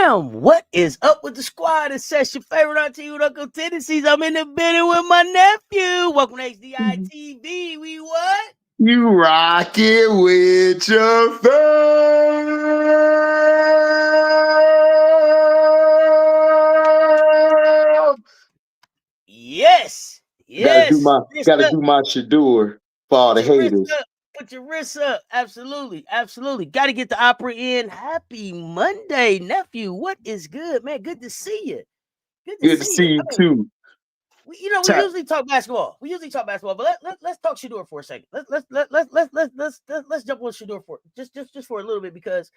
Damn, what is up with the squad? It's Cess, your favorite auntie with Uncle Tendencies. I'm in the building with my nephew. Welcome to HDiiTV. We what? You rock it with your fam. Yes. Gotta do my Shedeur for all the haters. Put your wrists up. Absolutely. Got to get the opera in. Happy Monday, nephew. What is good, man? Good to see you. Good to see you too. We usually talk basketball. But let's talk Shedeur for a second. Let's jump on Shedeur for just for a little bit, because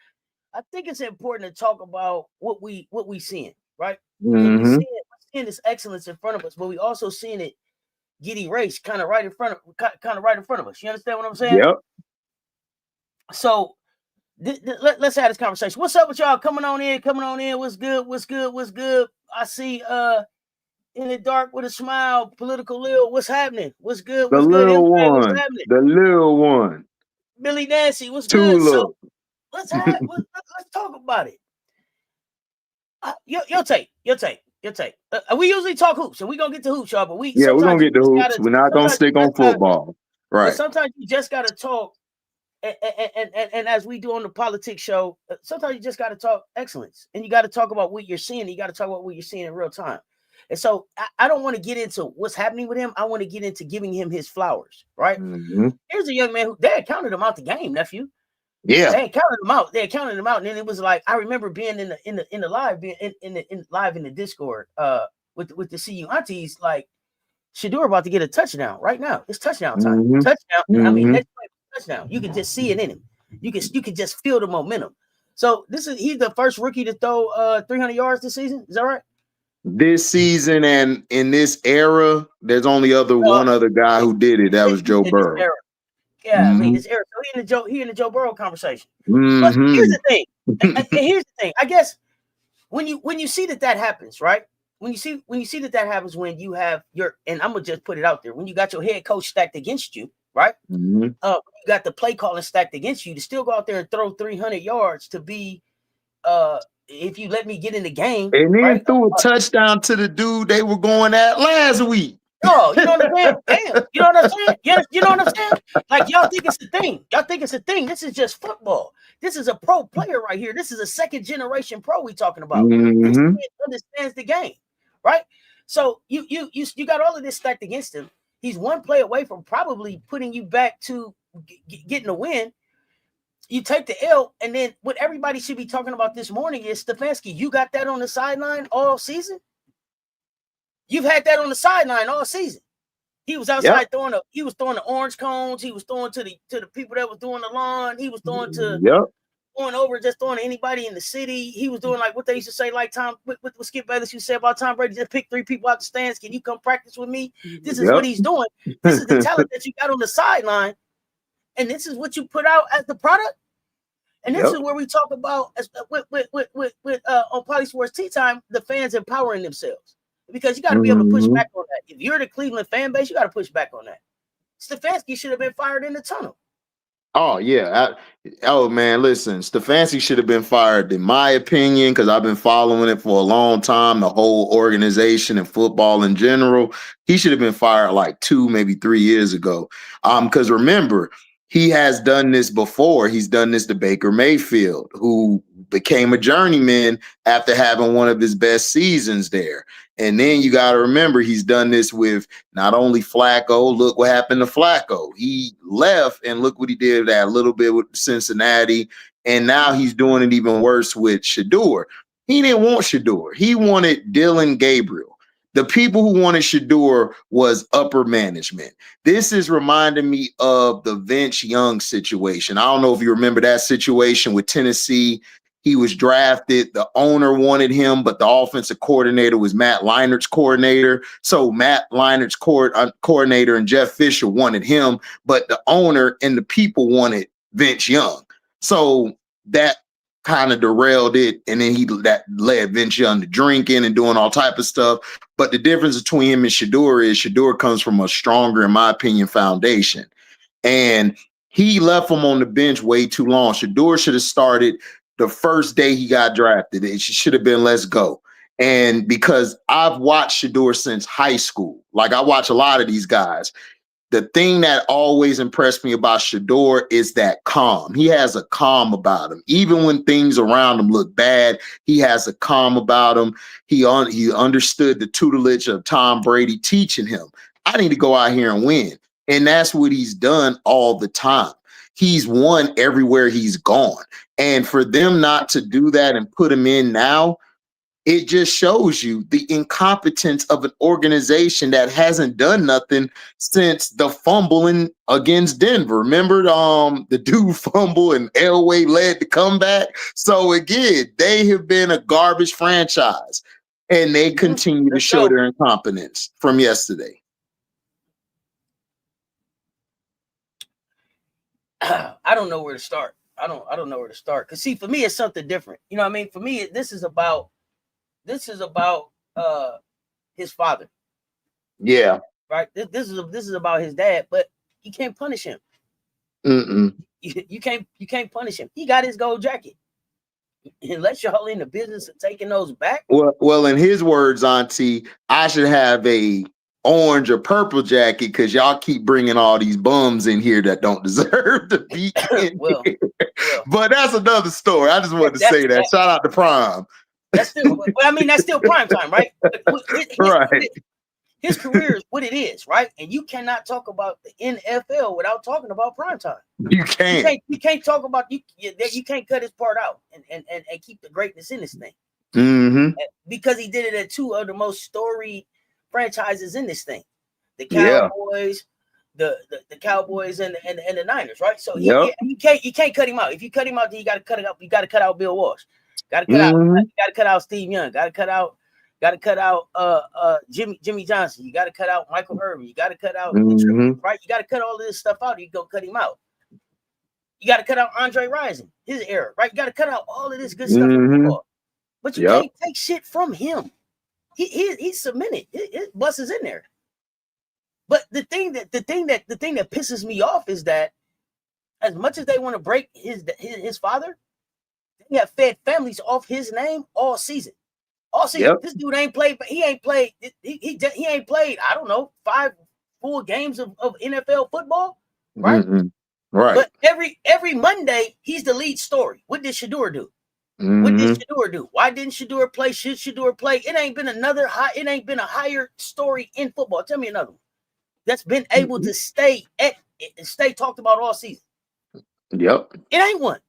I think it's important to talk about what we seeing, right? Mm-hmm. We're seeing this excellence in front of us, but we also seeing it get erased kind of right in front of us. You understand what I'm saying? Yep. So let's have this conversation. What's up with y'all? Coming on in. What's good? I see in the dark with a smile, political Lil. What's happening? What's good? The little one. Billy Nancy, what's good? So let's talk about it. Your take. We usually talk hoops, and we're gonna get to hoops, y'all. But we're gonna get to hoops. We're not gonna stick on football, right? But sometimes you just gotta talk, and as we do on the politics show, sometimes you just gotta talk excellence, and you gotta talk about what you're seeing. You gotta talk about what you're seeing in real time. And so I don't want to get into what's happening with him. I want to get into giving him his flowers, right? Mm-hmm. Here's a young man who they had counted him out the game, nephew. Yeah, they had counted him out, and then it was like I remember being in the live, being in the Discord with the CU aunties, like Shedeur about to get a touchdown right now. It's touchdown time. Mm-hmm. Touchdown. Mm-hmm. I mean, next play, touchdown. You can just see it in him. You can just feel the momentum. So he's the first rookie to throw 300 yards this season. Is that right? This season and in this era, there's only one other guy who did it. That was Joe Burrow. Yeah, I mean, this era. So he in the Joe Burrow conversation. Mm-hmm. But here's the thing. I guess when you see that happens, right? When you see that happens, when you have and I'm gonna just put it out there, when you got your head coach stacked against you, right? Mm-hmm. You got the play calling stacked against you to still go out there and throw 300 yards to be if you let me get in the game, and then right? threw a touchdown to the dude they were going at last week. Oh, you know what I'm saying? Damn, you know what I'm saying? Yes, you know what I'm saying? Like, y'all think it's a thing. This is just football. This is a pro player right here. This is a second generation pro we talking about. Mm-hmm. This kid understands the game, right? So you got all of this stacked against him. He's one play away from probably putting you back to getting a win. You take the L, and then what everybody should be talking about this morning is Stefanski. You got that on the sideline all season. You've had that on the sideline all season. He was outside throwing the orange cones. He was throwing to the people that was doing the lawn. He was throwing to throwing to anybody in the city. He was doing like what they used to say, like Tom, what Skip Bayless used to say about Tom Brady, just pick 3 people out the stands. Can you come practice with me? This is what he's doing. This is the talent that you got on the sideline. And this is what you put out as the product. And this is where we talk about on Poly Sports Tea Time, the fans empowering themselves. Because you got to be able to push back on that. If you're the Cleveland fan base, you got to push back on that. Stefanski should have been fired in the tunnel. Oh, yeah. Man, listen, Stefanski should have been fired, in my opinion, because I've been following it for a long time, the whole organization and football in general. He should have been fired like 2, maybe 3 years ago. Because remember, he has done this before. He's done this to Baker Mayfield, who became a journeyman after having one of his best seasons there. And then you got to remember, he's done this with not only Flacco. Look what happened to Flacco. He left, and look what he did that little bit with Cincinnati. And now he's doing it even worse with Shedeur. He didn't want Shedeur. He wanted Dylan Gabriel. The people who wanted Shedeur was upper management. This is reminding me of the Vince Young situation. I don't know if you remember that situation with Tennessee. He was drafted. The owner wanted him, but the offensive coordinator was Matt Leinert's coordinator. So Matt Leinert's coordinator and Jeff Fisher wanted him, but the owner and the people wanted Vince Young. So that kind of derailed it, and then that led Vince Young to drinking and doing all type of stuff. But the difference between him and Shedeur is Shedeur comes from a stronger, in my opinion, foundation. And he left him on the bench way too long. Shedeur should have started the first day he got drafted. It should have been let's go. And because I've watched Shedeur since high school, like I watch a lot of these guys, the thing that always impressed me about Shedeur is that calm. He has a calm about him. Even when things around him look bad, he has a calm about him. He understood the tutelage of Tom Brady teaching him, I need to go out here and win. And that's what he's done all the time. He's won everywhere he's gone. And for them not to do that and put him in now, it just shows you the incompetence of an organization that hasn't done nothing since the fumbling against Denver. Remember the dude fumble and Elway led the comeback? So again, they have been a garbage franchise, and they continue to show their incompetence from yesterday. I don't know where to start. I don't know where to start. Because see, for me, it's something different. You know what I mean? For me, this is about his father. Yeah. Right. This is about his dad, but you can't punish him. You can't punish him. He got his gold jacket. Unless y'all in the business of taking those back. Well, in his words, Auntie, I should have a orange or purple jacket because y'all keep bringing all these bums in here that don't deserve to be in here. But that's another story. I just wanted to say that. Shout out to Prime. That's still, I mean, that's still prime time, right? Right. His career is what it is, right? And you cannot talk about the NFL without talking about prime time. You can't. You can't talk about you can't cut his part out and keep the greatness in this thing. Mm-hmm. Because he did it at two of the most storied franchises in this thing. The Cowboys, the Cowboys and the Niners, right? So you can't cut him out. If you cut him out, then you gotta cut it up. You gotta cut out Bill Walsh. Gotta cut out Steve Young. Gotta cut out Jimmy Johnson. You gotta cut out Michael Irvin. You gotta cut out right. You gotta cut all of this stuff out. You go cut him out. You gotta cut out Andre Rison, his era, right? You gotta cut out all of this good stuff. But you can't take shit from him. He's submitted. His bus is in there. But the thing that pisses me off is that as much as they want to break his father, they have fed families off his name all season. All season. This dude ain't played. He ain't played. He ain't played. I don't know, 5 full games of NFL football, right? Right. But every Monday he's the lead story. What did Shedeur do? What did Shedeur do? Why didn't Shedeur play? Should Shedeur play? It ain't been a higher story in football. Tell me another one that's been able to stay talked about all season. Yep. It ain't one.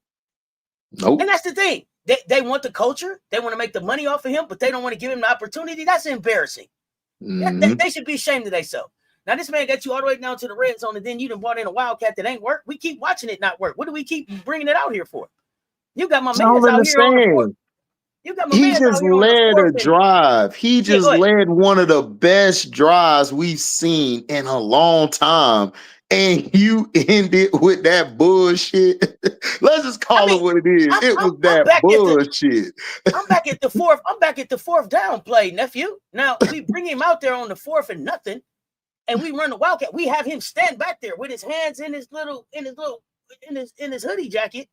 Nope. And that's the thing. They want the culture. They want to make the money off of him, but they don't want to give him the opportunity. That's embarrassing. They should be ashamed of themselves. Now, this man got you all the way down to the red zone, and then you done brought in a Wildcat that ain't work. We keep watching it not work. What do we keep bringing it out here for? You got my man out here on the fourth. He just led a drive. He just led one of the best drives we've seen in a long time. And you ended with that bullshit. Let's just call it what it is. It was that bullshit. I'm back at the fourth down play, nephew. Now we bring him out there on the 4th and nothing, and we run the Wildcat. We have him stand back there with his hands in his hoodie jacket.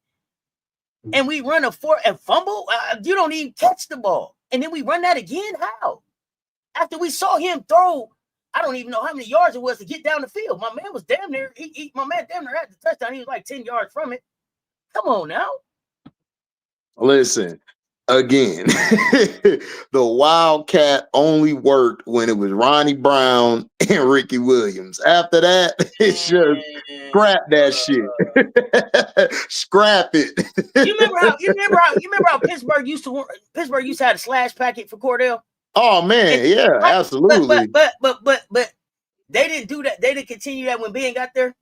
And we run a 4 and fumble. You don't even catch the ball. And then we run that again. How? After we saw him throw, I don't even know how many yards it was to get down the field. My man was damn near. My man damn near had the touchdown. He was like 10 yards from it. Come on now. Listen, again, the Wildcat only worked when it was Ronnie Brown and Ricky Williams. After that, it's just scrap that shit. Scrap it. You remember how Pittsburgh used to have a slash packet for Cordell? Oh man, absolutely. But they didn't do that. They didn't continue that when Ben got there.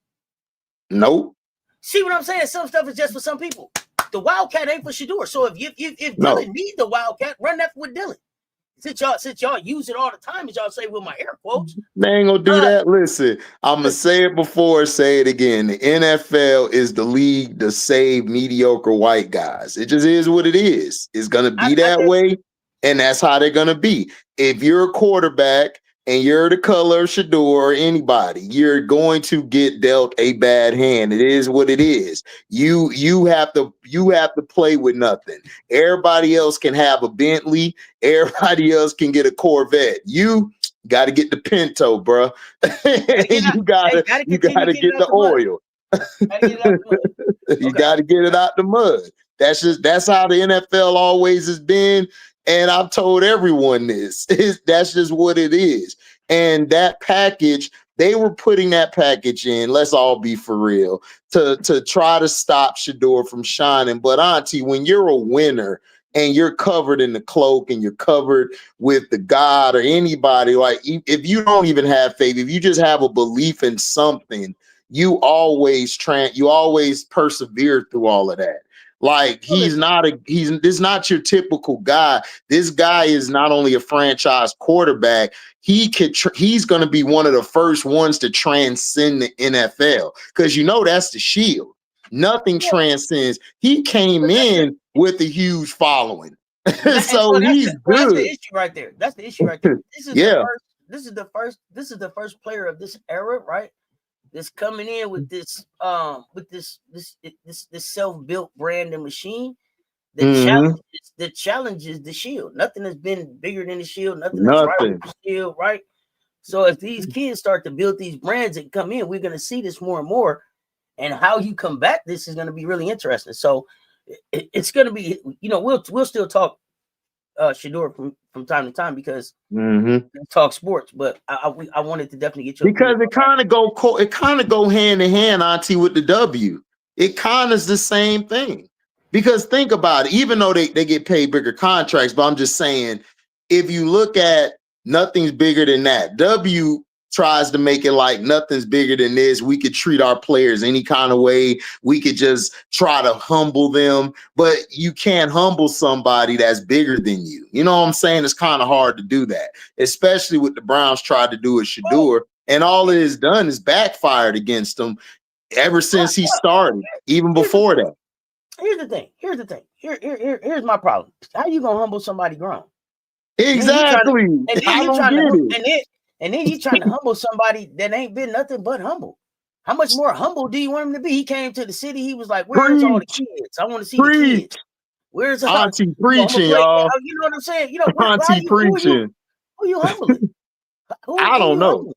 Nope. See what I'm saying? Some stuff is just for some people. The Wildcat ain't for Shedeur. So if Dylan need the Wildcat, run that with Dylan. Since y'all use it all the time, as y'all say with my air quotes. They ain't gonna do that. Listen, I'm gonna say it before, say it again. The NFL is the league to save mediocre white guys. It just is what it is. It's gonna be that way, and that's how they're gonna be. If you're a quarterback and you're the color of Shedeur or anybody, you're going to get dealt a bad hand. It is what it is. You have to play with nothing. Everybody else can have a Bentley. Everybody else can get a Corvette. You got to get the Pinto, bro. You gotta get the oil. You got to get it out the mud. That's how the NFL always has been. And I've told everyone this. That's just what it is. And that package, they were putting that package in, let's all be for real, to try to stop Shedeur from shining. But Auntie, when you're a winner and you're covered in the cloak and you're covered with the God or anybody, like if you don't even have faith, if you just have a belief in something, you always persevere through all of that. Like he's this not your typical guy. This guy is not only a franchise quarterback, he's going to be one of the first ones to transcend the NFL, because that's the shield. Nothing transcends. He came in with a huge following. So he's good. That's the issue right there. That's the issue right there. This is the first player of this era, right? That's coming in with this self-built brand and machine that challenges the shield. Nothing has been bigger than the shield. Nothing has rivaled the shield, right? So if these kids start to build these brands and come in, we're going to see this more and more. And how you combat this is going to be really interesting. So it's going to be, we'll still talk Shedeur from time to time, because we talk sports. But I wanted to definitely get you, because it kind of go hand in hand, Auntie, with the W. It kind of is the same thing. Because think about it, even though they get paid bigger contracts, but I'm just saying, if you look at nothing's bigger than that, W tries to make it like nothing's bigger than this. We could treat our players any kind of way. We could just try to humble them, but you can't humble somebody that's bigger than you. You know what I'm saying? It's kind of hard to do that, especially what the Browns tried to do with Shedeur, and all it has done is backfired against them ever since he started, even before that. Here's the thing. Here's my problem. How you gonna humble somebody grown? Exactly. And then you trying to humble somebody that ain't been nothing but humble. How much more humble do you want him to be? He came to the city. He was like, "Where's all the kids? I want to see the kids. Where's Auntie preaching, y'all? You know what I'm saying? Auntie preaching. Who you humbling? I don't know.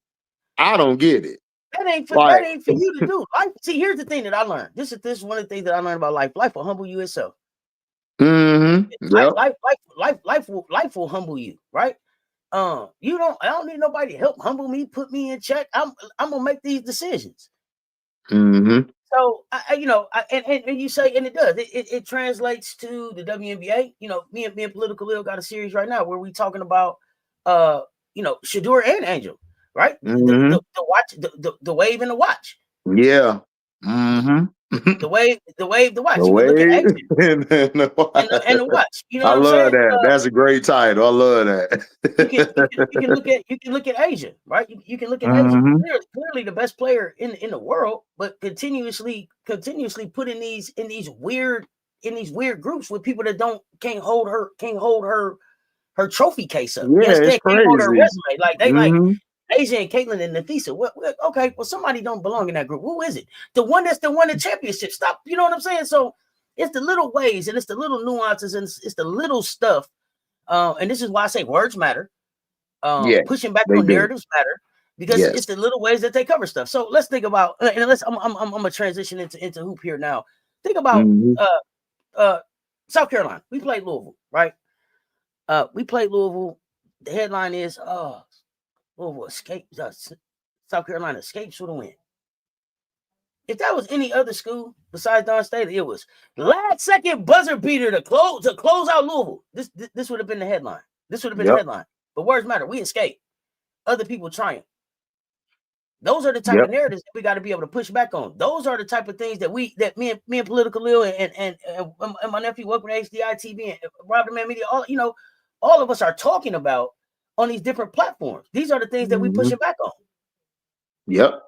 I don't get it. That ain't for you to do. See, here's the thing that I learned. This is one of the things that I learned about life. Life will humble you itself. Yep. Life will humble you, right? I don't need nobody to help humble me, put me in check. I'm gonna make these decisions. So and you say, and it does. It translates to the WNBA. Me and Political Lil got a series right now where we talking about Shedeur and Angel, right? The watch, the wave and the watch. Yeah. The wave, the watch. You can look at Asia and the watch. You know what I'm saying? I love that. That's a great title. I love that. you can look at Asia, right? You can look at Asia. Clearly the best player in the world, but continuously put in these weird groups with people that can't hold her trophy case up. Yeah, it's crazy. Can't hold her resume. Like they like Asia and Caitlin and Nafisa. Okay, well, somebody don't belong in that group. Who is it? The one that's won the championship. Stop. You know what I'm saying? So it's the little ways and it's the little nuances and it's the little stuff. And this is why I say words matter. Pushing back on narratives matter, because it's the little ways that they cover stuff. So let's think about, and I'm gonna transition into hoop here now. Think about South Carolina. We played Louisville, right? We played Louisville. The headline is Louisville South Carolina escapes with a win. If that was any other school besides Don State, it was last second buzzer beater to close out Louisville. This would have been the headline. This would have been the headline. But words matter. We escaped. Other people triumph. Those are the type of narratives that we got to be able to push back on. Those are the type of things that me and Political Lil and my nephew Welcome2HDiiTV and Robert Man Media, all of us are talking about on these different platforms. These are the things that we pushing back on. Yep.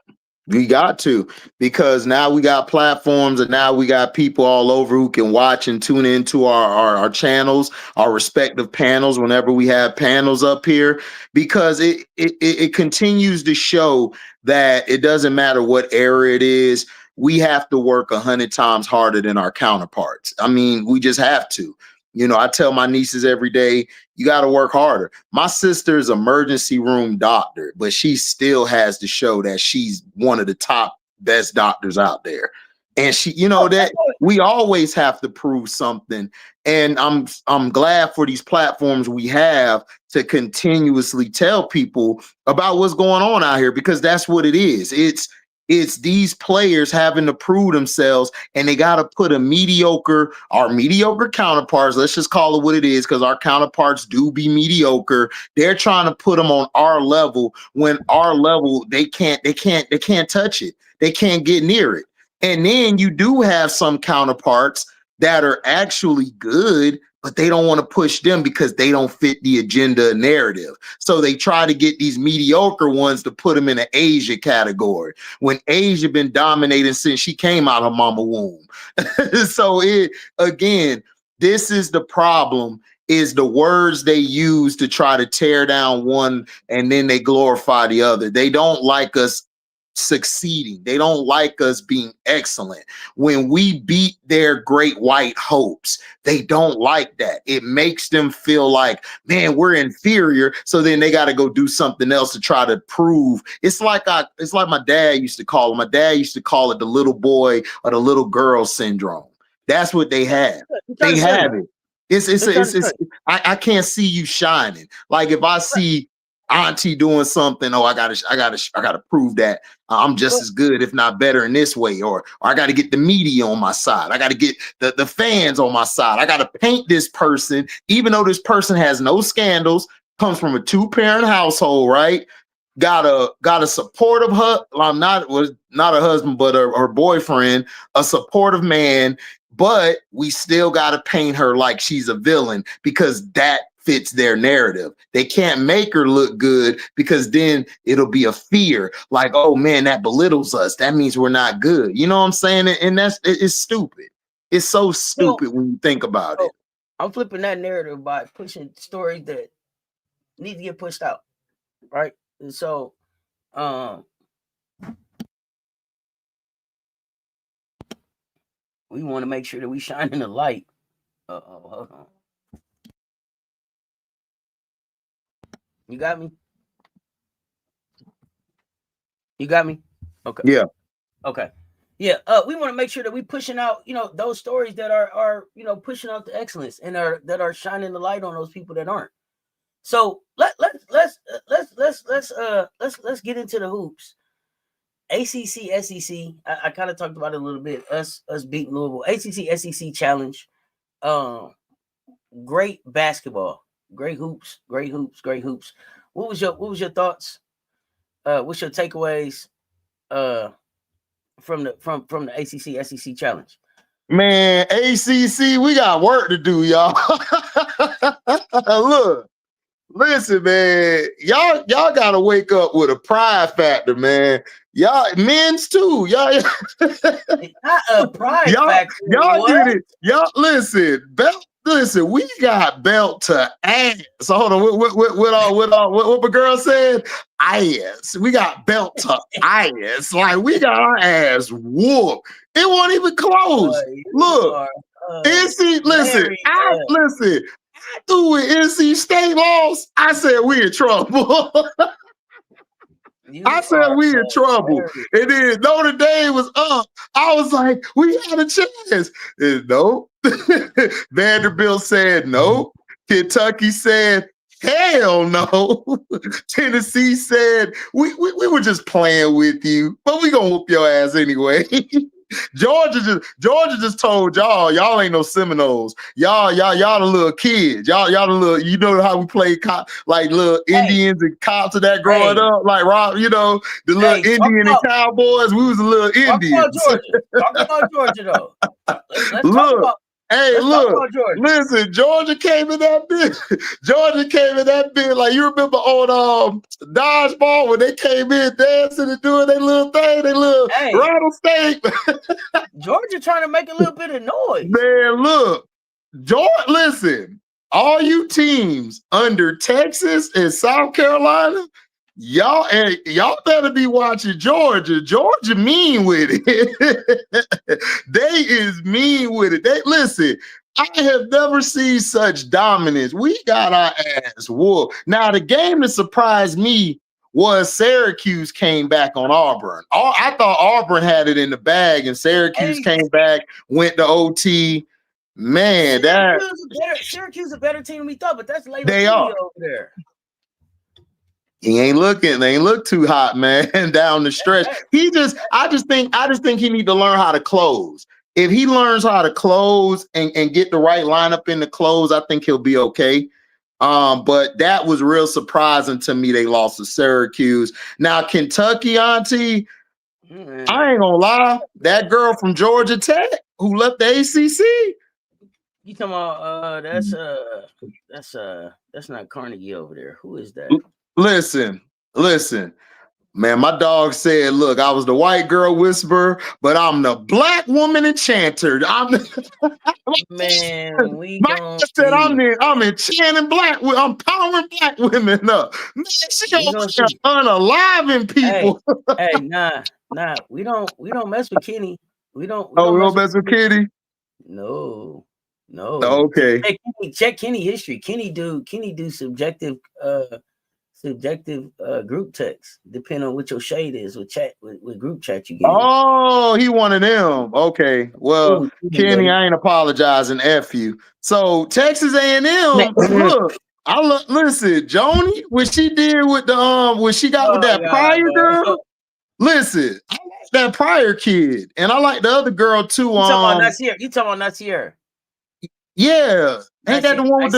We got to, because now we got platforms and now we got people all over who can watch and tune into our channels, our respective panels whenever we have panels up here, because it continues to show that it doesn't matter what era it is. We have to work 100 times harder than our counterparts. I mean, we just have to. You know, I tell my nieces every day, you got to work harder. My sister's emergency room doctor, but she still has to show that she's one of the top best doctors out there. And she, you know, that we always have to prove something. And I'm glad for these platforms we have to continuously tell people about what's going on out here, because that's what it is. It's these players having to prove themselves, and they got to put our mediocre counterparts, let's just call it what it is, because our counterparts do be mediocre. They're trying to put them on our level, when our level, they can't touch it. They can't get near it. And then you do have some counterparts that are actually good, but they don't want to push them because they don't fit the agenda narrative. So they try to get these mediocre ones to put them in an Asia category, when Asia been dominating since she came out of mama womb. So again, this is the problem, is the words they use to try to tear down one and then they glorify the other. They don't like us succeeding. They don't like us being excellent. When we beat their great white hopes, they don't like that. It makes them feel like, man, we're inferior. So then they got to go do something else to try to prove. It's like my dad used to call it. My dad used to call it the little boy or the little girl syndrome. That's what they have. They have it. I can't see you shining. Like if I see Auntie doing something, I gotta prove that I'm just as good, if not better, in this way, or I gotta get the media on my side. I gotta get the fans on my side. I gotta paint this person, even though this person has no scandals, comes from a 2-parent household, right? Got a supportive not a husband, but her boyfriend, a supportive man. But we still got to paint her like she's a villain, because that fits their narrative. They can't make her look good, because then it'll be a fear, like, oh man, that belittles us. That means we're not good. You know what I'm saying? And it's stupid. It's so stupid when you think about it. I'm flipping that narrative by pushing stories that need to get pushed out, right? And so, we want to make sure that we shine in the light. Hold on. You got me? You got me? Okay. Yeah. Okay. Yeah. We want to make sure that we pushing out, those stories that are pushing out the excellence and that are shining the light on those people that aren't. So let's get into the hoops. ACC-SEC. I kind of talked about it a little bit. Us beating Louisville. ACC-SEC challenge. Great basketball. Great hoops. What was your thoughts? What's your takeaways? From the ACC-SEC challenge? Man, ACC, we got work to do, y'all. Look. Listen, man, y'all gotta wake up with a pride factor, man. Y'all, men's too. Y'all, not a pride factor. Y'all get it. Y'all listen, listen. We got belt to ass. So hold on. What the girl said? Ass. We got belt to ass. Like we got our ass whooped. It wasn't even close. Look, NC. Listen, listen. After when NC State lost, I said we in trouble. I said we in trouble. And then Notre Dame was up. I was like, we had a chance. And no. Vanderbilt said no. Kentucky said hell no. Tennessee said we were just playing with you, but we gonna whoop your ass anyway. Georgia just told y'all ain't no Seminoles. Y'all the little kids. Y'all the little, you know how we play like little Indians and cops and that growing up, like Rob, the little Indian and Cowboys. We was the little Indians. Talk about Georgia though. Let's look, talk about. Hey, Let's talk look, about Georgia. listen, Georgia came in that bit. Georgia came in that bit. Like, you remember on dodgeball when they came in dancing and doing their little thing, their little rattlesnake. Georgia trying to make a little bit of noise. Man, look, Georgia, listen, all you teams under Texas and South Carolina, y'all better be watching Georgia. Georgia mean with it. They is mean with it. They listen. I have never seen such dominance. We got our ass whooped. Now, the game that surprised me was Syracuse came back on Auburn. I thought Auburn had it in the bag, and Syracuse came back, went to OT. Man, Syracuse is a better team than we thought, but that's Layla they are over there. He ain't looking. They ain't look too hot, man. Down the stretch, I just think he need to learn how to close. If he learns how to close and get the right lineup in the close, I think he'll be okay. But that was real surprising to me. They lost to Syracuse. Now, Kentucky, Auntie, I ain't gonna lie. That girl from Georgia Tech who left the ACC. You talking about that's not Carnegie over there. Who is that? Listen, man, my dog said, look, I was the white girl whisperer, but I'm the black woman enchanter. Man, I'm enchanting I'm powering black women up. Man, she unaliving people. Hey, nah, we don't mess with Kenny. We don't mess with Kenny? No. Okay. Check Kenny history. Kenny do subjective group text, depending on what your shade is with group chat you get. Oh, he one of them. Okay. Well, Kenny, I ain't apologizing. F you. So Texas A&M, look, listen, Joni, what she did with the what she got with that Pryor girl. Listen, I like that Pryor kid, and I like the other girl too. You talking about Nasir? Yeah. Ain't that the one with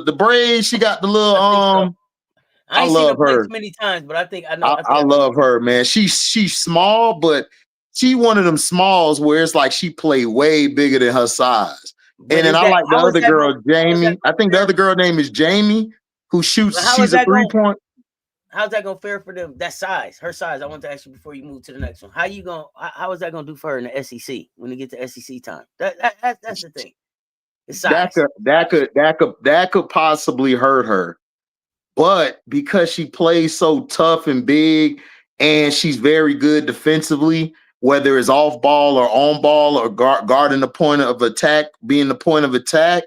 the braids? She got the little I ain't seen her play too many times, but I think I know. I love her, man. She's small, but she one of them smalls where it's like she play way bigger than her size. And then I like the other girl, Jamie. I think the other girl name is Jamie, who shoots. She's a 3-point. How's that gonna fare for them? That size, her size. I want to ask you before you move to the next one. How is that gonna do for her in the SEC when they get to SEC time? That's the thing. The size. That could possibly hurt her, but because she plays so tough and big, and she's very good defensively, whether it's off ball or on ball or guarding the point of attack, being the point of attack,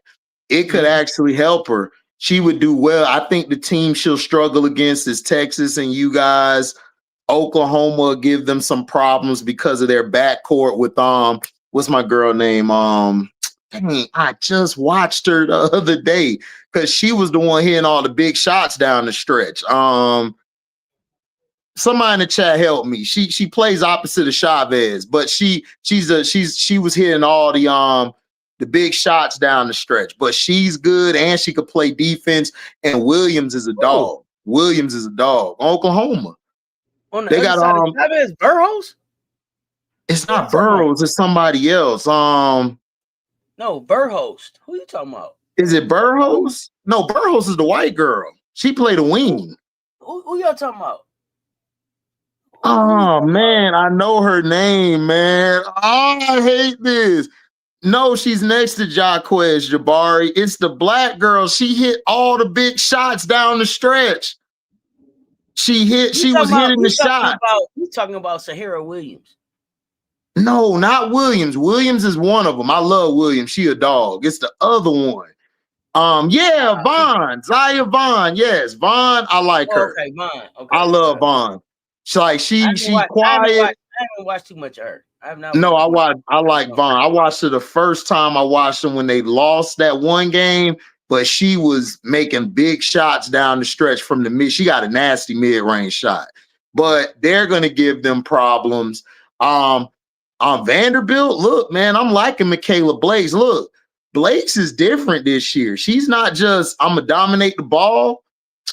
it could actually help her. She would do well. I think the team she'll struggle against is Texas and you guys. Oklahoma give them some problems because of their backcourt with what's my girl name? I just watched her the other day because she was the one hitting all the big shots down the stretch. Somebody in the chat help me. She plays opposite of Chavez, but she was hitting all the big shots down the stretch, but she's good and she could play defense. And Williams is a dog. Oklahoma. They got Chavez Burroughs. It's not Burroughs. It's somebody else. No, Burroughs. Who you talking about? Is it Burroughs? No, Burroughs is the white girl. She played a wing. Who y'all talking about? Oh man, I know her name, man. Oh, I hate this. No, she's next to Jaquez Jabari. It's the black girl. She hit all the big shots down the stretch. She was hitting the shot. You talking about Sahara Williams? No, not Williams. Williams is one of them. I love Williams. She a dog. It's the other one. Vaughn. Zaya Vaughn. Yes, Vaughn. I like her. Okay, Vaughn. Okay, I love Vaughn. She's quiet. I haven't watched too much of her. I have not. No, I like Vaughn. I watched her the first time. I watched them when they lost that one game, but she was making big shots down the stretch from the mid. She got a nasty mid-range shot, but they're gonna give them problems. Vanderbilt, look, man, I'm liking Michaela Blakes. Look, Blakes is different this year. She's not just I'm gonna dominate the ball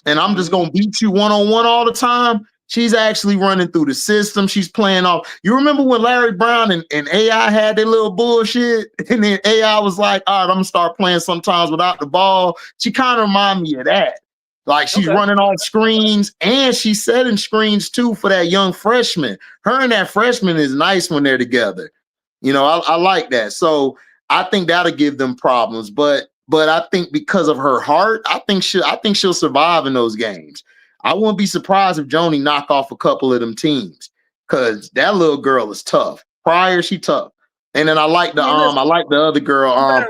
and I'm just gonna beat you one-on-one all the time. She's actually running through the system. She's playing off. You remember when Larry Brown and AI had their little bullshit? And then AI was like, all right, I'm going to start playing sometimes without the ball. She kind of reminds me of that. Like she's running off screens and she's setting screens too for that young freshman. Her and that freshman is nice when they're together. You know, I like that. So I think that'll give them problems. But I think because of her heart, I think she'll survive in those games. I wouldn't be surprised if Joni knock off a couple of them teams because that little girl is tough. Prior, she tough. And then I like the other girl.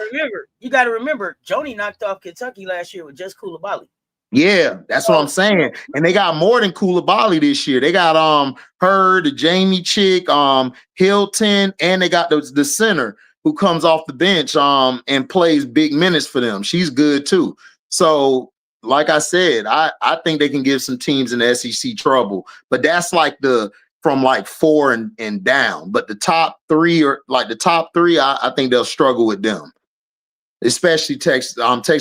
You gotta remember, Joni knocked off Kentucky last year with just Coulibaly. Yeah, that's what I'm saying. And they got more than Coulibaly this year. They got her, the Jamie chick, Hilton, and they got the center who comes off the bench and plays big minutes for them. She's good too. So, like I said, I think they can give some teams in the SEC trouble, but that's like from like 4 and down. But the top three, I think they'll struggle with them. Especially Texas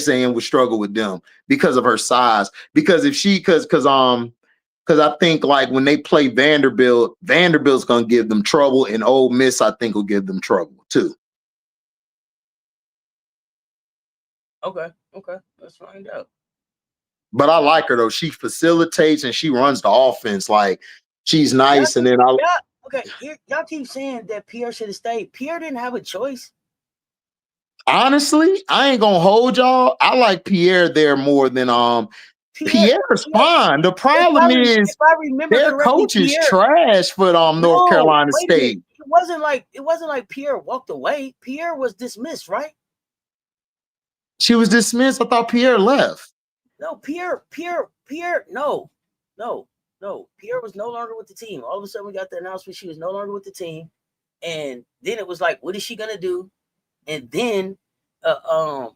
A&M would struggle with them because of her size. Because I think like when they play Vanderbilt's gonna give them trouble, and Ole Miss I think will give them trouble too. Okay, let's find out. But I like her though. She facilitates and she runs the offense. Like she's nice. Y'all keep saying that Pierre should have stayed. Pierre didn't have a choice. Honestly, I ain't gonna hold y'all. I like Pierre there more than Pierre's fine. The problem is their coach is trash for North Carolina State. It wasn't like Pierre walked away. Pierre was dismissed, right? She was dismissed. I thought Pierre left. No, Pierre, no. Pierre was no longer with the team. All of a sudden, we got the announcement she was no longer with the team. And then it was like, what is she going to do? And then a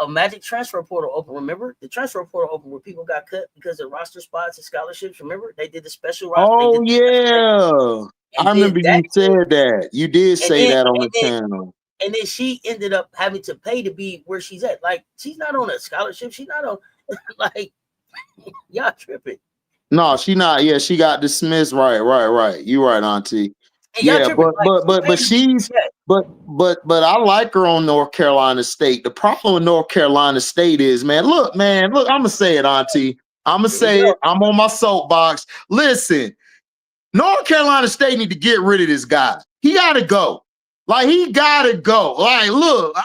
magic transfer portal open. Remember? The transfer portal open where people got cut because of roster spots and scholarships. Remember? They did the special roster. Oh, yeah. I remember you said that. You did say that on the channel. And then she ended up having to pay to be where she's at. Like, she's not on a scholarship. She's not on, like, y'all tripping. No, she not. Yeah, she got dismissed. Right. You right, Auntie. Yeah, but I like her on North Carolina State. The problem with North Carolina State is, look, I'm gonna say it, Auntie. I'm gonna say it. I'm on my soapbox. Listen, North Carolina State need to get rid of this guy. He gotta go. Like, he gotta go. Like, look,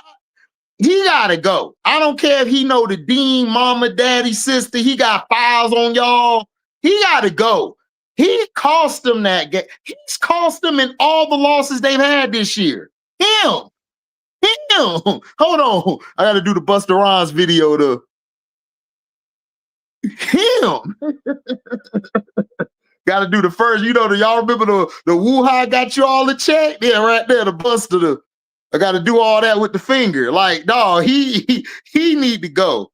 he gotta go. I don't care if he know the dean, mama, daddy, sister. He got files on y'all. He gotta go. He cost them that game. He's cost them in all the losses they've had this year. Him. Hold on. I got to do the Busta Rhymes video to him. Got to do the first. Y'all remember the Wu-Hai got you all the check? Yeah, right there. The Busta. I got to do all that with the finger. Like, dog, he need to go.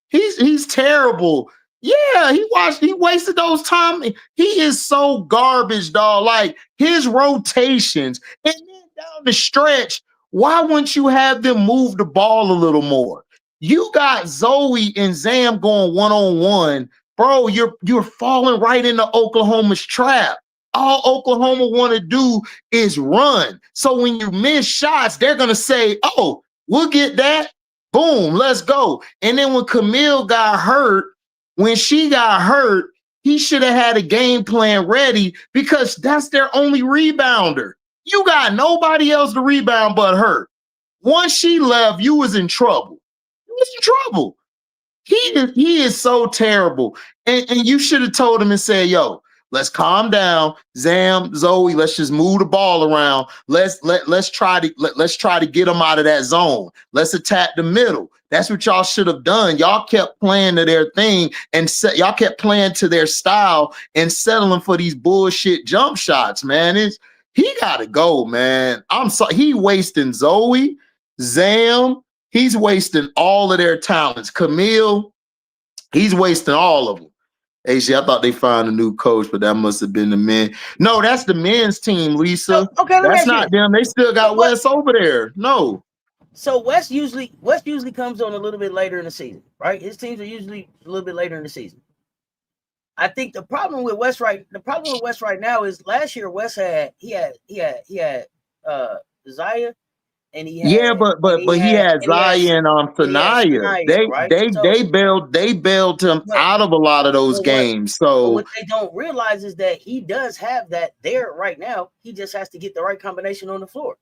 He's terrible. Yeah, he wasted those time. He is so garbage, dog. Like, his rotations and then down the stretch, why wouldn't you have them move the ball a little more? You got Zoe and Zam going one-on-one. Bro, you're falling right into Oklahoma's trap. All Oklahoma want to do is run. So when you miss shots, they're going to say, oh, we'll get that. Boom, let's go. And then when Camille got hurt, when she got hurt, he should have had a game plan ready because that's their only rebounder. You got nobody else to rebound but her. Once she left, you was in trouble. You was in trouble. He is so terrible. And you should have told him and said, yo, let's calm down. Zam, Zoe, let's just move the ball around. Let's try to get them out of that zone. Let's attack the middle. That's what y'all should have done. Y'all kept playing to their thing and y'all kept playing to their style and settling for these bullshit jump shots, man. He gotta go, man. I'm sorry. He wasting Zoe, Zam. He's wasting all of their talents. Camille, he's wasting all of them. AC, I thought they found a new coach, but that must have been the men. No, that's the men's team, Lisa. Okay, that's not them. They still got Wes over there. No. So Wes usually comes on a little bit later in the season, right? His teams are usually a little bit later in the season. I think the problem with West right now is last year West had Zaya and Yeah, but he had Zaya and Sanaya. Sanaya, right? They bailed him But, out of a lot of those but games. but So what they don't realize is that he does have that there right now. He just has to get the right combination on the floor.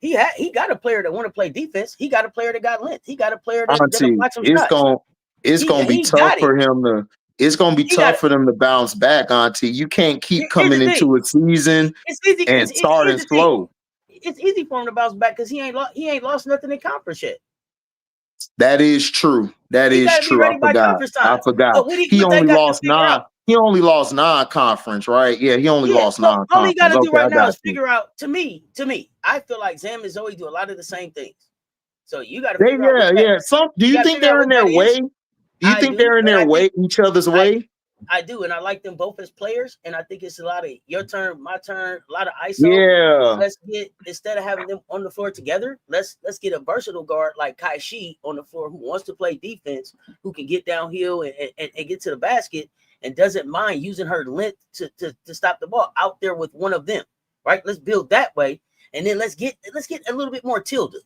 He got a player that want to play defense. He got a player that got length. He got a player that Auntie, watch some shots. it's gonna be tough for him to. It's gonna be tough for them to bounce back, Auntie. You can't keep Here's coming the thing. into a season It's easy. and starting Here's the thing. slow. It's easy for him to bounce back because he ain't lost nothing in conference yet. That is true. That is true. I forgot. He only lost 9. He only lost non-conference, right? Yeah, he only lost non-conference. All he got to do right now is figure out. To me, I feel like Zam and Zoe do a lot of the same things. So you got to figure out. Do you think they're in their way? Do you think they're in their way, each other's way? I do, and I like them both as players. And I think it's a lot of your turn, my turn, a lot of ISO. Yeah. Let's get, instead of having them on the floor together, let's get a versatile guard like Kai Shi on the floor who wants to play defense, who can get downhill and get to the basket and doesn't mind using her length to stop the ball out there with one of them. Right? Let's build that way, and then let's get a little bit more Tilda.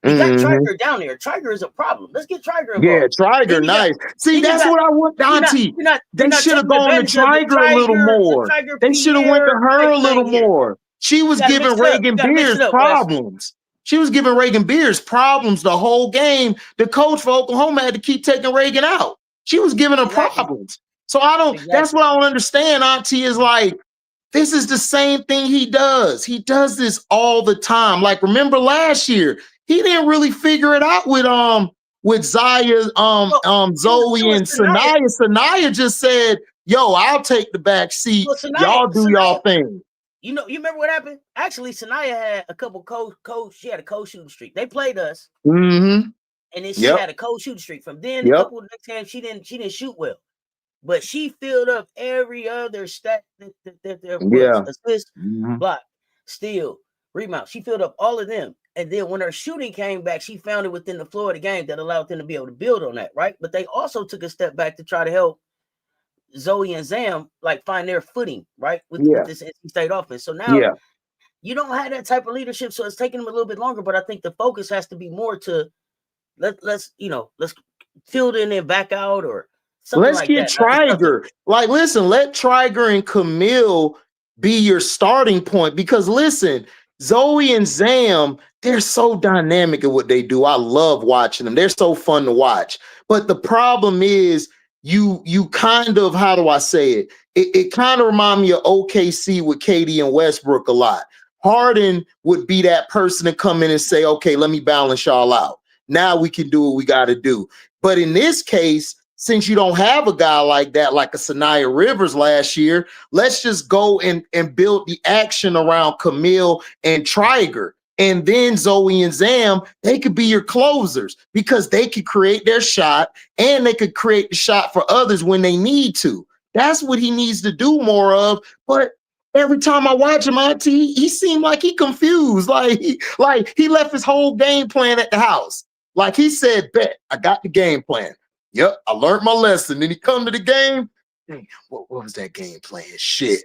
You got Triger down there. Triger is a problem. Let's get Triger involved. Yeah, Triger, nice. See, that's what I want, Auntie. They should have gone to Triger a little more. They should have went to her a little more. She was giving Reagan Beers problems. She was giving Reagan Beers problems the whole game. The coach for Oklahoma had to keep taking Reagan out. She was giving her problems. So that's what I don't understand, Auntie, is like, this is the same thing he does. He does this all the time. Like, remember last year, he didn't really figure it out with Zaya, Zoe and Sanaya. Sanaya just said, "Yo, I'll take the back seat. Y'all do y'all thing." You remember what happened? Actually, Sanaya had a couple she had a cold shooting streak. They played us, and then she had a cold shooting streak. From then, a couple of next games, she didn't shoot well, but she filled up every other stat that there was: assist, block, steal, rebound. She filled up all of them. And then when her shooting came back, she found it within the flow of the game that allowed them to be able to build on that, right? But they also took a step back to try to help Zoe and Zam like find their footing, right? With this NC State offense. So now you don't have that type of leadership, so it's taking them a little bit longer. But I think the focus has to be more to let's field in and back out or something like that. Let's get Triger. Like, listen, let Triger and Camille be your starting point because listen, Zoe and Zam, they're so dynamic at what they do. I love watching them. They're so fun to watch. But the problem is you kind of, how do I say it? It kind of reminds me of OKC with KD and Westbrook a lot. Harden would be that person to come in and say, okay, let me balance y'all out. Now we can do what we got to do. But in this case, since you don't have a guy like that, like a Sanaya Rivers last year, let's just go and build the action around Camille and Triger. And then Zoe and Zam, they could be your closers because they could create their shot and they could create the shot for others when they need to. That's what he needs to do more of. But every time I watch him, Auntie, he seemed like he confused. Like he left his whole game plan at the house. Like he said, bet, I got the game plan. Yep, I learned my lesson. Then he come to the game. Dang, what was that game plan? Shit.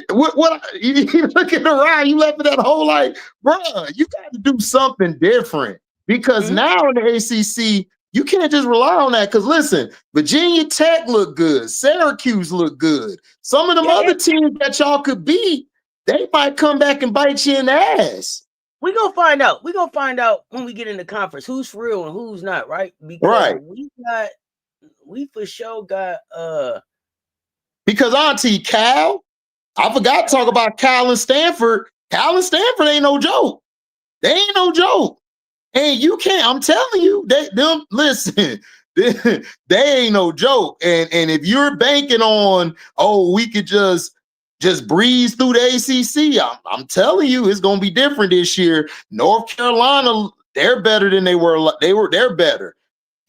You looking around, you left it that whole like, bruh, you got to do something different. Because now in the ACC, you can't just rely on that. Because listen, Virginia Tech look good. Syracuse look good. Some of them other teams that y'all could beat, they might come back and bite you in the ass. We're gonna find out. We're gonna find out when we get in the conference who's for real and who's not, right? Because we for sure got because Auntie Cal, I forgot to talk about Cal and Stanford. Cal and Stanford ain't no joke. They ain't no joke. And you can't, I'm telling you, listen, they ain't no joke. And if you're banking on, we could just breeze through the ACC. I'm telling you, it's gonna be different this year. North Carolina, they're better than they were. They're better,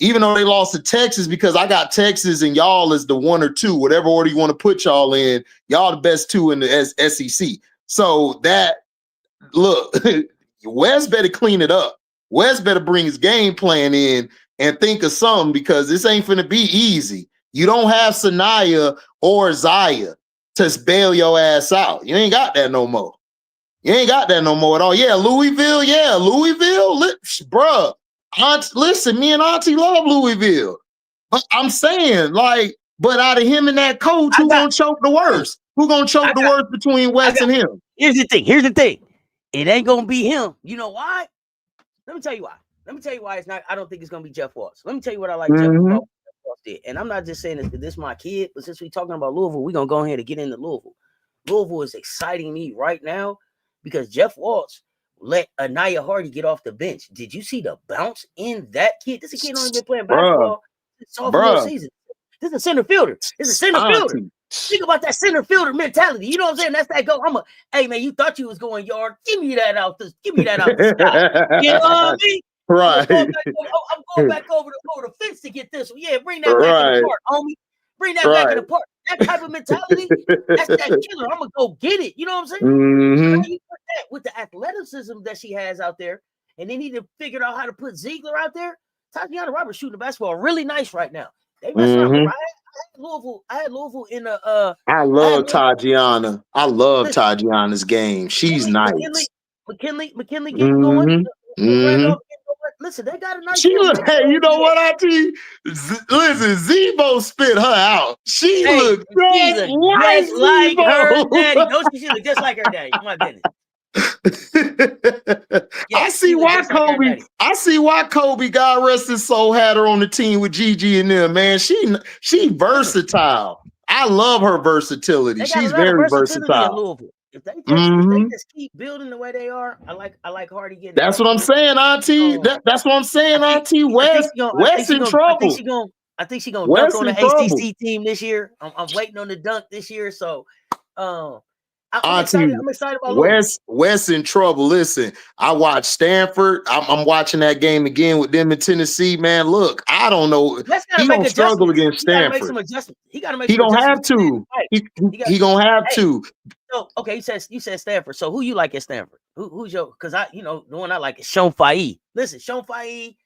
even though they lost to Texas. Because I got Texas and y'all as the 1 or 2, whatever order you want to put y'all in. Y'all the best 2 in the SEC. So that look, West better clean it up. West better bring his game plan in and think of something because this ain't finna be easy. You don't have Sanaya or Zaya to bail your ass out. You ain't got that no more. You ain't got that no more at all. Yeah, Louisville. Yeah, Louisville. Bruh, listen, me and Auntie love Louisville. But I'm saying, like, but out of him and that coach, who gonna choke the worst? Who gonna choke the worst between Wes and him? Here's the thing. It ain't gonna be him. You know why? Let me tell you why it's not. I don't think it's gonna be Jeff Walsh. Let me tell you what I like Jeff Walsh did. And I'm not just saying this because this is my kid, but since we're talking about Louisville, we're gonna go ahead and get into Louisville. Louisville is exciting me right now because Jeff Walsh let Anaya Hardy get off the bench. Did you see the bounce in that kid? This kid only been playing basketball sophomore season. This is a center fielder. Think about that center fielder mentality. You know what I'm saying? That's that go. Hey man, you thought you was going yard. Give me that out the sky. You know what I mean? Right. I'm going back over the fence to get this one. Yeah, bring that back in the park, homie. Bring that back in the park. That type of mentality, that's that killer. I'm gonna go get it. You know what I'm saying? Mm-hmm. So you put that with the athleticism that she has out there, and they need to figure out how to put Ziegler out there. Tatiana Roberts shooting the basketball really nice right now. They mess around. I had Louisville in a. I love Tatiana. I love Tatiana's game. She's nice. McKinley getting going. Listen, they got a nice. Hey, you know what, Auntie? Listen, Zebo spit her out. She looked just like her daddy. No, she looked just like her daddy. My goodness. I see why Kobe. I see why Kobe, God rest his soul, had her on the team with Gigi and them. Man, she versatile. I love her versatility. She's very versatile. If they just keep building the way they are, I like Hardy getting. That's what I'm saying, Auntie. That's what I'm saying, Auntie. West in trouble. I think she's gonna dunk on the ACC team this year. I'm waiting on the dunk this year, so I'm excited about West in trouble. Listen, I watched Stanford. I'm watching that game again with them in Tennessee. Man, look, I don't know. He gonna struggle against Stanford. He gotta make some adjustments. He gonna have to. He gonna have to. So okay, you said Stanford. So who you like at Stanford? Who's your? Because the one I like is Sean Faye. Listen, Sean Faye,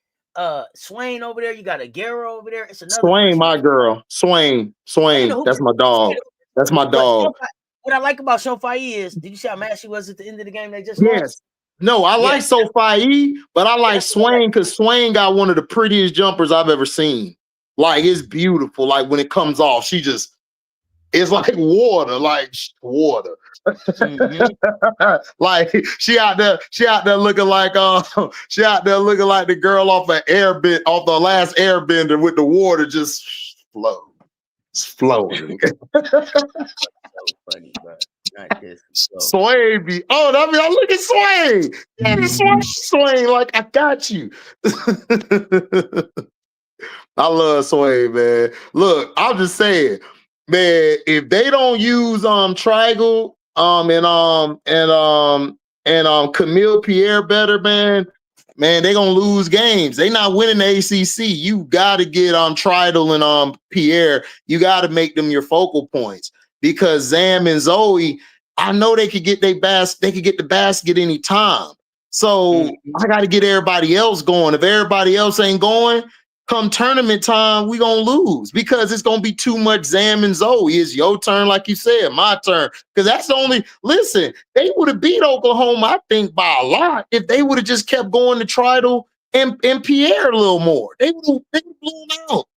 Swain over there. You got a Guerrero over there. It's another Swain, my girl. Swain. That's my dog. That's my dog. What I like about Sean Faye is, did you see how mad she was at the end of the game? They just lost? No, I like Faye, but I like Swain because Swain got one of the prettiest jumpers I've ever seen. Like, it's beautiful. Like, when it comes off, it's like water, Mm-hmm. Like she out there looking like the girl off the last Airbender with the water just flowing. Funny, bro. Not this. Swain be. Oh, I mean, I look at Swain. Yeah, Swain, like I got you. I love Swain, man. Look, I'm just saying, man. If they don't use Triangle and Camille Pierre better, man, they gonna lose games. They not winning the ACC. You gotta get Triangle and Pierre. You gotta make them your focal points. Because Zam and Zoe, I know they could get the basket anytime. So I got to get everybody else going. If everybody else ain't going, come tournament time, we gonna lose because it's gonna be too much Zam and Zoe. It's your turn, like you said, my turn. Because that's the only. Listen, they would have beat Oklahoma, I think, by a lot if they would have just kept going to Triangle and Pierre a little more. They would have blown out,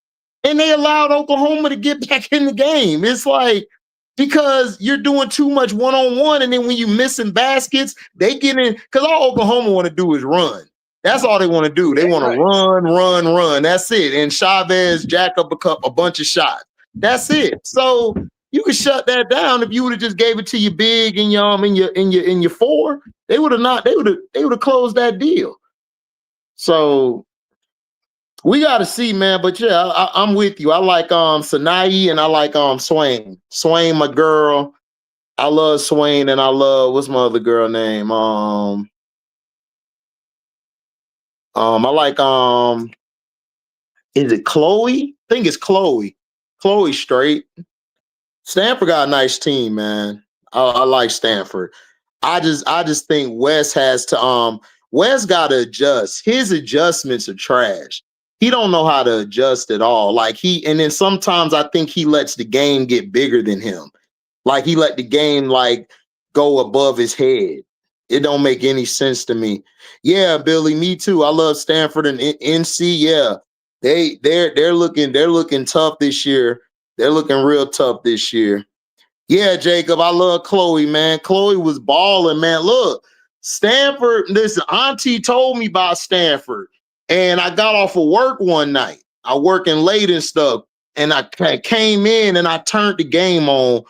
and they allowed Oklahoma to get back in the game. It's like. Because you're doing too much one-on-one, and then when you missing baskets, they get in. Because all Oklahoma want to do is run. That's all they want to do. They want to run. That's it. And Chavez jack up a bunch of shots. That's it. So you could shut that down if you would have just gave it to your big and your four. They would have not. They would have closed that deal. So. We got to see, man. But yeah, I'm with you. I like Sanai and I like Swain. Swain, my girl. I love Swain and I love what's my other girl name? I like is it Chloe? I think it's Chloe. Chloe Straight. Stanford got a nice team, man. I like Stanford. I just think Wes has to Wes got to adjust. His adjustments are trash. he don't know how to adjust at all. Like and then sometimes I think he lets the game get bigger than him. Like he let the game like go above his head. It don't make any sense to me. Yeah, Billy, me too. I love Stanford and NC. Yeah, they're looking tough this year. They're looking real tough this year. Yeah, Jacob, I love Chloe, man. Chloe was balling, man. Look, Stanford, listen, Auntie told me about Stanford, and I got off of work one night. I working late and stuff, and I came in and I turned the game on.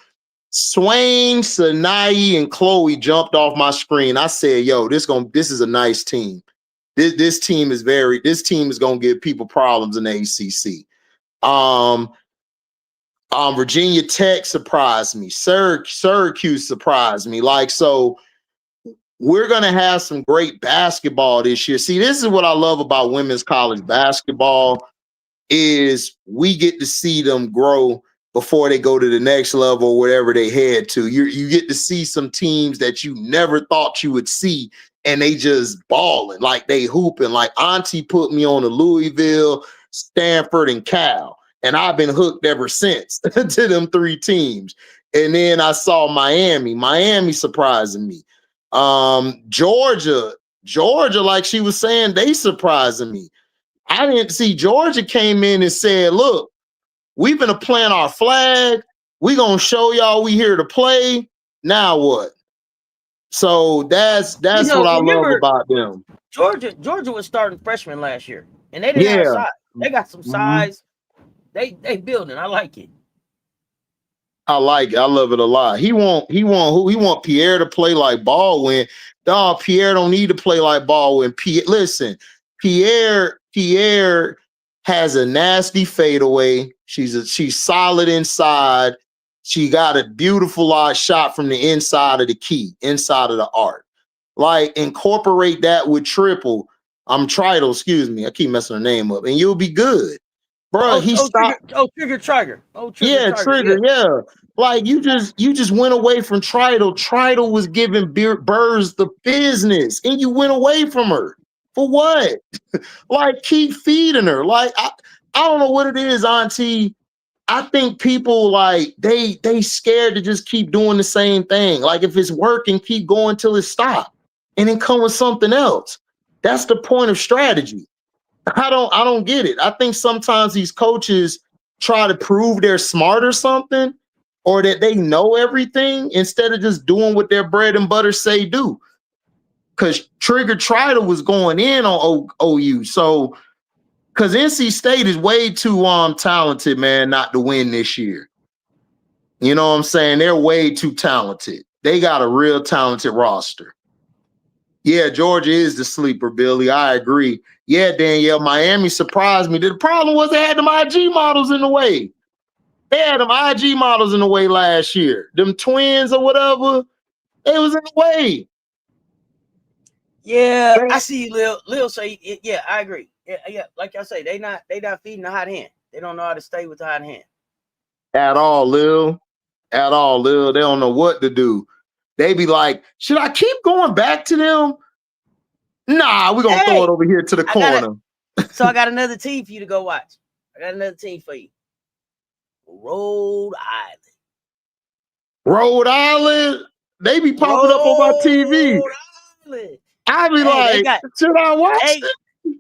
Swain, Sanai, and Chloe jumped off my screen. I said, "Yo, this is a nice team. This team is gonna give people problems in the ACC." Virginia Tech surprised me. Syracuse surprised me. Like, so we're going to have some great basketball this year. See, this is what I love about women's college basketball is we get to see them grow before they go to the next level, wherever they head to. You get to see some teams that you never thought you would see, and they just balling, like they hooping. Like Auntie put me on to Louisville, Stanford, and Cal, and I've been hooked ever since to them three teams. And then I saw Miami surprising me. Georgia, like she was saying, they surprising me. I didn't see Georgia came in and said, look, we've been playing our flag. We're going to show y'all we here to play. Now what? So that's what I love about them. Georgia was starting freshman last year, and they didn't have size. They got some size. Mm-hmm. They building. I like it. I like it. I love it a lot. He want Pierre to play like Baldwin. Dog, Pierre don't need to play like Baldwin. Listen, Pierre has a nasty fadeaway. She's solid inside. She got a beautiful shot from the inside of the key, inside of the arc. Like, incorporate that with Triple. Tritle, excuse me. I keep messing her name up, and you'll be good. Bro, Trigger. Trigger, yeah. Like, you just went away from Tritle. Tritle was giving Burrs the business, and you went away from her. For what? Like, keep feeding her. Like, I don't know what it is, Auntie. I think people, like, they scared to just keep doing the same thing. Like, if it's working, keep going till it stops, and then come with something else. That's the point of strategy. I don't get it. I think sometimes these coaches try to prove they're smart or something, or that they know everything instead of just doing what their bread and butter say do. Because Trigger Trider was going in on OU. So, because NC State is way too talented, man, not to win this year. You know what I'm saying? They're way too talented. They got a real talented roster. Yeah, Georgia is the sleeper, Billy. I agree. Yeah, Danielle, Miami surprised me. The problem was they had them IG models in the way. They had them IG models in the way last year. Them twins or whatever, they was in the way. Yeah, I see you, Lil say, yeah, I agree. Yeah, like I say, they not feeding the hot hand. They don't know how to stay with the hot hand. At all, Lil. They don't know what to do. They be like, should I keep going back to them? Nah, we're going to throw it over here to the corner. So I got another team for you to go watch. I got another team for you. Rhode Island? They be popping up on my TV. I be like, should I watch it?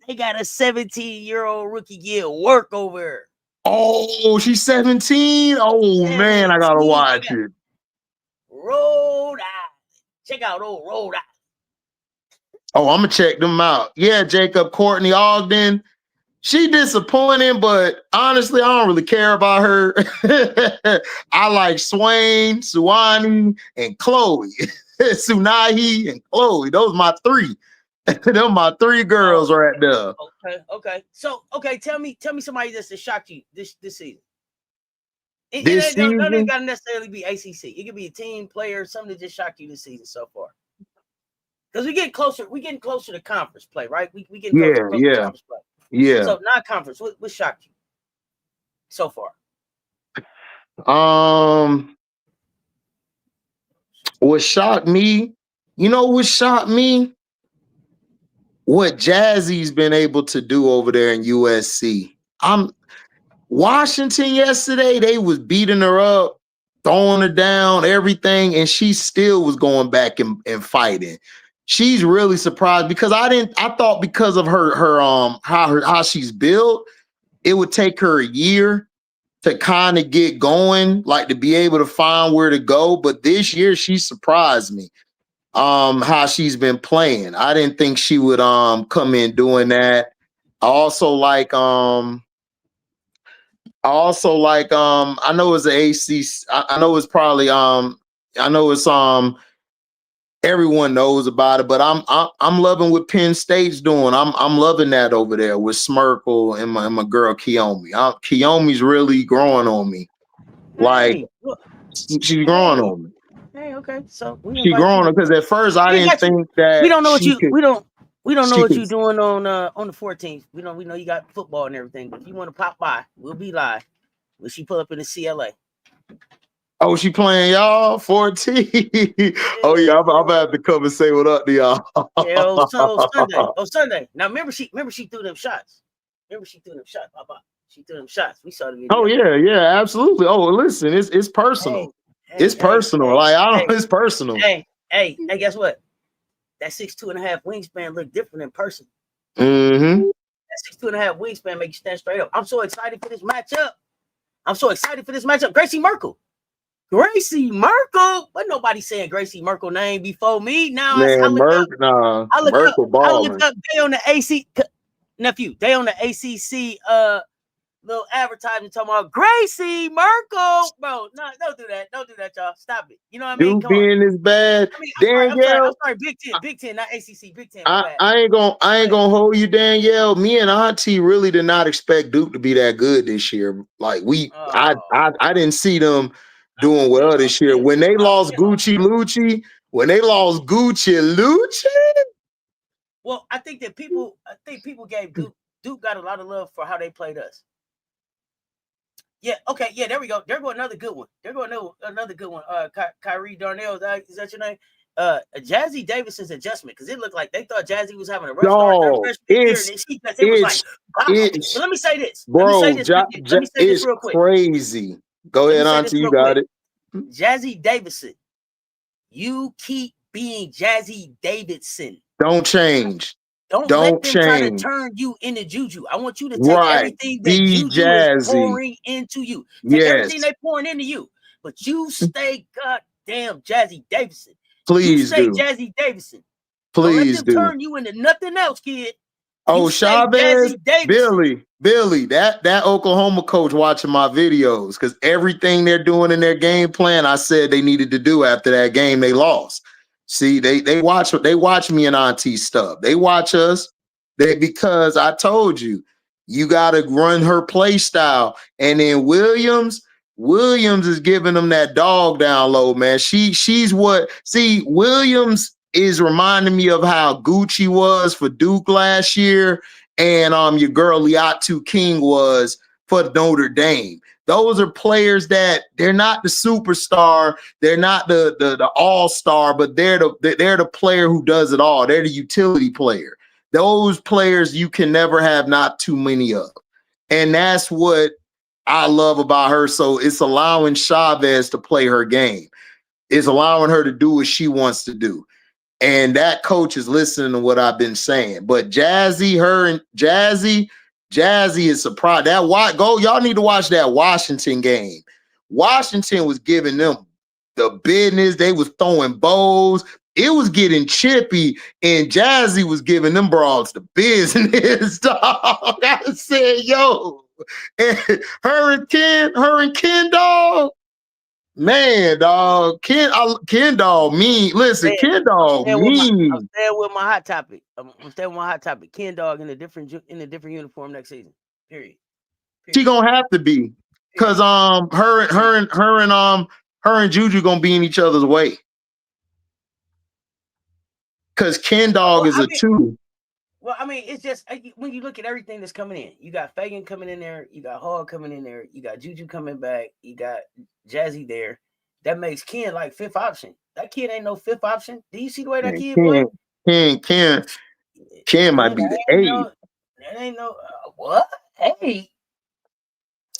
They got a 17-year-old rookie getting work over her. Oh, she's 17? Oh, 17, man, I got to watch it. Rhode Island. Check out old Rhode Island. Oh, I'm going to check them out. Yeah, Jacob, Courtney Ogden. She disappointing, but honestly, I don't really care about her. I like Swain, Suwani, and Chloe. Sunahi and Chloe. Those are my three. They're my three girls right there. Okay. So, tell me somebody that's shocked you this season. It don't got to necessarily be ACC. It could be a team, player, something that just shocked you this season so far. Because we getting closer to conference play, right? We getting closer to conference play. Yeah. So non-conference, what shocked you so far? What shocked me? You know what shocked me? what Jazzy's been able to do over there in USC. Washington yesterday, they was beating her up, throwing her down, everything, and she still was going back and fighting. She's really surprised because I thought because of how she's built, it would take her a year to kind of get going, like to be able to find where to go. But this year she surprised me. How she's been playing. I didn't think she would come in doing that. I also like I know it's a ACC. I know it's probably I know it's everyone knows about it, but I'm loving what Penn State's doing. I'm loving that over there with Smirkle and my girl Kiyomi. Kiyomi's really growing on me. Like she's growing on me. Hey, okay. So she growing because at first I didn't think that we don't know what you could, we don't know what you're doing on the 14th. We know you got football and everything. But if you want to pop by, we'll be live. Will she pull up in the CLA? Oh, she playing y'all 14. Oh yeah, I'm about to have to come and say what up to y'all. Yeah, Sunday. Now remember she threw them shots. She threw them shots. We saw the video. Oh yeah, absolutely. Oh, listen, it's personal. It's personal. Like I don't. It's personal. Hey, guess what? That 6'2.5" wingspan look different in person. Mm-hmm. That 6'2.5" wingspan make you stand straight up. I'm so excited for this matchup. Gracie Merkel. But nobody saying Gracie Merkel name before me. Now I look up. They on the AC nephew. They on the ACC little advertisement talking about Gracie Merkel. Bro, no, don't do that. Don't do that, y'all. Stop it. You know what I mean? Dude being is bad. I'm sorry, Big Ten, not ACC, Big Ten. I ain't gonna hold you, Danielle. Me and Auntie really did not expect Duke to be that good this year. Like I didn't see them doing well this year. When they lost Gucci Lucci. Well, I think people gave Duke got a lot of love for how they played us. Yeah, okay, yeah, there we go. There go another good one. Kyrie Darnell, is that your name? Jazzy Davison's adjustment, because it looked like they thought Jazzy was having a rough start. But let me say this. Bro, let me say this real quick. Crazy. Go ahead, Auntie, you got it. Jazzy Davison, you keep being Jazzy Davidson. Don't change. Don't let them try to turn you into Juju. I want you to take everything that Juju is pouring into you. Take everything they're pouring into you. But you stay goddamn Jazzy Davidson. Please you stay Jazzy Davidson. Please don't let them turn you into nothing else, kid. Oh, Chavez, Billy, that Oklahoma coach watching my videos, because everything they're doing in their game plan, I said they needed to do after that game they lost. See, they watch me and Auntie stuff. They watch us because I told you gotta run her play style. And then Williams is giving them that dog down low, man. Williams is reminding me of how Gucci was for Duke last year, and your girl Liatu King was for Notre Dame. Those are players that they're not the superstar, they're not the all-star, but they're the player who does it all. They're the utility player. Those players you can never have not too many of. And that's what I love about her. So it's allowing Chavez to play her game. It's allowing her to do what she wants to do. And that coach is listening to what I've been saying. But Jazzy is surprised. Y'all need to watch that Washington game. Washington was giving them the business. They was throwing bows. It was getting chippy, and Jazzy was giving them broads the business. Dog. I said, yo, and her and Ken, dog. Man, dog, Ken dog mean. Listen, Ken dog mean. I'm staying with my hot topic. Ken dog in a different uniform next season. Period. She gonna have to be, because her and Juju gonna be in each other's way. Because Ken dog is a 2. Well, I mean, it's just when you look at everything that's coming in, you got Fagan coming in there, you got Hall coming in there, you got Juju coming back, you got Jazzy there. That makes Ken like 5th option. That kid ain't no 5th option. Do you see the way that kid played? Ken might be the 8. That ain't no what? 8.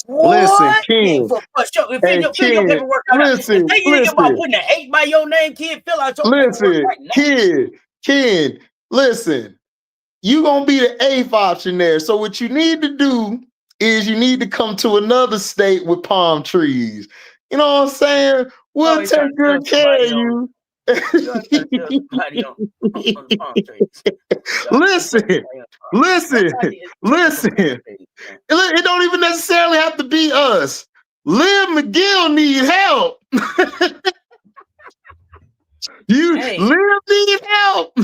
Listen, What? Ken. Hey, Fill your Ken. paperwork out. If Listen, they think about putting an 8 by your name, kid, fill out your paperwork listen, right now. Ken. Listen. You gonna be the 8th option there. So what you need to do is you need to come to another state with palm trees. You know what I'm saying? We'll take good care of you. You always trying to tell somebody on the palm trees. Listen. It don't even necessarily have to be us. Liv McGill need help. Liv need help.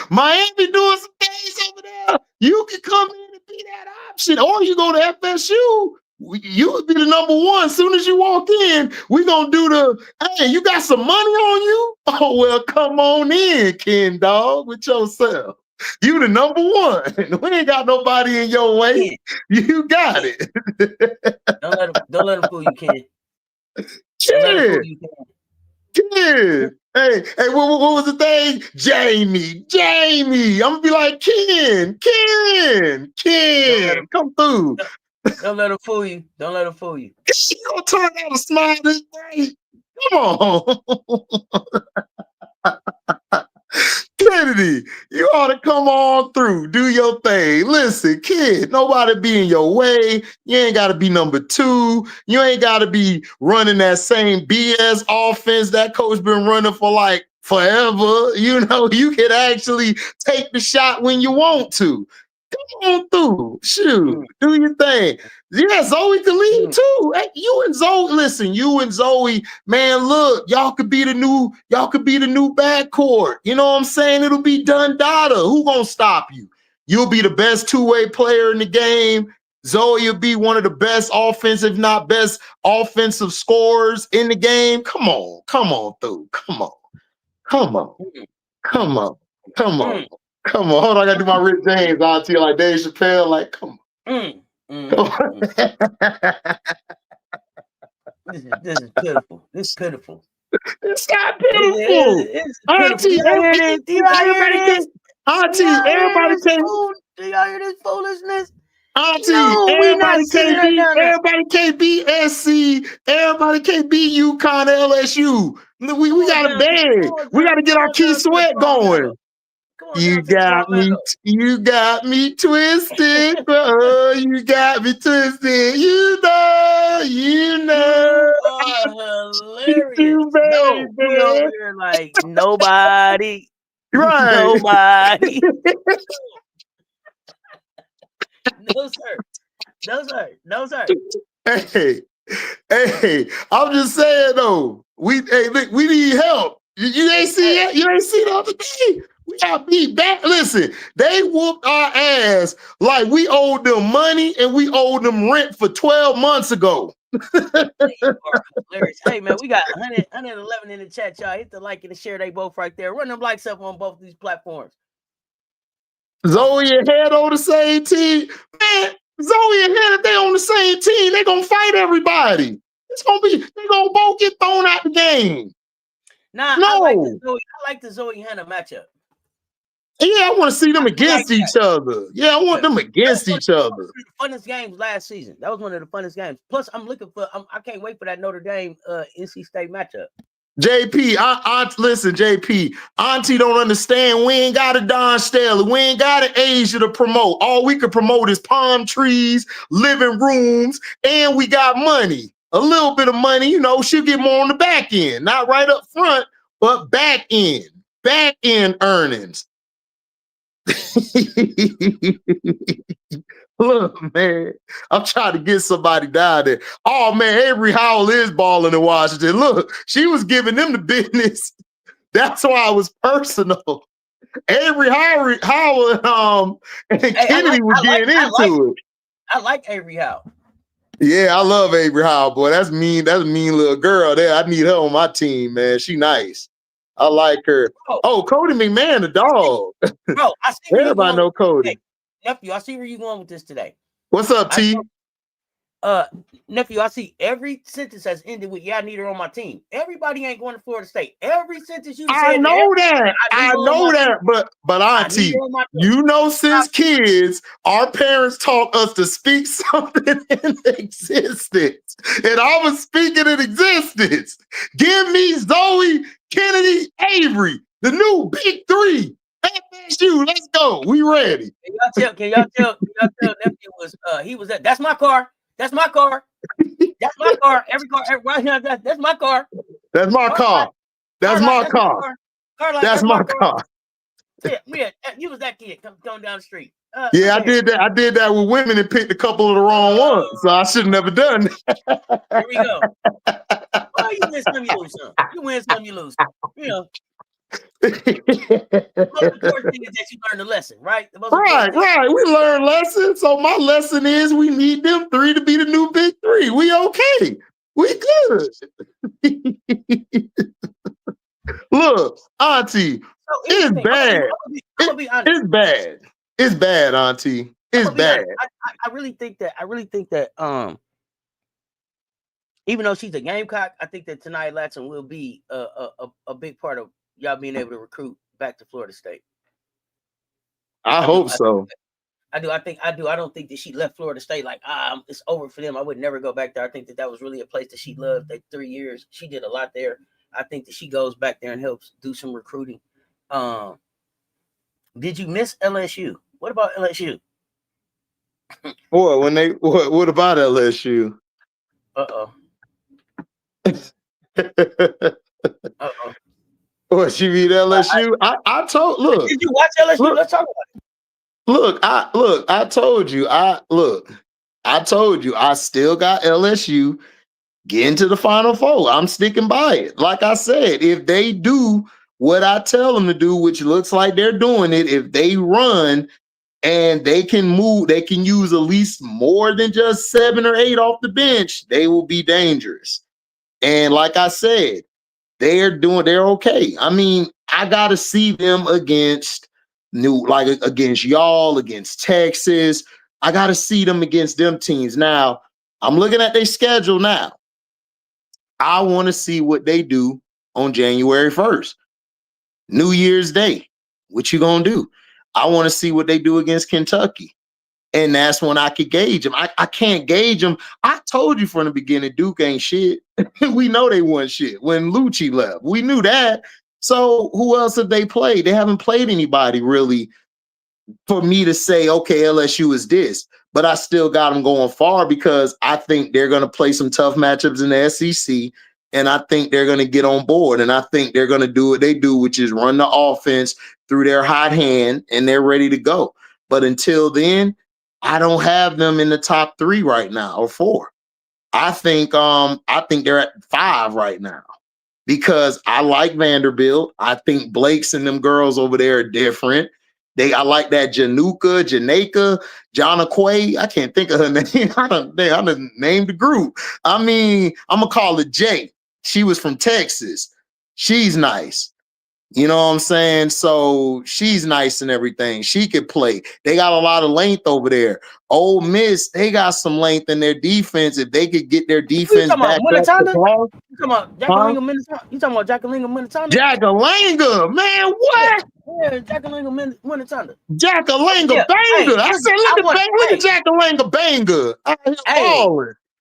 Miami doing some things over there. You can come in and be that option, or you go to FSU. You would be the number 1. As soon as you walk in, we gonna do the. Hey, you got some money on you? Oh well, come on in, Ken Dog, with yourself. You the number 1. We ain't got nobody in your way. You got it. Don't let him fool you, Ken. Don't let him fool you, Ken. Ken. Hey, what was the thing? Jamie. I'm gonna be like, Ken, come through. Don't let him fool you. You gonna turn out a smile this day? Come on. Kennedy, you ought to come on through. Do your thing. Listen, kid, nobody be in your way. You ain't got to be number 2. You ain't got to be running that same BS offense that coach been running for like forever. You know, you can actually take the shot when you want to. Come on through. Shoot, do your thing. Yeah, Zoe can lead too. Hey, you and Zoe, man, look, y'all could be the new backcourt. You know what I'm saying? It'll be done data. Who gonna stop you? You'll be the best 2-way player in the game. Zoe will be one of the best offensive, if not best offensive scorers in the game. Come on through. Come on. Hold on, I gotta do my Rick James auntie like Dave Chappelle. Like, come on. This is pitiful. It's pitiful. It's not pitiful. Auntie, everybody can't. Do y'all hear this foolishness? Auntie, everybody can't be SC. Everybody can't be UConn LSU. We got a bag. We got to get our Key Sweat going. You got me twisted, bro. You got me twisted. You know. You are hilarious. We over here like nobody. Right. Nobody. No, sir. Hey, I'm just saying though. We need help. You ain't see it? You ain't see the other day? We got beat back. Listen, they whooped our ass like we owed them money and we owed them rent for 12 months ago. Hey, man, we got 111 in the chat, y'all. Hit the like and the share. They both right there. Run them likes up on both these platforms. Zoe and Head on the same team. Man, Zoe and Head, if they on the same team, they gonna fight everybody. They're gonna both get thrown out the game. Nah, no. I like the Zoe Hannah matchup. Yeah, I want to see them against each other. Yeah, I want them against each other. One of the funnest games last season. That was one of the funnest games. Plus, I can't wait for that Notre Dame NC State matchup. JP, listen, JP, Auntie don't understand. We ain't got a Don Staley. We ain't got an Asia to promote. All we can promote is palm trees, living rooms, and we got money. A little bit of money, you know, she'll get more on the back end. Not right up front, but back end earnings. Look, man, I'm trying to get somebody down there. Oh, man, Avery Howell is balling in Washington. Look, she was giving them the business. That's why it was personal. Avery Howell and Kennedy were getting into it. I like Avery Howell. Yeah, I love Avery Howell, boy. That's mean. That's a mean little girl there. I need her on my team, man. She nice. I like her. Oh, Cody McMahon, the dog. Bro, I see everybody know Cody. Nephew, I see where you going with this today. What's up, T? Nephew, I see every sentence has ended with "Yeah, I need her on my team." Everybody ain't going to Florida State. Every sentence you I said, know that. I know that. But Auntie, you know, since kids, our parents taught us to speak something in existence. And I was speaking in existence. Give me Zoe, Kennedy, Avery, the new big three. FSU, let's go. We ready. Can y'all tell nephew was he was that's my car. That's my car. That's my car. Every car right now, that's my car. That's my car. That's my car. That's my car. Yeah, you was that kid going down the street. Yeah, I did that. I did that with women and picked a couple of the wrong ones. So I should have never done that. Here we go. Well, you win some, you lose some. You win some, you lose some. You know. The most important thing is that you learn the lesson, right? Right. We learn lessons. So my lesson is we need them three to be the new big three. We okay. We good. Look, Auntie, it's bad. It's bad. It's bad, Auntie. It's bad. I really think that even though she's a Gamecock, I think that Tania Latson will be a big part of y'all being able to recruit back to Florida State. I hope so. I do. I don't think that she left Florida State like it's over for them. I would never go back there. I think that was really a place that she loved. That 3 years she did a lot there. I think that she goes back there and helps do some recruiting. Did you miss LSU? What about LSU? What about LSU? What, she beat LSU? I told. Look. Did you watch LSU? Look, let's talk about it. I told you. I told you. I still got LSU getting to the Final Four. I'm sticking by it. Like I said, if they do what I tell them to do, which looks like they're doing it, if they run and they can move, they can use at least more than just 7 or 8 off the bench, they will be dangerous. And like I said, they're okay. I mean, I gotta see them against against y'all, against Texas. I gotta see them against them teams. Now, I'm looking at their schedule now. I want to see what they do on January 1st. New Year's Day. What you gonna do? I want to see what they do against Kentucky. And that's when I could gauge them. I can't gauge them. I told you from the beginning, Duke ain't shit. We know they weren't shit when Lucci left. We knew that. So who else have they played? They haven't played anybody really for me to say, okay, LSU is this. But I still got them going far because I think they're going to play some tough matchups in the SEC. And I think they're going to get on board. And I think they're going to do what they do, which is run the offense through their hot hand, and they're ready to go. But until then, I don't have them in the top 3 right now or 4. I think they're at 5 right now because I like Vanderbilt. I think Blake's and them girls over there are different. I like that Janaka, Quay. I can't think of her name. I done named the group. I mean, I'm gonna call it Jay. She was from Texas. She's nice. You know what I'm saying? So she's nice and everything. She could play. They got a lot of length over there. Ole Miss, they got some length in their defense. If they could get their defense back up. You talking about Jackalinga, Minnesota? You talking about Jackalinga, Minnesota? Jackalinga, man, what? Yeah, Jackalinga, Minnesota. Jackalinga banger. I said, look at Jackalinga banger.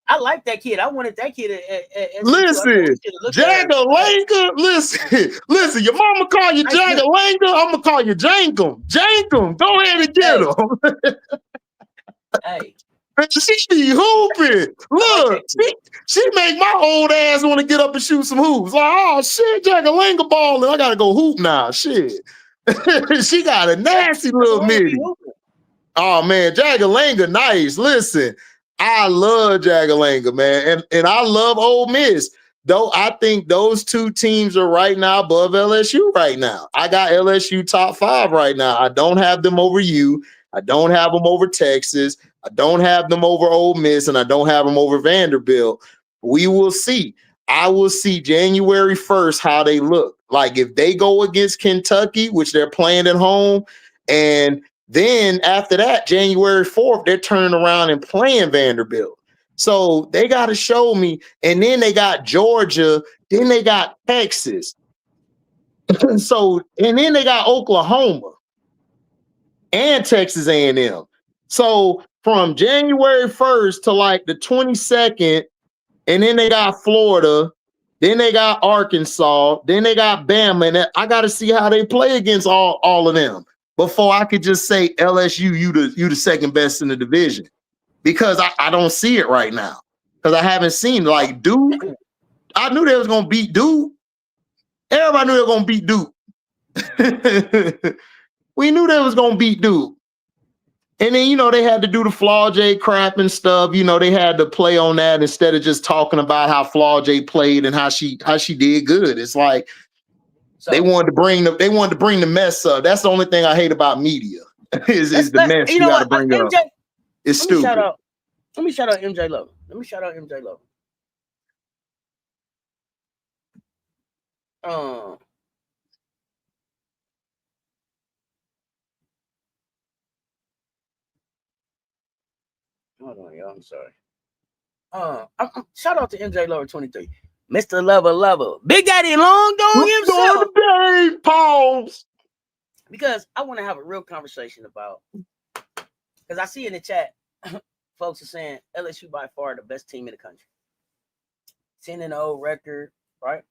I like that kid. I wanted that kid at listen, Jackalinga. Listen. Your mama call you Jackalinga. I'm gonna call you Jankum. Jankum, go ahead and get him. Hey, she be hooping. Look, she make my old ass want to get up and shoot some hoops. Like, oh shit, Jackalinga balling. I gotta go hoop now. Shit, she got a nasty little midi. Oh man, Jackalinga, nice. Listen. I love Jackalinga, man, and I love Ole Miss. Though I think those 2 teams are right now above LSU right now. I got LSU top 5 right now. I don't have them over you. I don't have them over Texas. I don't have them over Ole Miss, and I don't have them over Vanderbilt. We will see. I will see January 1st how they look. Like if they go against Kentucky, which they're playing at home, and then after that, January 4th, they're turning around and playing Vanderbilt. So they got to show me. And then they got Georgia. Then they got Texas. And then they got Oklahoma and Texas A&M. So from January 1st to like the 22nd, and then they got Florida, then they got Arkansas, then they got Bama, and I got to see how they play against all of them before I could just say LSU, you the second best in the division, because I don't see it right now, because I haven't seen like Duke. I knew they was gonna beat Duke. Everybody knew they were gonna beat Duke. We knew they was gonna beat Duke. And then, they had to do the Flau'jae crap and stuff. They had to play on that instead of just talking about how Flau'jae played and how she did good. It's like they wanted to bring the mess up. That's the only thing I hate about media is the mess you got to bring up. It's stupid. Let me shout out MJ Love. Hold on, y'all. I'm sorry. Shout out to MJ Lover 23, Mr. Lover, Big Daddy Long Dong himself. Pause. Because I want to have a real conversation about. Because I see in the chat, folks are saying LSU by far the best team in the country. 10-0 record, right?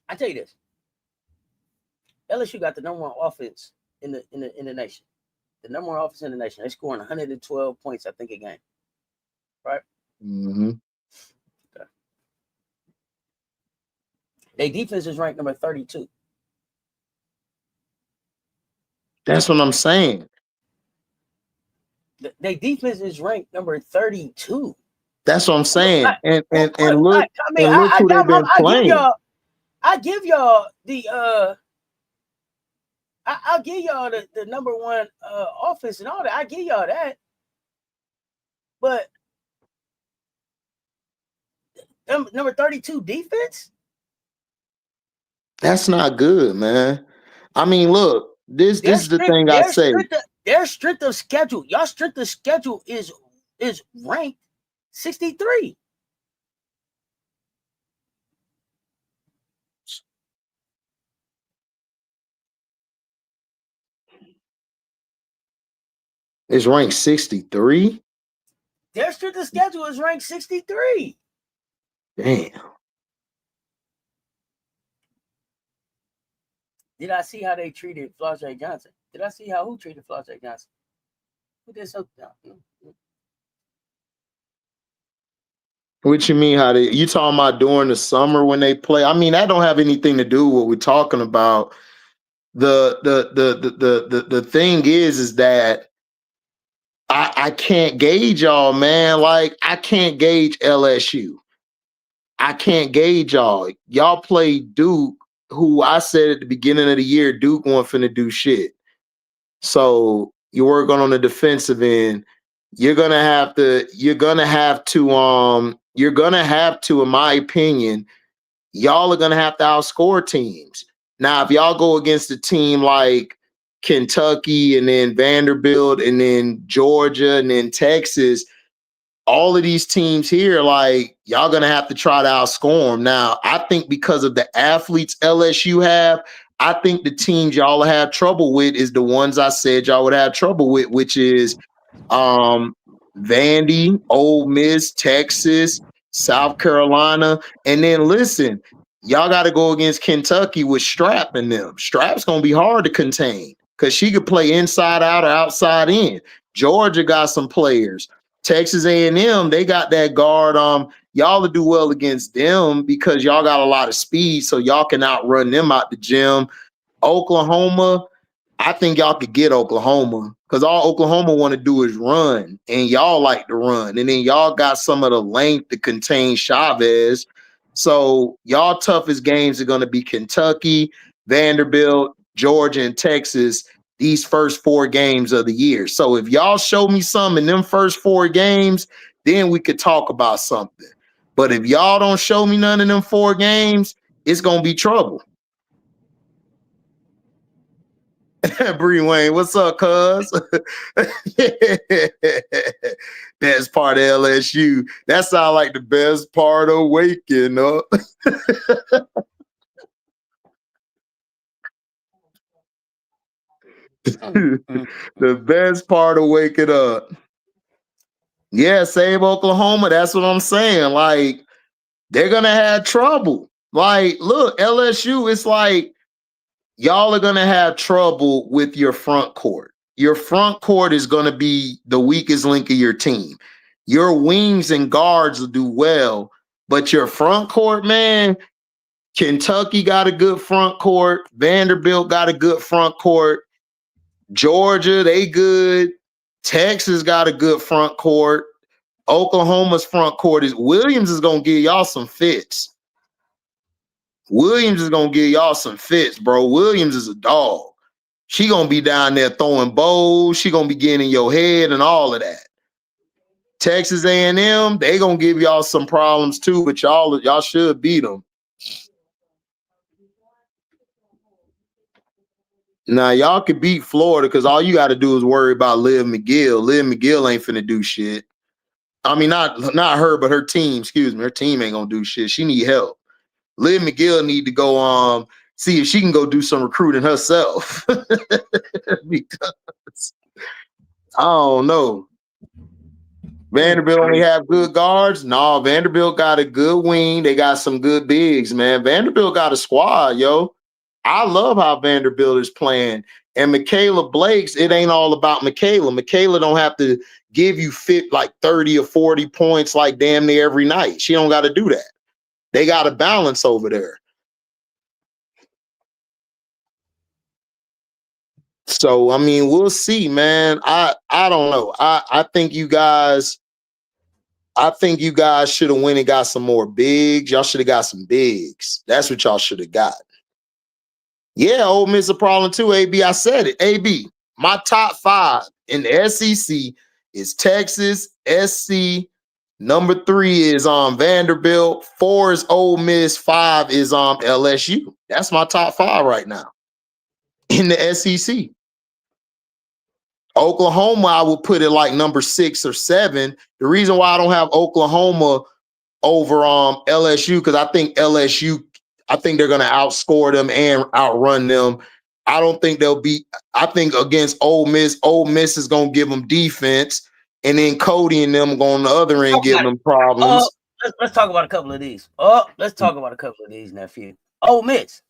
I tell you this: LSU got the number one offense in the nation. The number one offense in the nation. They're scoring 112 points, I think, a game. Right? Mm-hmm. Okay. Their defense is ranked number 32. That's what I'm saying. Their defense is ranked number 32. That's what I'm saying. And look, look who they've been playing. I give y'all the I'll give y'all the number one offense and all that. I give y'all that. But number 32 defense? That's not good, man. I mean, look, this is the thing I say. Their strength of schedule, y'all strength of schedule is ranked 63. It's ranked 63. Their strength of schedule is ranked 63. Damn. Did I see how they treated Flau'jae Johnson? Did I see who treated Flau'jae Johnson? Who did so? What you mean? You talking about during the summer when they play? I mean, that don't have anything to do with what we're talking about. The thing is that I can't gauge y'all, man. Like, I can't gauge LSU. I can't gauge y'all. Y'all play Duke, who I said at the beginning of the year, Duke wasn't finna do shit. So you're working on the defensive end. You're gonna have to, in my opinion, y'all are gonna have to outscore teams. Now, if y'all go against a team like Kentucky and then Vanderbilt and then Georgia and then Texas, all of these teams here, like, y'all gonna have to try to outscore them. Now, I think because of the athletes LSU have, I think the teams y'all have trouble with is the ones I said y'all would have trouble with, which is Vandy, Ole Miss, Texas, South Carolina. And then listen, y'all got to go against Kentucky with Strap in them. Strap's going to be hard to contain because she could play inside out or outside in. Georgia got some players. Texas A&M, they got that guard. Y'all will do well against them because y'all got a lot of speed, so y'all can outrun them out the gym. Oklahoma, I think y'all could get Oklahoma because all Oklahoma want to do is run, and y'all like to run. And then y'all got some of the length to contain Chavez. So y'all toughest games are going to be Kentucky, Vanderbilt, Georgia, and Texas these first 4 games of the year. So if y'all show me some in them first 4 games, then we could talk about something. But if y'all don't show me none of them 4 games, it's going to be trouble. Bree Wayne, what's up, cuz? Best part of LSU. That sounds like the best part of waking up. The best part of waking up. Yeah, save Oklahoma. That's what I'm saying. Like, they're gonna have trouble. Like, look, LSU, it's like y'all are gonna have trouble with your front court. Your front court is gonna be the weakest link of your team. Your wings and guards will do well, but your front court, man, Kentucky got a good front court. Vanderbilt got a good front court. Georgia, they good. Texas got a good front court. Oklahoma's front court is Williams is gonna give y'all some fits. Williams is gonna give y'all some fits, bro. Williams is a dog. She gonna be down there throwing bowls. She gonna be getting in your head and all of that. Texas A&M, they gonna give y'all some problems too, but y'all should beat them. Now y'all could beat Florida because all you got to do is worry about Liv McGill. Liv McGill ain't finna do shit. I mean, not her, but her team. Excuse me, her team ain't gonna do shit. She need help. Liv McGill need to go see if she can go do some recruiting herself. Because I don't know. Vanderbilt only have good guards. No, Vanderbilt got a good wing. They got some good bigs, man. Vanderbilt got a squad, yo. I love how Vanderbilt is playing. And Michaela Blake's, it ain't all about Michaela. Michaela don't have to give you like 30 or 40 points like damn near every night. She don't got to do that. They got a balance over there. So, I mean, we'll see, man. I don't know. I think you guys should have went and got some more bigs. Y'all should have got some bigs. That's what y'all should have got. Yeah, Ole Miss a problem too, AB. I said it. AB, my top 5 in the SEC is Texas, SC. Number 3 is Vanderbilt. 4 is Ole Miss. 5 is LSU. That's my top 5 right now in the SEC. Oklahoma, I would put it like number 6 or 7. The reason why I don't have Oklahoma over LSU because I think they're going to outscore them and outrun them. I don't think they'll beat. I think against Ole Miss is going to give them defense, and then Cody and them on the other end give them problems. Let's talk about a couple of these. Let's talk about a couple of these, nephew. Ole Miss.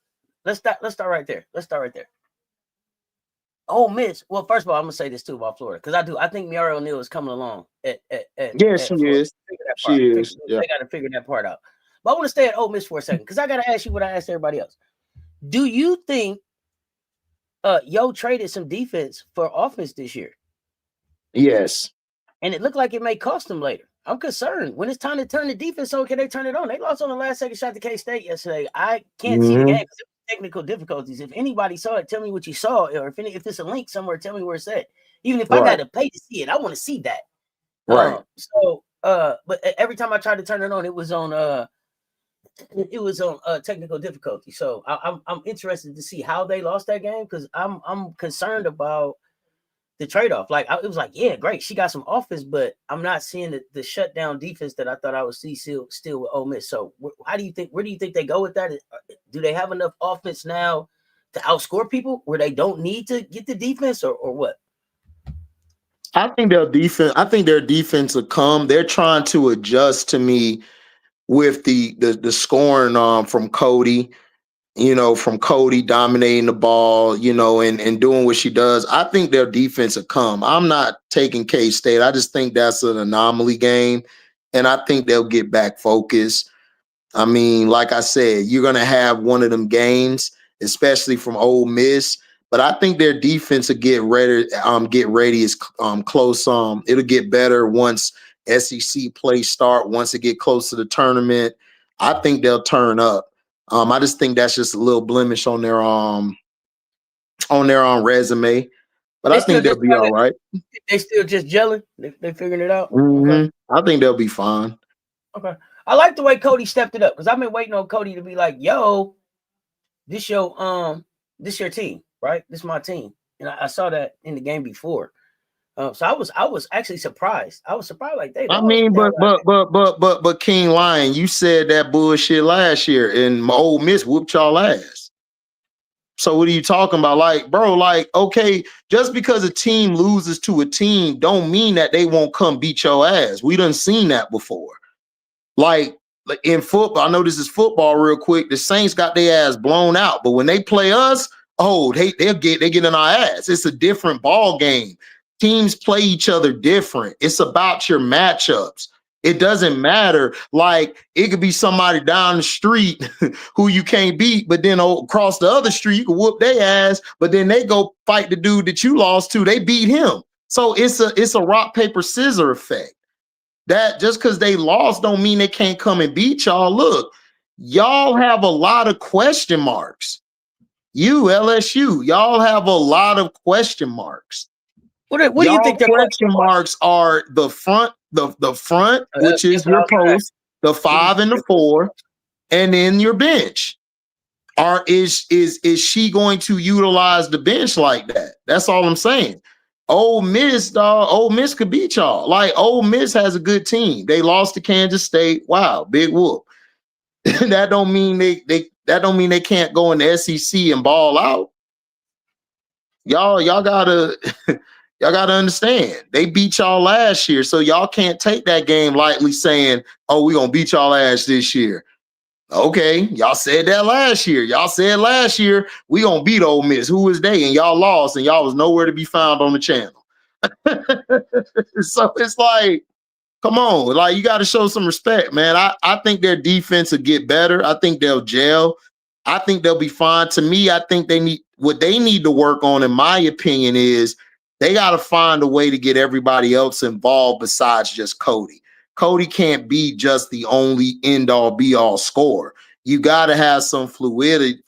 Let's start right there. Ole Miss. Well, first of all, I'm gonna say this too about Florida because I think Miara O'Neal is coming along. She is. She is. They got to figure that part out. But I want to stay at Ole Miss for a second because I got to ask you what I asked everybody else. Do you think Yo traded some defense for offense this year? Yes. And it looked like it may cost them later. I'm concerned. When it's time to turn the defense on, can they turn it on? They lost on the last second shot to K-State yesterday. I can't see the game because technical difficulties. If anybody saw it, tell me what you saw. Or if it's a link somewhere, tell me where it's at. Even if I got to pay to see it, I want to see that. Right. But every time I tried to turn it on, it was on technical difficulty. So I'm interested to see how they lost that game because I'm concerned about the trade-off. Like it was like, yeah, great, she got some offense, but I'm not seeing the shutdown defense that I thought I would see still with Ole Miss. So where do you think they go with that? Do they have enough offense now to outscore people where they don't need to get the defense or what? I think their defense will come. They're trying to adjust to me with the scoring from Cody. From Cody dominating the ball, and doing what she does. I think their defense will come. I'm not taking K-State. I just think that's an anomaly game, and I think they'll get back focused. I mean, like I said, you're going to have one of them games, especially from Ole Miss, but I think their defense will get ready as close. It'll get better once SEC play start, once it get close to the tournament. I think they'll turn up. I just think that's just a little blemish on their resume, but I think they'll be all right. They still just gelling. They figuring it out. Okay. I think they'll be fine. Okay, I like the way Cody stepped it up because I've been waiting on Cody to be like, "Yo, this your team, right? This is my team." and I saw that in the game before. So I was actually surprised. I was surprised, like they I lost. mean, but King Lion, you said that bullshit last year, and my Ole Miss whooped y'all ass. So what are you talking about? Like, bro, like, okay, just because a team loses to a team don't mean that they won't come beat your ass. We done seen that before. Like in football, I know this is football real quick. The Saints got their ass blown out, but when they play us, oh, they get in our ass. It's a different ball game. Teams play each other different. It's about your matchups. It doesn't matter. Like it could be somebody down the street who you can't beat, but then across the other street you can whoop their ass. But then they go fight the dude that you lost to. They beat him. So it's a rock paper scissor effect. That just because they lost don't mean they can't come and beat y'all. Look, y'all have a lot of question marks. You LSU, y'all have a lot of question marks. What do you think? Question marks are the front, the front, which is your post, the 5 and the 4, and then your bench. Is she going to utilize the bench like that? That's all I'm saying. Ole Miss, dog. Ole Miss could beat y'all. Like Ole Miss has a good team. They lost to Kansas State. Wow, big whoop. That don't mean they can't go in the SEC and ball out. Y'all gotta y'all gotta understand. They beat y'all last year, so y'all can't take that game lightly saying, oh, we're gonna beat y'all ass this year. Okay, y'all said that last year. Y'all said last year we gonna beat Ole Miss. Who was they? And y'all lost, and y'all was nowhere to be found on the channel. So it's like, come on, like you got to show some respect, man. I think their defense will get better. I think they'll gel. I think they'll be fine. To me, I think they need to work on, in my opinion, is they got to find a way to get everybody else involved besides just Cody. Cody can't be just the only end-all be-all scorer. You got to have some fluidity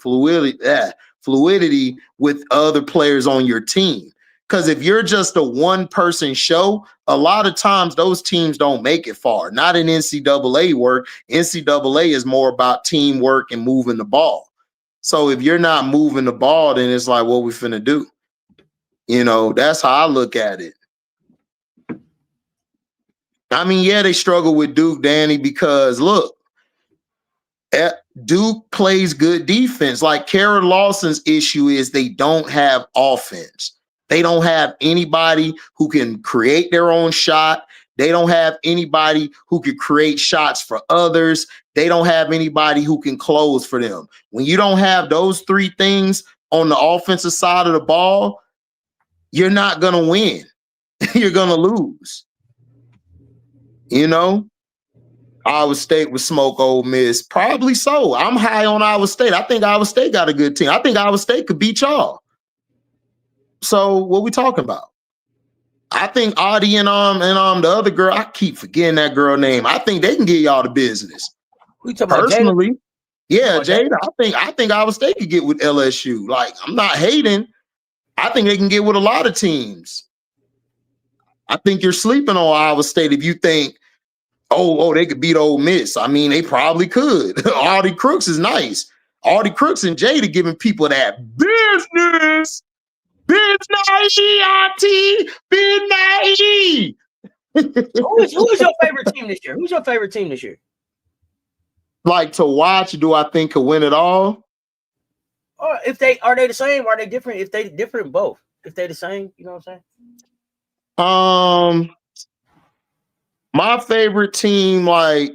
with other players on your team. Because if you're just a one-person show, a lot of times those teams don't make it far. Not in NCAA work. NCAA is more about teamwork and moving the ball. So if you're not moving the ball, then it's like, what we finna do? You know, that's how I look at it. I mean, yeah, they struggle with Duke, Danny, because look, Duke plays good defense. Like Kara Lawson's issue is they don't have offense. They don't have anybody who can create their own shot. They don't have anybody who can create shots for others. They don't have anybody who can close for them. When you don't have those three things on the offensive side of the ball, you're not going to win. You're going to lose. You know, Iowa State would smoke Ole Miss. Probably so. I'm high on Iowa State. I think Iowa State got a good team. I think Iowa State could beat y'all. So what we talking about? I think Audie and the other girl, I keep forgetting that girl name. I think they can get y'all the business. We talking personally. About yeah, Jada. I think Iowa State could get with LSU. Like, I'm not hating. I think they can get with a lot of teams. I think you're sleeping on Iowa State if you think, oh, they could beat Ole Miss. I mean, they probably could. Audie Crooks is nice. Audie Crooks and Jada giving people that business. Auntie. Who's your favorite team this year? Who's your favorite team this year? Like to watch, do I think could win it all? Or if they are they the same? Are they different? If they different, both. If they the same, you know what I'm saying? My favorite team, like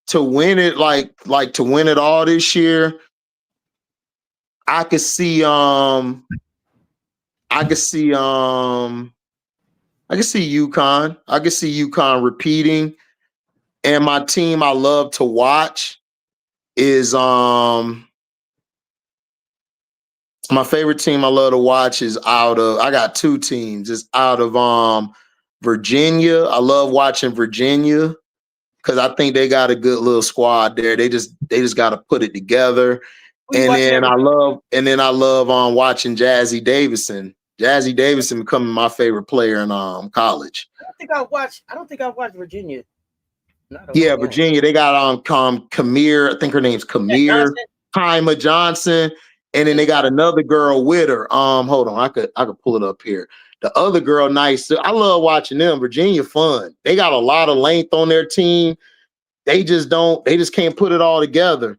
to win it, like to win it all this year. I could see UConn. I could see UConn repeating. And my team I love to watch is my favorite team I love to watch is I got two teams. It's out of Virginia. I love watching Virginia because I think they got a good little squad there. They just got to put it together. And then I love watching Jazzy Davison. Jazzy Davison becoming my favorite player in college. I don't think I've watched Virginia. Yeah, Virginia. They got Kamir. I think her name's Kamir. Kaima Johnson. And then they got another girl with her. Hold on, I could pull it up here. The other girl, nice. I love watching them. Virginia fun. They got a lot of length on their team. They just can't put it all together.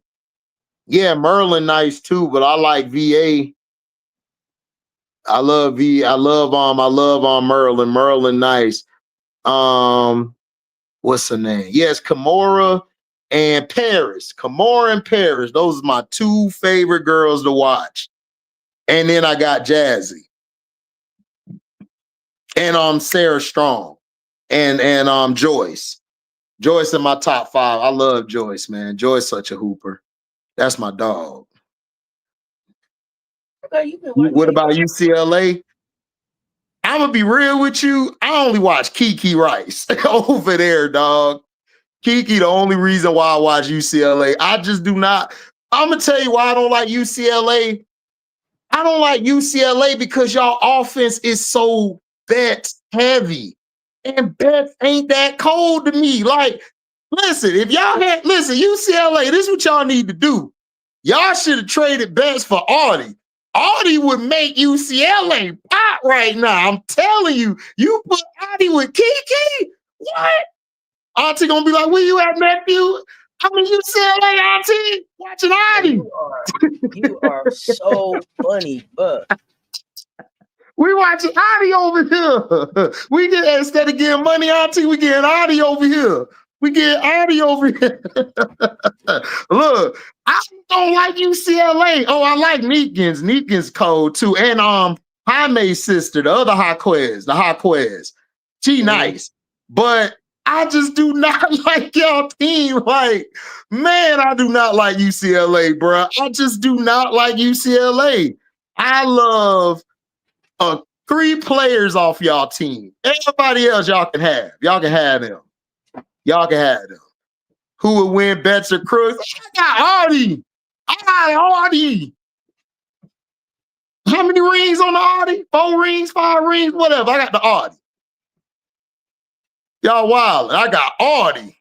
Yeah, Merlin nice too, but I like VA. I love Merlin. Merlin nice. What's her name? Yes, Kimora and Paris. Kimora and Paris. Those are my two favorite girls to watch. And then I got Jazzy. And Sarah Strong. And Joyce. Joyce in my top 5. I love Joyce, man. Joyce such a hooper. That's my dog. Okay, what about UCLA? I'm gonna be real with you. I only watch Kiki Rice over there, dog. Kiki, the only reason why I watch UCLA. I just do not. I'm gonna tell you why I don't like UCLA. I don't like UCLA because y'all offense is so bet heavy. And bets ain't that cold to me. Like, listen, UCLA, this is what y'all need to do. Y'all should have traded bets for Audie. Audie would make UCLA pop right now. I'm telling you, you put Audie with Kiki? What? Auntie gonna be like, where you at, nephew? I'm in UCLA, Auntie, watching Audie. You are so funny, but we watching Audie over here. We get, instead of getting money, Auntie, we getting Audie over here. We get Audie over here. Look, I don't like UCLA. Oh, I like Neekins. Neekins cold too. And Jaime's sister, the other the she nice. But I just do not like y'all team. Like, man, I do not like UCLA, bro. I just do not like UCLA. I love 3 players off y'all team. Everybody else y'all can have. Y'all can have them. Y'all can have them. Who would win bets or crooks? I got Audie. How many rings on the Audie? 4 rings, 5 rings, whatever. I got the Audie. Y'all wild. I got Audie.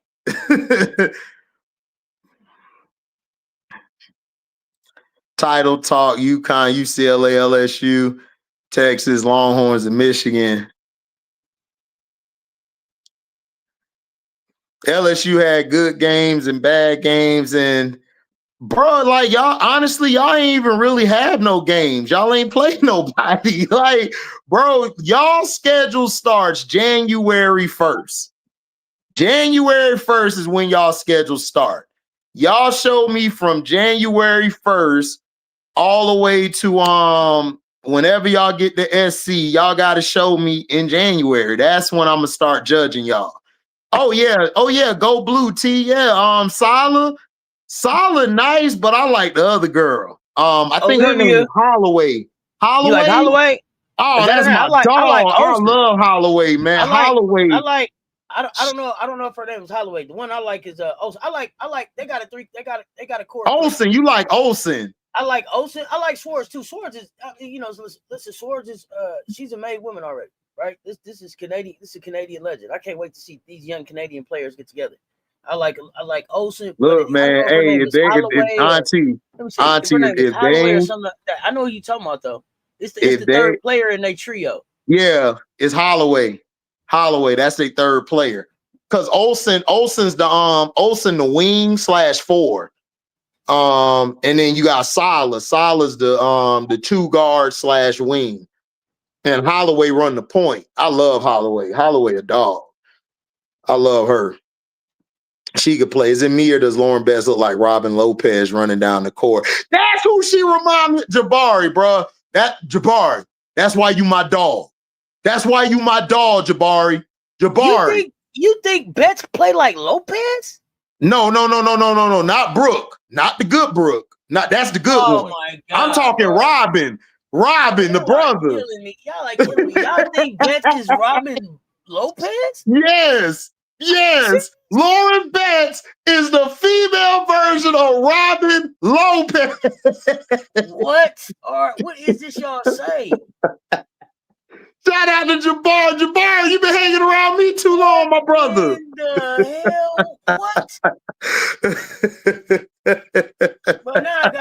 Title talk, UConn, UCLA, LSU, Texas, Longhorns, and Michigan. LSU had good games and bad games. And, bro, like, y'all, honestly, y'all ain't even really have no games. Y'all ain't played nobody. Like, bro, y'all schedule starts January 1st. January 1st is when y'all schedule start. Y'all show me from January 1st all the way to whenever y'all get the SC, y'all got to show me in January. That's when I'm gonna start judging y'all. Oh yeah, go blue T. Yeah, Sala nice, but I like the other girl. I think her name is Holloway. Holloway? You like Holloway? Oh, that's my dog. I love Holloway, man. Holloway. I don't know if her name is Holloway. The one I like is Olsen. I like they got a core. Olsen, you like Olsen. I like Olsen. I like Swords too. Swords is listen, Swords is she's a made woman already, right? This is Canadian. This is a Canadian legend. I can't wait to see these young Canadian players get together. I like Olsen. Look, man, hey, if Auntie, if they, or something like that. I know who you talking about though. It's the third player in their trio. Yeah, it's Holloway. Holloway, that's their third player. Because Olsen's the Olsen the wing /4. And then you got Sala. Sala's the 2 guard /wing. And Holloway run the point. I love Holloway. Holloway a dog. I love her. She could play. Is it me or does Lauren Best look like Robin Lopez running down the court? That's who she reminds me. Jabari, bro. Jabari. That's why you my dog. That's why you my dog, Jabari. Jabari. You think Betts play like Lopez? No. Not Brooke. Not the good Brooke. That's the good one. My God, I'm talking bro. Robin, the brother. Y'all like killing me. Y'all think Betts is Robin Lopez? Yes. Lauren Betts is the female version of Robin Lopez. What is this y'all saying? Shout out to Jabari. Jabari, you've been hanging around me too long, my brother. In the hell? What? But now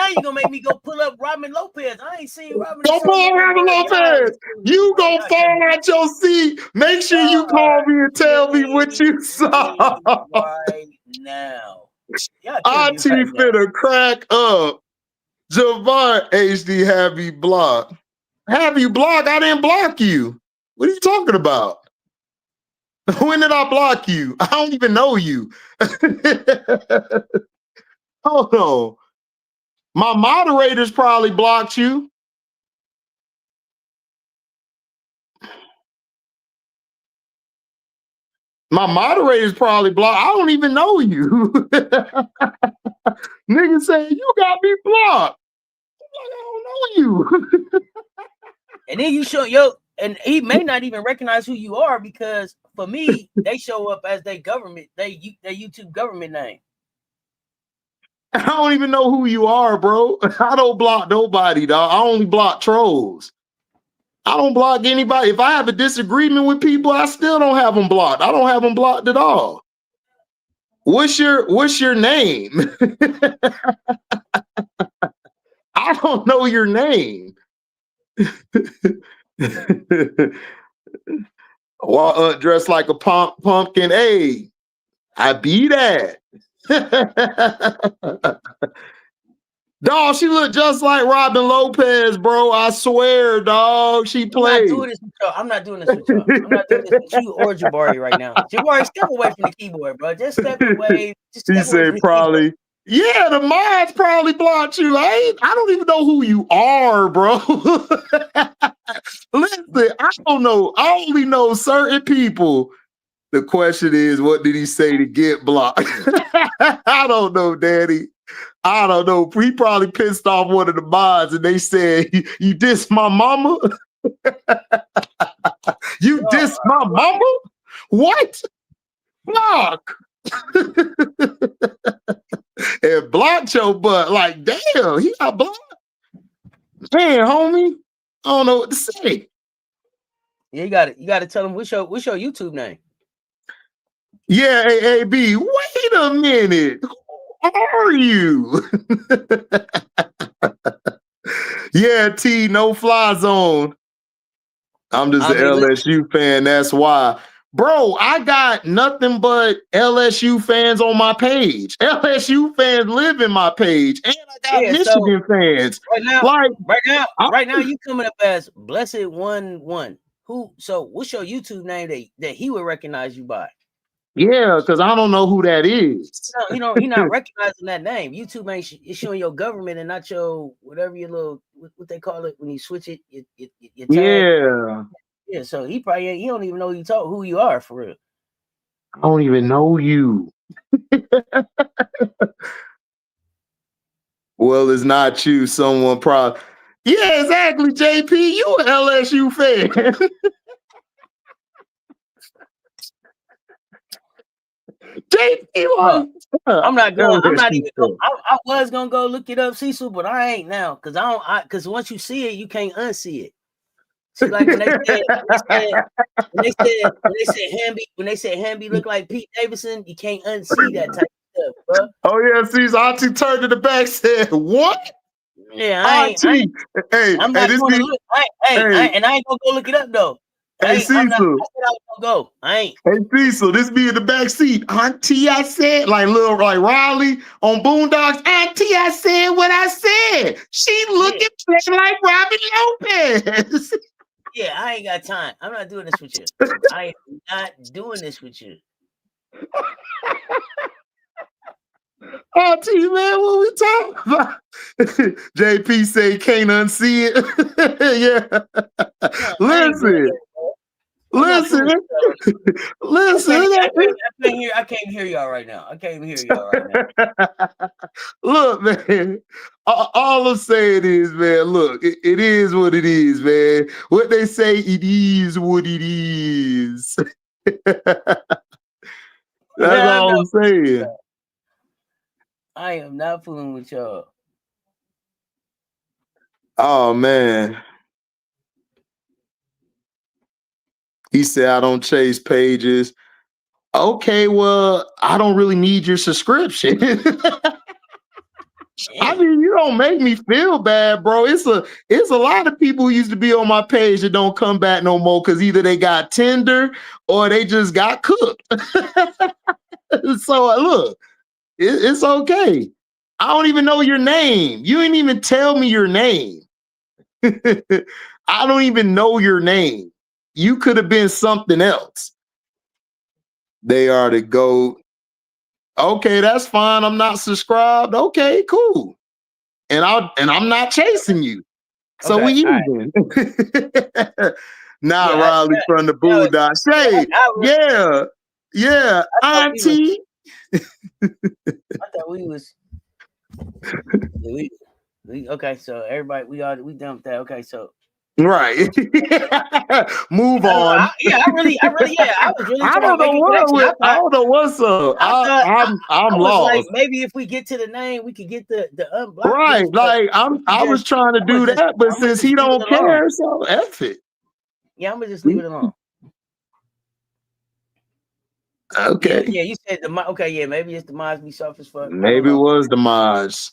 you're gonna make me Lopez. I ain't seen Robin. Come on, Robin Lopez. You gonna fall out your seat. Make sure you call me and tell me what you saw. Right now. Auntie finna crack up. Javon HD have you blocked. Have you blocked? I didn't block you. What are you talking about? When did I block you? I don't even know you. Hold on. My moderators probably blocked you. My moderators probably blocked. I don't even know you. Nigga saying you got me blocked. I don't know you. And then you show and he may not even recognize who you are because for me, they show up as their YouTube government name. I don't even know who you are, bro. I don't block nobody, dog. I only block trolls. I don't block anybody. If I have a disagreement with people, I still don't have them blocked. I don't have them blocked at all. What's your name? I don't know your name. Well, dressed like a pumpkin. Hey, I be that. Dog, she look just like Robin Lopez, bro. I swear, dog. She played. I'm not doing this with y'all. I'm not doing this with you or Jabari right now. Jabari, step away from the keyboard, bro. Just step away. He said probably. Yeah, the mods probably blocked you. I don't even know who you are, bro. Listen, I don't know. I only know certain people. The question is, what did he say to get blocked? I don't know, Daddy. I don't know. He probably pissed off one of the mods and they said, you dissed my mama? You dissed my mama? What? Block. And blocked your butt. Like, damn, he got blocked. Man, homie. I don't know what to say. Yeah, you got to tell him what's your YouTube name. Yeah, AAB. Wait a minute. Who are you? Yeah, T, no fly zone. I'm just an LSU fan. That's why. Bro, I got nothing but LSU fans on my page. LSU fans live in my page. And I got Michigan fans. Right now, you coming up as Blessed 1-1. So what's your YouTube name that he would recognize you by? Yeah, because I don't know who that is. No, you're not recognizing that name. YouTube ain't showing your government and not your whatever your little what they call it when you switch it. Your tag. Yeah. So he don't even know who you are for real. I don't even know you. Well, it's not you. Someone probably. Yeah, exactly. JP, you an LSU fan. JP, I'm not going. I'm not even going. I was gonna go look it up, Cecil, but I ain't now because because once you see it, you can't unsee it. See, like when they said Hamby look like Pete Davidson, you can't unsee that type of stuff, bro. Oh yeah, see, Auntie turned to the back, said, "What?" Yeah, I ain't I'm not gonna look. I ain't gonna go look it up though. Hey, Cecil. I said I was gonna go. I ain't. Hey, Cecil, this be in the back seat. Auntie, I said, like Riley on Boondocks. Auntie, I said what I said. She looking like Robin Lopez. Yeah, I ain't got time. I'm not doing this with you. I am not doing this with you. Auntie, man, what we talking about? JP say can't unsee it. Yeah. Listen. I can't hear y'all right now. Look, man. All I'm saying is, man, look, it is what it is, man. What they say, it is what it is. That's all I'm saying. I am not fooling with y'all. Oh, man. He said, I don't chase pages. Okay, well, I don't really need your subscription. I mean, you don't make me feel bad, bro. It's a lot of people who used to be on my page that don't come back no more because either they got tender or they just got cooked. So look, it's okay. I don't even know your name. You didn't even tell me your name. I don't even know your name. You could have been something else. They are the GOAT. Okay, that's fine. I'm not subscribed. Okay, cool. And I'm not chasing you. So Okay, we all even. Not yeah, Riley from the Bulldog. Say, yeah, Auntie. I thought we was okay. So everybody, we done with that. Okay, so Right. Move on. I was really I trying to don't know make a connection. I don't know what's up. I'm I was lost. like, maybe if we get to the name, we could get the unblock. Right. Like I was trying to do that, but since he don't care, so F it. Yeah, I'm gonna just leave it alone. Okay. Yeah, you said maybe it's the mods be soft as fuck. Maybe it was the mods.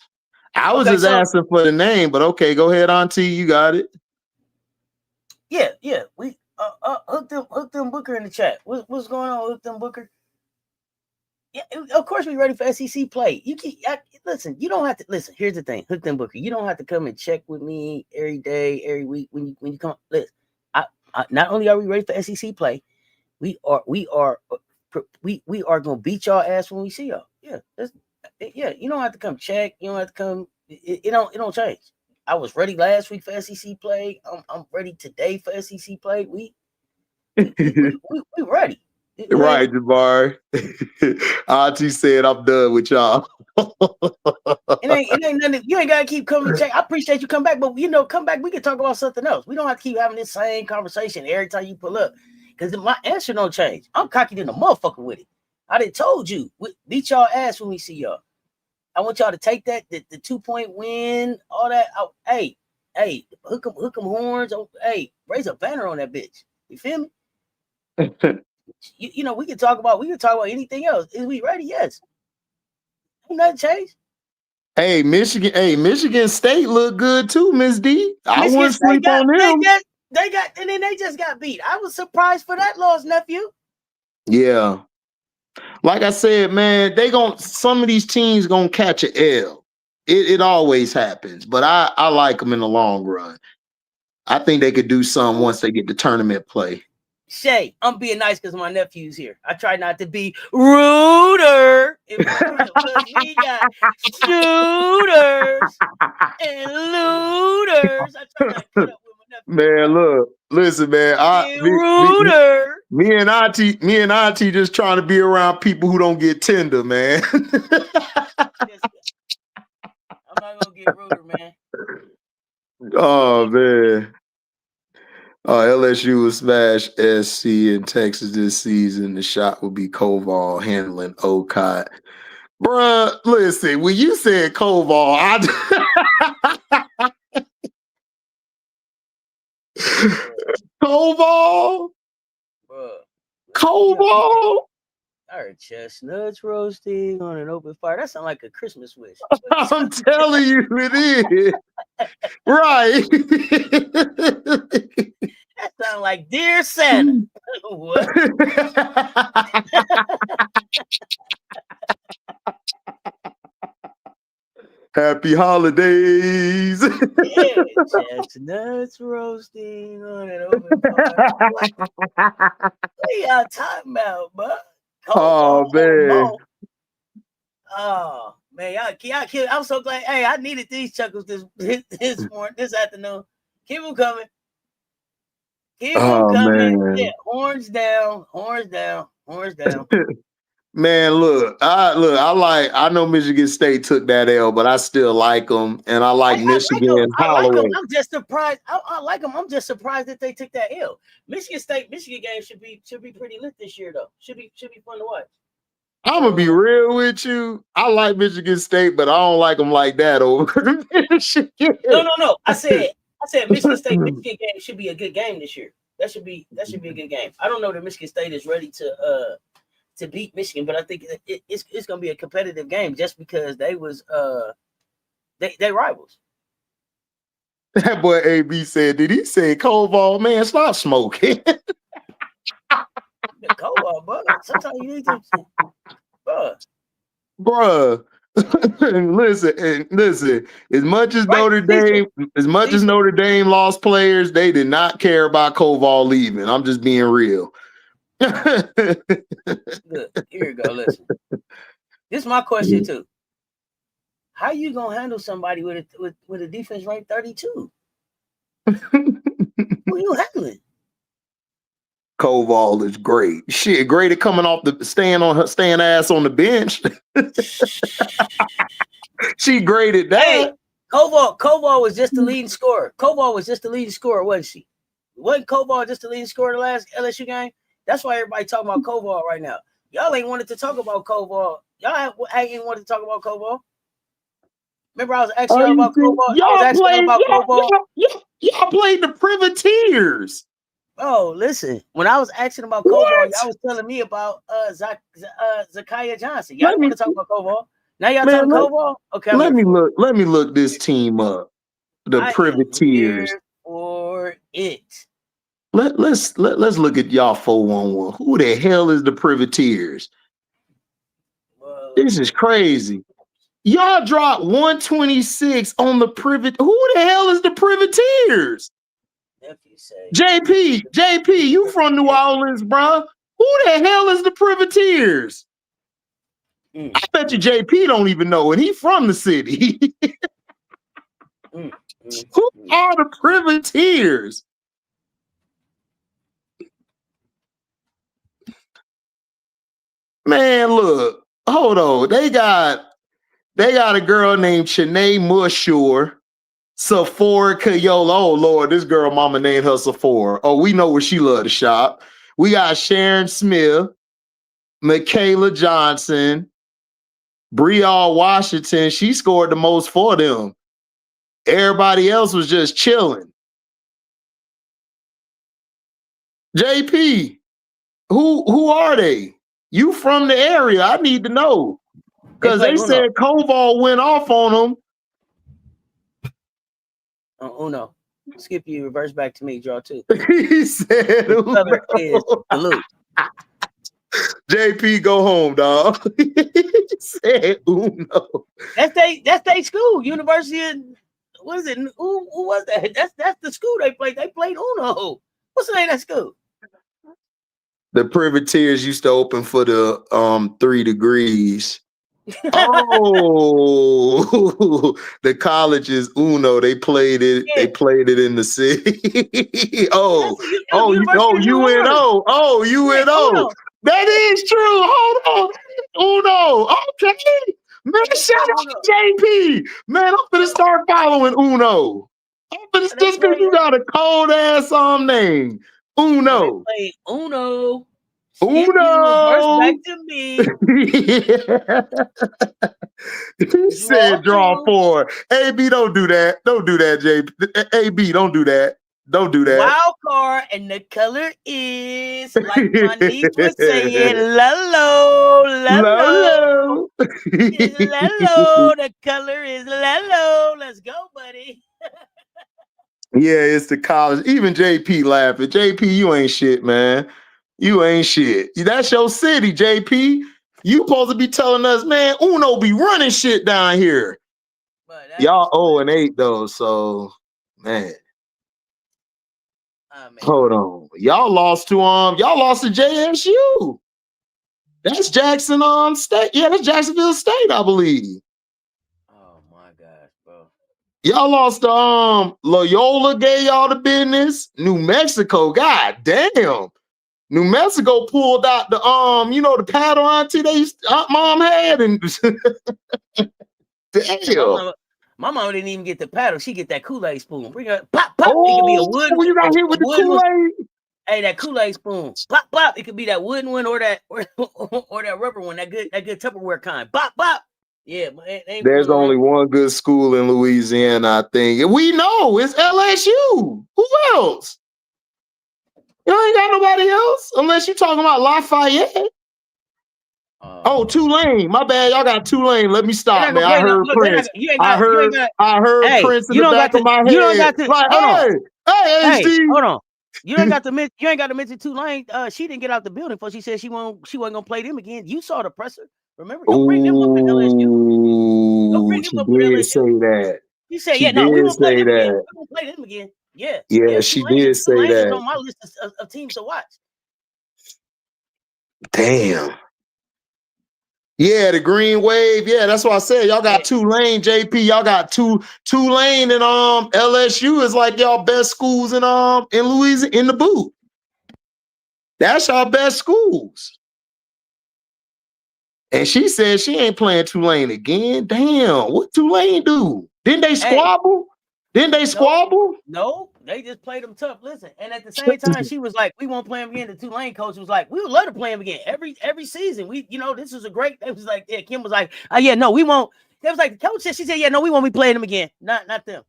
I was just asking for the name, but okay, go ahead, Auntie. You got it. Yeah. We hooked them Booker in the chat. What's going on, hooked them Booker? Yeah, of course we ready for SEC play. Listen. You don't have to listen. Here's the thing, hooked them Booker. You don't have to come and check with me every day, every week when you come. Listen, not only are we ready for SEC play, we are gonna beat y'all ass when we see y'all. Yeah. You don't have to come check. You don't have to come. It don't change. I was ready last week for SEC play. I'm ready today for SEC play. We ready. Right, Jabbar. Auntie said I'm done with y'all. It ain't nothing. You ain't gotta keep coming check. I appreciate you come back, but come back. We can talk about something else. We don't have to keep having this same conversation every time you pull up, because my answer don't change. I'm cocky than a motherfucker with it. I done told you, beat y'all ass when we see y'all. I want y'all to take that the 2-point win, all that. Hey, hook them horns. Hey, raise a banner on that bitch. You feel me? We can talk about anything else. Is we ready? Yes. Ain't nothing changed. Hey, Michigan State look good too, Miss D. I wouldn't sleep on them. They just got beat. I was surprised for that loss, nephew. Yeah. Like I said, man, some of these teams gonna catch an L. It always happens, but I like them in the long run. I think they could do something once they get the tournament play. Shay, I'm being nice because my nephew's here. I try not to be ruder. Because we got shooters and looters. I try not to cut up with my nephew. Man, look, listen, man. Me and Auntie just trying to be around people who don't get tender, man. I'm not gonna get ruder, man. Oh man. LSU will smash SC in Texas this season. The shot will be Koval handling Ocott. Bruh, listen, when you said Koval, Koval? Koval? I heard chestnuts roasting on an open fire. That sounds like a Christmas wish. I'm telling you, it is. Right. That sounds like Dear Santa. What? Happy holidays. Yeah, chestnuts roasting on an open fire. What y'all talking about, bro? Oh, man. Oh man, y'all kill. I'm so glad. Hey, I needed these chuckles this morning, this afternoon. Keep them coming. Keep them coming. Man. Yeah, horns down. Man, look, I know Michigan State took that L, but I still like them, and I like Michigan. I like them. I'm just surprised. I like them. I'm just surprised that they took that L. Michigan game should be pretty lit this year, though. Should be fun to watch. I'm gonna be real with you. I like Michigan State, but I don't like them like that over Michigan. No. I said Michigan State Michigan game should be a good game this year. That should be a good game. I don't know that Michigan State is ready to beat Michigan, but I think it's gonna be a competitive game just because they was They rivals. That boy AB said, did he say Koval, man, stop smoking? Koval, bro. Sometimes you need to, bro. Bruh. listen. As much as Right? Notre Dame lost players, they did not care about Koval leaving. I'm just being real. Look, here you go. Listen. This is my question too. How you gonna handle somebody with a defense ranked 32? Who you handling? Koval is great. Shit, great at coming off the staying ass on the bench. She great at that. Hey, Koval was just the leading scorer. Koval was just the leading scorer, wasn't she? Wasn't Koval just the leading scorer in the last LSU game? That's why everybody talking about Koval right now. Y'all ain't wanted to talk about Koval. Y'all ain't wanted to talk about Koval. Remember, I was asking y'all about Koval. Y'all played the Privateers. Oh, listen. When I was asking about Koval, y'all was telling me about Zakiya Johnson. Y'all want to talk about Koval. Now y'all talking Koval? Okay, let me look this team up. The Privateers. For it. Let's look at y'all 411. Who the hell is the Privateers? This is crazy. Y'all dropped 126 on the Privateers. Who the hell is the Privateers? JP, you from New Orleans, bro? Who the hell is the Privateers? I bet you JP don't even know it. He from the city. Who are the Privateers? Man, look, hold on. They got a girl named Chanae Mushore, Sephora Kayola. Oh Lord, this girl mama named her Sephora. Oh, we know where she love to shop. We got Sharon Smith, Michaela Johnson, Brielle Washington. She scored the most for them. Everybody else was just chilling. JP, who are they? You from the area? I need to know. Because they said Koval went off on them. Uno. Skip you, reverse back to me, draw two. He said the color is blue. JP, go home, dog. He said Uno. That's they school. University of, what is it? Who was that? That's the school they played. They played Uno. What's the name of that school? The Privateers used to open for the 3 degrees. Oh, the college is Uno. They played it. Yeah. They played it in the city. UNO. UNO. That is true. Hold on. Uno. Okay. Man, shout out to JP. Man, I'm gonna start following Uno. Just because you got a cold ass name. Uno. They play Uno. Uno. Back to me. He said draw 4. AB, don't do that. Don't do that, JP. AB, don't do that. Don't do that. Wild card, and the color is, like my niece was saying, Lalo. Lalo. The color is Lalo. Let's go, buddy. Yeah, it's the college. Even JP laughing. JP, you ain't shit, man. You ain't shit. That's your city, JP. You supposed to be telling us, man, Uno be running shit down here. Y'all 0-8 though, so man. Hold on. Y'all lost to JSU. That's Jackson State. Yeah, that's Jacksonville State, I believe. Oh my gosh, bro. Y'all lost to Loyola gave y'all the business. New Mexico, god damn. New Mexico pulled out the the paddle auntie mom had, and damn. My mama didn't even get the paddle. She get that Kool-Aid spoon. Bring her pop. It could be a wood. You got hit with the Kool-Aid. Hey, that Kool-Aid spoon. Pop. It could be that wooden one or that rubber one. That good Tupperware kind. Pop. Yeah, there's only one good school in Louisiana, I think. And we know it's LSU. Who else? You ain't got nobody else unless you're talking about Lafayette. Oh, Tulane. My bad. Y'all got Tulane. Let me They're stop, not man. gonna I play no. heard Look, they're not. Prince. You ain't got. I heard Hey, Prince in you the don't back got of to. my You don't head. got to. Like, Hold on. hey, Hey, HD. hold on. You ain't got to mention. You ain't got to mention Tulane. She didn't get out the building before she said she wasn't gonna play them again. You saw the presser. Remember? Don't bring them up in LSU. Don't Ooh, bring them she up with did say LSU. that. You said, She yeah, no, we did won't play say them again. that. We won't play them again. Yeah, Yeah, yeah. she did say Tulane is that. on my list of teams to watch. Damn. Yeah, the Green Wave. Yeah, that's what I said. Y'all got Tulane, JP. Y'all got Tulane and LSU is like y'all best schools in Louisiana in the boot. That's y'all best schools. And she said she ain't playing Tulane again. Damn, what Tulane do? Didn't they squabble? No, they just played them tough. Listen, and at the same time, she was like, "We won't play them again." The Tulane coach was like, "We would love to play them again every season. This is a great." It was like, yeah, Kim was like, "Yeah, no, we won't." It was like the coach said. She said, "Yeah, no, we won't be playing them again. Not them."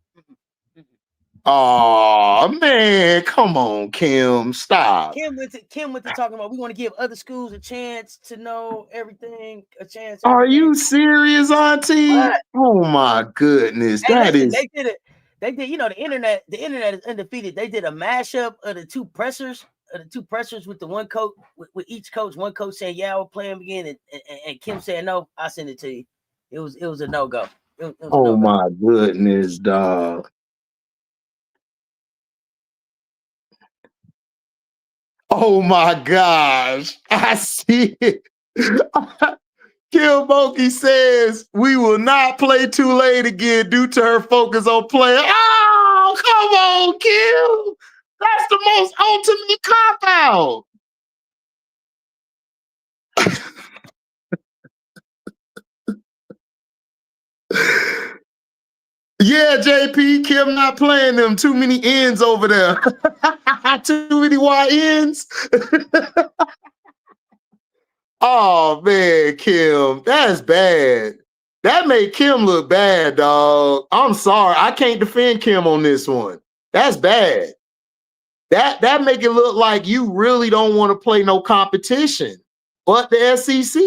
Oh man, come on, Kim, stop. Kim went to talking about we want to give other schools a chance to know everything, a chance. Are Everything. you serious, Auntie? What? Oh my goodness, Hey, that listen, is. they did it. They did. The internet is undefeated. They did a mashup of the two pressers with the one coach with each coach. One coach saying, "Yeah, I will play him again," and Kim saying, "No, I'll send it to you." It was a no go. Oh my goodness, dog. Oh my gosh, I see it. Kim Mulkey says we will not play Tulane again due to her focus on playing. Oh, come on, Kim. That's the most ultimate cop-out. Yeah, JP, Kim not playing them. Too many ends over there. Too many YNs. Oh man, Kim, that's bad. That made Kim look bad, dog. I'm sorry. I can't defend Kim on this one. That's bad. That make it look like you really don't want to play no competition but the SEC.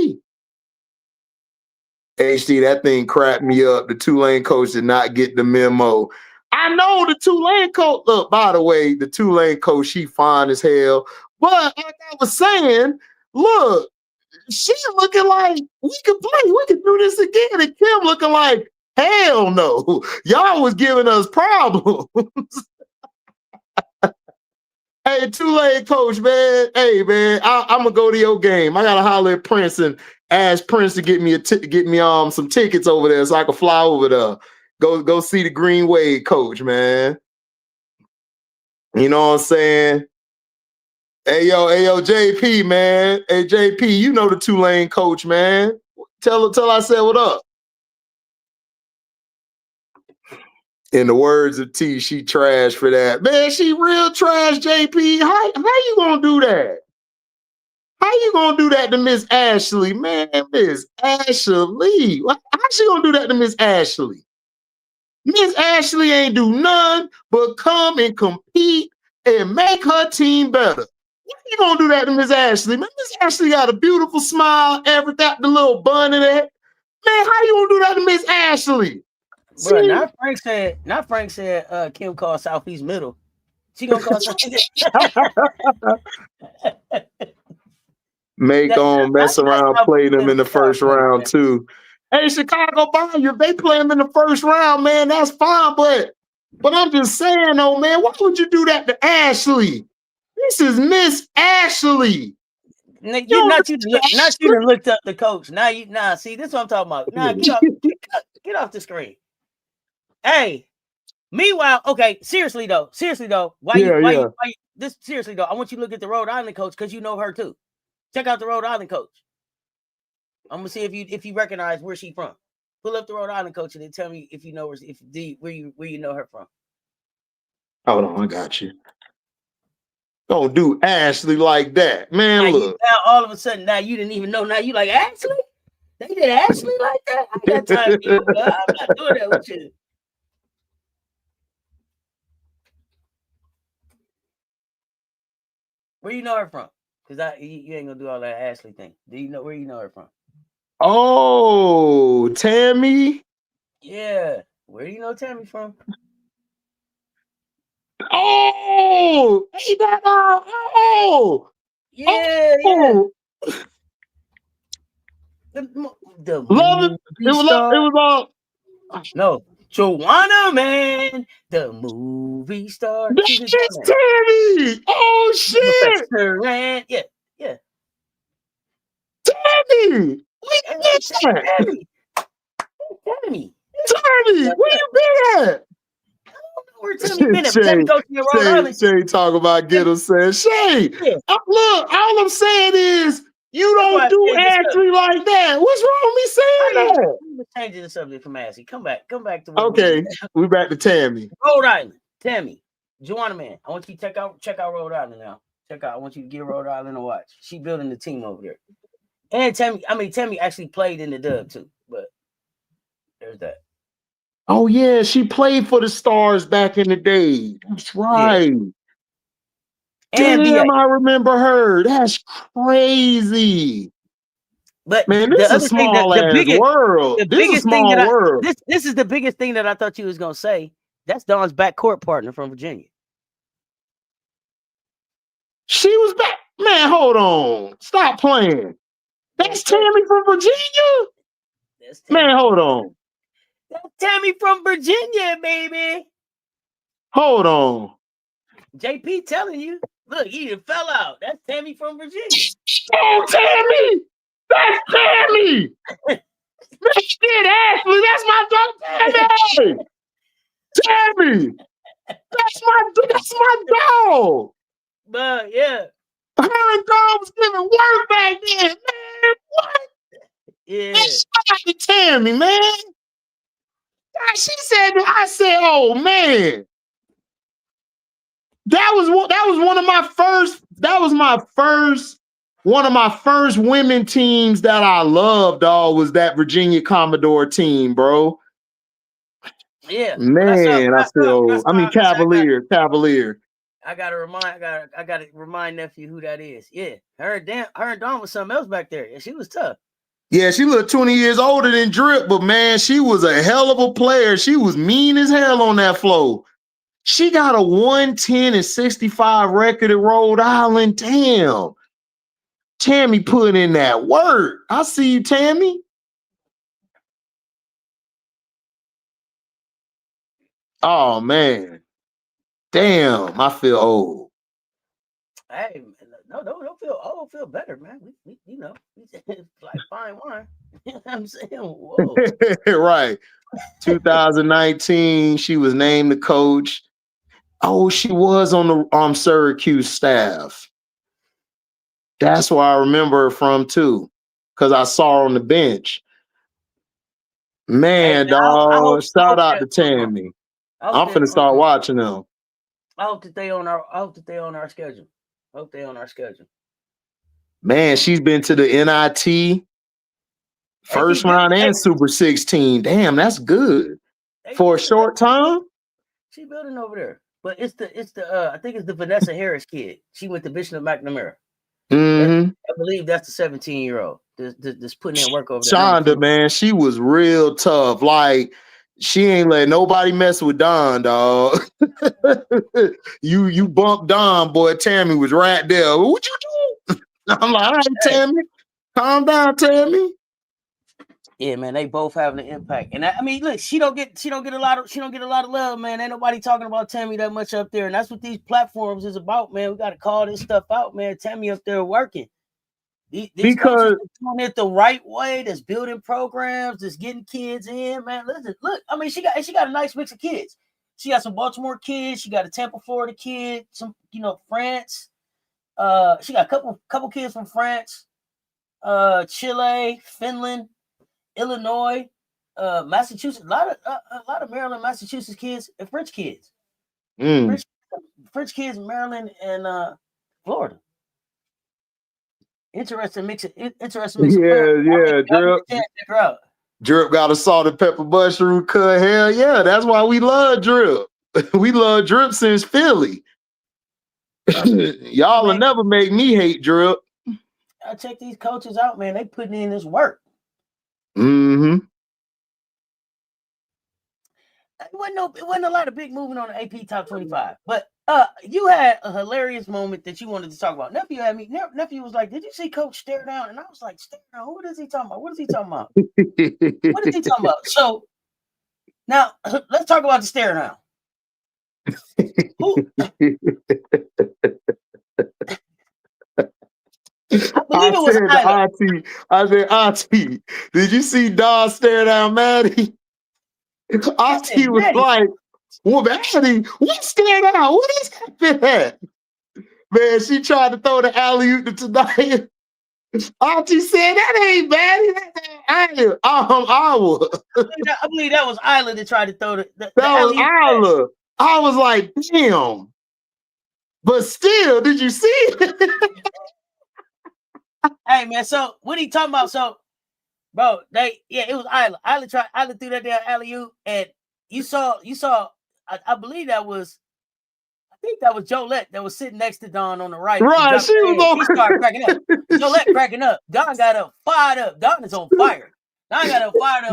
HD, that thing cracked me up. The Tulane coach did not get the memo. I know the Tulane coach. Look, by the way, the Tulane coach, she fine as hell. But like I was saying, look, she's looking like we could play. We could do this again. And Kim looking like, hell no. Y'all was giving us problems. Hey, Tulane coach, man. Hey, man, I'm gonna go to your game. I gotta holler at Prince and ask Prince to get me some tickets over there so I can fly over there. Go see the Green Wave coach, man. You know what I'm saying? Hey yo, JP, man. Hey JP, you know the Tulane coach, man. Tell I said what up. In the words of T, she trash for that. Man, she real trash, JP. How you gonna do that? How you gonna do that to Miss Ashley? Man, Miss Ashley. How she gonna do that to Miss Ashley? Miss Ashley ain't do none but come and compete and make her team better. How you gonna do that to Miss Ashley? Man, Miss Ashley got a beautiful smile, everything, the little bun in it. Man, how you gonna do that to Miss Ashley? Bro, not Frank said Kim called Southeast Middle. She gonna call Southeast. Mess around, play them in the first round too. Hey, Chicago Bayou, they play them in the first round, man. That's fine, but I'm just saying, though, man, why would you do that to Ashley? This is Miss Ashley. Not you done looked up the coach. See, this is what I'm talking about. Nah, get off the screen. Hey, meanwhile, okay, seriously though, why you this seriously though, I want you to look at the Rhode Island coach because you know her too. Check out the Rhode Island coach. I'm gonna see if you recognize where she from. Pull up the Rhode Island coach and then tell me if you know where you know her from. Hold on, I got you. Don't do Ashley like that, man. Now, look, now all of a sudden, now you didn't even know. Now you like Ashley? They did Ashley like that? I got time for you, bro. I'm not doing that with you. Where you know her from? Because you ain't gonna do all that Ashley thing. Do you know where you know her from? Oh, Tammy. Yeah. Where do you know Tammy from? Oh, hey, that. Yeah, yeah. Oh, The love it. movie It star. was No, Joanna Man, the movie star. She was his That's man. Tammy. Oh shit, Professor Rand. Yeah, yeah. Tammy. Where And you been at? Tammy, Tammy. Tammy, where you been at? Where Tammy been at? But Shay, Tammy coaching in Rhode Island. Shay, talk about get Tammy, him saying, Shay, yeah, look, all I'm saying is you that's why don't I do changed the subject. Ashley like that. What's wrong with me How saying you that? changing the subject from Ashley? Come back to where we Okay, we back to Tammy. Rhode Island. Tammy, Joanna Man. I want you to check out Rhode Island now. Check out. I want you to give Rhode Island a watch. She building the team over there. And Tammy actually played in the dub too. But there's that. Oh yeah, she played for the Stars back in the day. That's Yeah. right. And Damn, VA. I remember her. That's crazy. But Man, the this is a other thing that small ass world. the This is a biggest thing that small world. this is the biggest thing that I thought you was gonna say. That's Dawn's backcourt partner from Virginia. She was back. Man, hold on. Stop playing. That's Tammy from Virginia? That's Tammy Man, hold from, on. that's Tammy from Virginia, baby. Hold on. JP telling you. Look, he done fell out. That's Tammy from Virginia. Oh, Tammy! That's Tammy! Man, shit, Ashley, that's my dog, Tammy! Tammy! That's my dog! But yeah. Her and dog was giving work back then, man. What? Yeah. Man, shout out to Tammy, man. She said, I said, oh man. That was one of my first, one of my first women teams that I loved, dog, was that Virginia Commodore team, bro. Yeah. Man, I feel, Cavalier. I gotta remind nephew who that is. Yeah. Her and Dawn was something else back there. Yeah, she was tough. Yeah, she looked 20 years older than Drip, but man, she was a hell of a player. She was mean as hell on that floor. She got a 110-65 record at Rhode Island. Damn. Tammy put in that work. I see you, Tammy. Oh, man. Damn, I feel old. Hey, no, don't feel old. Feel better, man. We it's like fine wine. You know what I'm saying? Whoa. Right. 2019, she was named the coach. Oh, she was on the Syracuse staff. That's where I remember her from too, because I saw her on the bench. Man, Hey, dog, shout out to Tammy. I'm finna start watching them. I hope that they on our schedule. Man, she's been to the NIT first round and Super 16. Damn, that's good for a short time. She building over there, but it's the I think it's the Vanessa Harris kid. She went to Bishop McNamara. Mm-hmm. I believe that's the 17-year-old that's putting in work over there. Shonda, man, she was real tough. Like, she ain't let nobody mess with Don, dog. you bumped Don, boy. Tammy was right there. What you do? I'm like, all right, Tammy, calm down, Tammy. Yeah, man, they both having an impact. And I mean, look, she don't get a lot of love, man. Ain't nobody talking about Tammy that much up there. And that's what these platforms is about, man. We got to call this stuff out, man. Tammy up there working. These coaches are doing it the right way. That's building programs. That's getting kids in, man. Listen, look. I mean, she got a nice mix of kids. She got some Baltimore kids. She got a Tampa, Florida kid. Some, France. She got a couple kids from France, Chile, Finland, Illinois, Massachusetts. A lot of Maryland, Massachusetts kids, and French kids. French kids, Maryland and Florida. Interesting mix. Yeah, Drip got a salt and pepper mushroom cut. Hell yeah, that's why we love Drip. We love Drip since Philly. Y'all will never make me hate Drip. I check these coaches out, man. They putting in this work. Mm-hmm. It wasn't a lot of big movement on the AP Top 25. But you had a hilarious moment that you wanted to talk about. Nephew was like, "Did you see Coach stare down?" And I was like, "Stare down? What is he talking about? What is he talking about? What is he talking about?" So now let's talk about the stare down. Who? I believe it was Isla. I said, Auntie, did you see Don stare down Maddie? Auntie was Maddie. like, well, Maddie, what stare down? What is that? Man, she tried to throw the alley-oop to tonight. Auntie said, that ain't Maddie. That ain't Isla. I believe that was Isla that tried to throw the That was Isla. I was like, damn. But still, did you see it? Hey man, so what are you talking about? So, bro, it was Isla. Isla threw that damn alley-oop, and you saw. I believe that was. I think that was Jolette that was sitting next to Don on the right. Right, she started cracking up. Jolette cracking up. Don got up, fired up. Don is on fire. Don got up, fired up.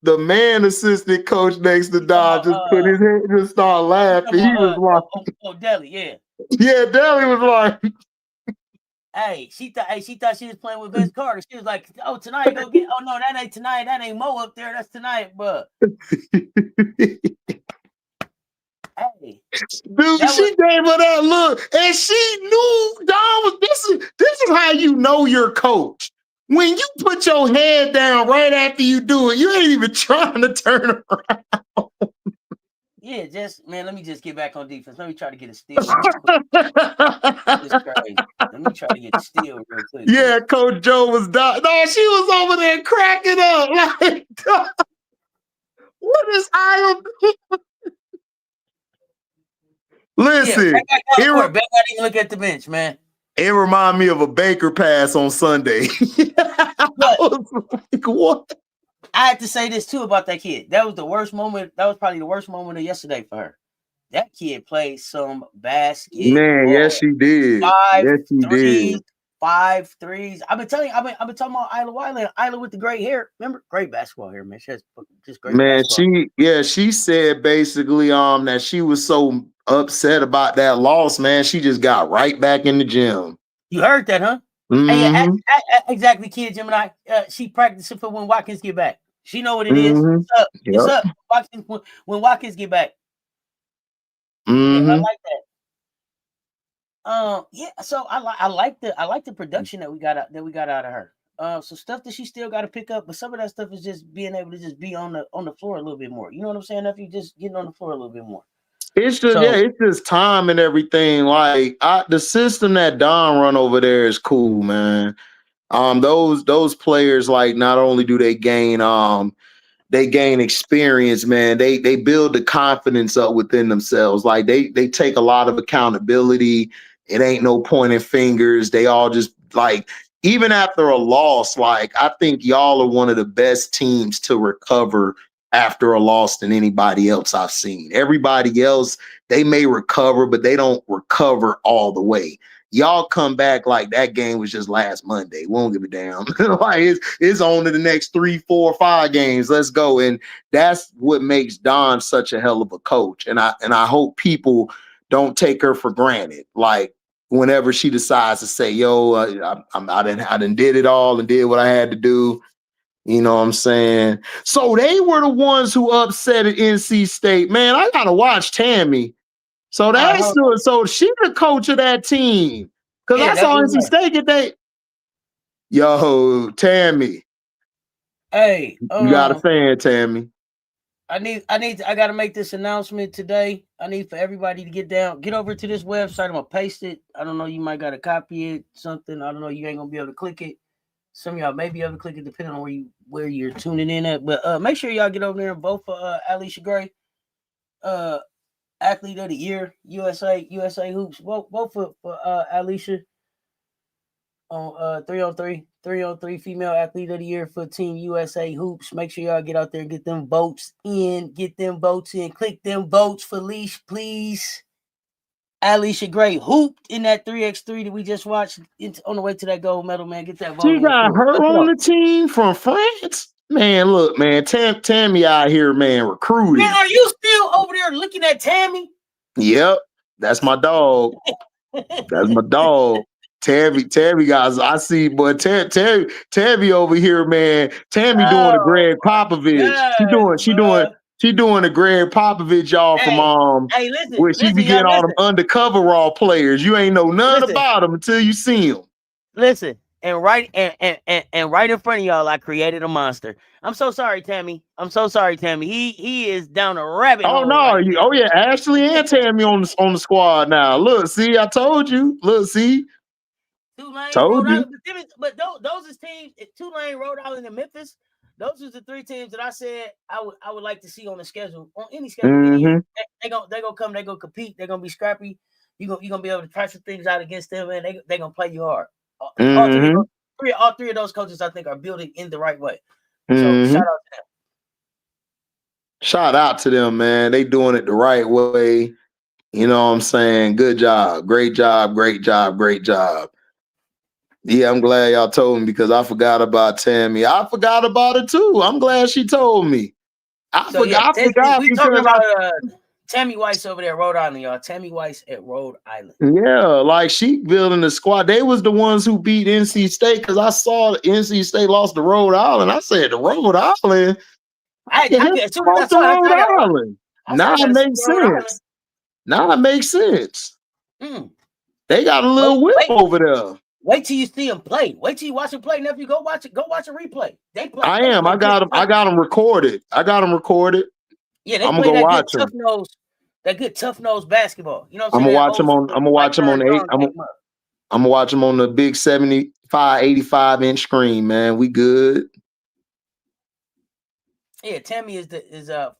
The man assistant coach next to Don just put his hand, just started laughing. He was like, Deli, yeah. Yeah, Deli was like, Hey, she thought she was playing with Vince Carter. She was like, "Oh, tonight go get." Oh no, that ain't tonight. That ain't Mo up there. That's tonight, but. Hey, dude, she gave her that look, and she knew Don was. This is how you know your coach. When you put your head down right after you do it, you ain't even trying to turn around. Yeah, let me just get back on defense. Let me try to get a steal real quick. It's crazy. Let me try to get a steal real quick. Yeah, Coach Joe was dying. No, she was over there cracking up. Like, what is I? Listen, better not even look at the bench, man. It reminded me of a Baker pass on Sunday. I was like, what? I had to say this too about that kid. That was the worst moment. That was probably the worst moment of yesterday for her. That kid played some basketball. Man, yes, she did. 5 threes. I've been talking about Isla Wiley. Isla with the gray hair. Remember, great basketball hair, man. She has just great. Man, she said basically that she was so upset about that loss, man. She just got right back in the gym. You heard that, huh? Mm-hmm. Exactly, kid Gemini. She practicing for when Watkins get back. She know what it is. What's up? Yep. What's up? Watkins, when Watkins get back. Mm-hmm. Yeah, I like that. Yeah. So I like the production that we got out of her. So stuff that she still got to pick up, but some of that stuff is just being able to just be on the floor a little bit more. You know what I'm saying? If you just getting on the floor a little bit more. It's just it's just time and everything. Like the system that Don run over there is cool, man. Those players, like, not only do they gain experience, man, they build the confidence up within themselves. Like they take a lot of accountability. It ain't no pointing fingers. They all just, like, even after a loss, like, I think y'all are one of the best teams to recover after a loss than anybody else I've seen. Everybody else, they may recover, but they don't recover all the way. Y'all come back like that game was just last Monday. We won't give a damn. Like it's on to the next 3, 4, 5 games. Let's go. And that's what makes Don such a hell of a coach. And I hope people don't take her for granted. Like, whenever she decides to say, "Yo, I done did it all and did what I had to do." You know what I'm saying? So they were the ones who upset at NC State. Man, I gotta watch Tammy. So so she the coach of that team. Because I saw NC State get they. Yo, Tammy. Hey, you got a fan, Tammy. I gotta make this announcement today. I need for everybody to get over to this website. I'm gonna paste it. I don't know, you might gotta copy it, something. I don't know, you ain't gonna be able to click it. Some of y'all may be able to click it depending on where you're tuning in at. But make sure y'all get over there and vote for Alicia Gray, Athlete of the Year, USA Hoops. Vote for Alicia on 3-on-3 female athlete of the year for Team USA Hoops. Make sure y'all get out there and get them votes in. Click them votes for Leash, please. Alicia Gray hooped in that 3x3 that we just watched on the way to that gold medal, man. Get that volume. She got her on the team from France. Man, look, man, Tammy out here, man, recruiting. Man, are you still over there looking at Tammy? Yep, that's my dog. That's my dog. Tammy, guys, I see, but Tammy over here, man. Tammy doing the Greg Popovich. She doing the Greg Popovich, y'all, from Hey, listen, where she be getting all them undercover raw players. You ain't know nothing about them until you see them. Listen, and right in front of y'all, I created a monster. I'm so sorry, Tammy. He is down a rabbit hole. Oh no, yeah, Ashley and Tammy on the squad now. Look, see, I told you. Look, see. Tulane, Rhode Island, but those is teams. Tulane, Rhode Island, and Memphis. Those are the three teams that I said I would like to see on the schedule, on any schedule. Mm-hmm. They gonna come. They gonna compete. They're gonna be scrappy. You gonna be able to try some things out against them, and they gonna play you hard. Mm-hmm. All three of those coaches, I think, are building in the right way. So mm-hmm. shout out to them. Shout out to them, man. They doing it the right way. You know what I'm saying? Good job. Great job. Yeah, I'm glad y'all told me because I forgot about Tammy. I forgot about it too. I'm glad she told me. I forgot we talking about Tammy Weiss over there at Rhode Island, y'all. Tammy Weiss at Rhode Island. Yeah, like she building the squad. They was the ones who beat NC State because I saw NC State lost to Rhode Island. I said the Rhode Island. Now it makes sense. They got a little whip over there. Wait till you see them play. Wait till you watch them play, nephew. Go watch a replay. They play. I am. I got them recorded. Yeah, they play that good tough nose. That good tough nose basketball. You know what I'm saying? I'm gonna watch them on the big 75, 85-inch screen, man. We good. Yeah, Tammy so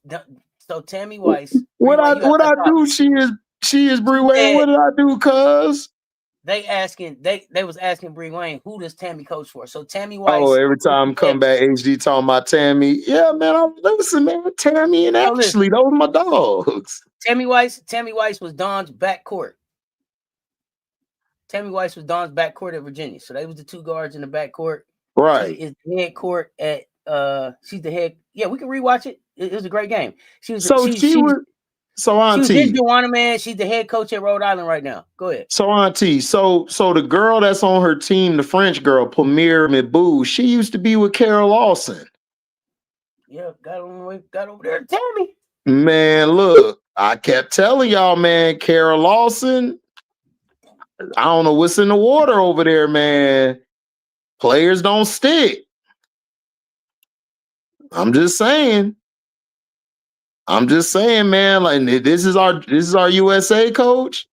Tammy Weiss. What I do? She is Bree Wayne. What did I do, cuz? They was asking Bree Wayne, who does Tammy coach for? So Tammy Weiss. Oh, every time come back, HD talking about Tammy. Yeah, man. Listen, man. Tammy and Ashley, those are my dogs. Tammy Weiss was Don's backcourt. Tammy Weiss was Don's backcourt at Virginia. So they was the two guards in the backcourt. Right. She is the head court at she's the head. Yeah, we can rewatch it. It was a great game. Auntie. She was his Joanna, man. She's the head coach at Rhode Island right now. Go ahead. So Auntie, so the girl that's on her team, the French girl, Pamir Mabou, she used to be with Carol Lawson. Yeah, got over there to Tammy. Man, look, I kept telling y'all, man, Carol Lawson, I don't know what's in the water over there, man. Players don't stick. I'm just saying, man. Like this is our USA coach.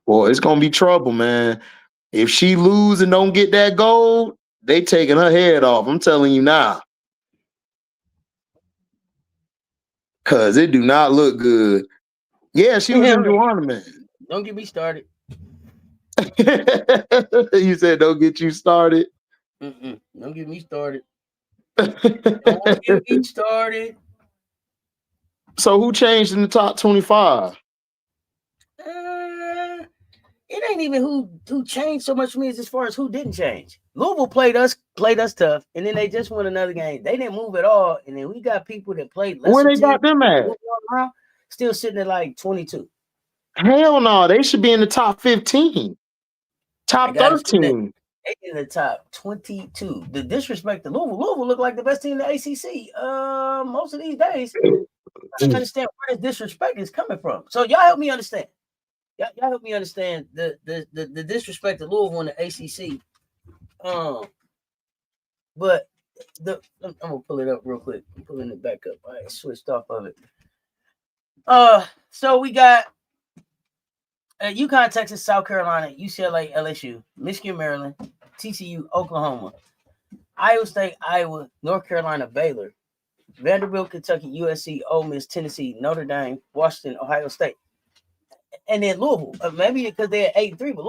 Boy, it's gonna be trouble, man. If she lose and don't get that gold, they taking her head off. I'm telling you now, cause it do not look good. Yeah, she was in Joanna, man. Don't get me started. You said don't get you started. Don't get me started. Don't get me started. So who changed in the top 25? It ain't even who changed so much for me as far as who didn't change. Louisville played us tough, and then they just won another game. They didn't move at all, and then we got people that played less. Where they got them at? Still sitting at like 22. Hell no, they should be in the top 15. Top 13. They in the top 22. The disrespect to Louisville. Louisville look like the best team in the ACC most of these days. I don't understand where this disrespect is coming from. So y'all help me understand. Y'all help me understand the disrespect to Louisville in the ACC. But I'm gonna pull it up real quick. I'm pulling it back up. I switched off of it. So we got UConn, Texas, South Carolina, UCLA, LSU, Michigan, Maryland, TCU, Oklahoma, Iowa State, Iowa, North Carolina, Baylor, Vanderbilt, Kentucky, USC, Ole Miss, Tennessee, Notre Dame, Washington, Ohio State, and then Louisville. Maybe because they're 8-3, but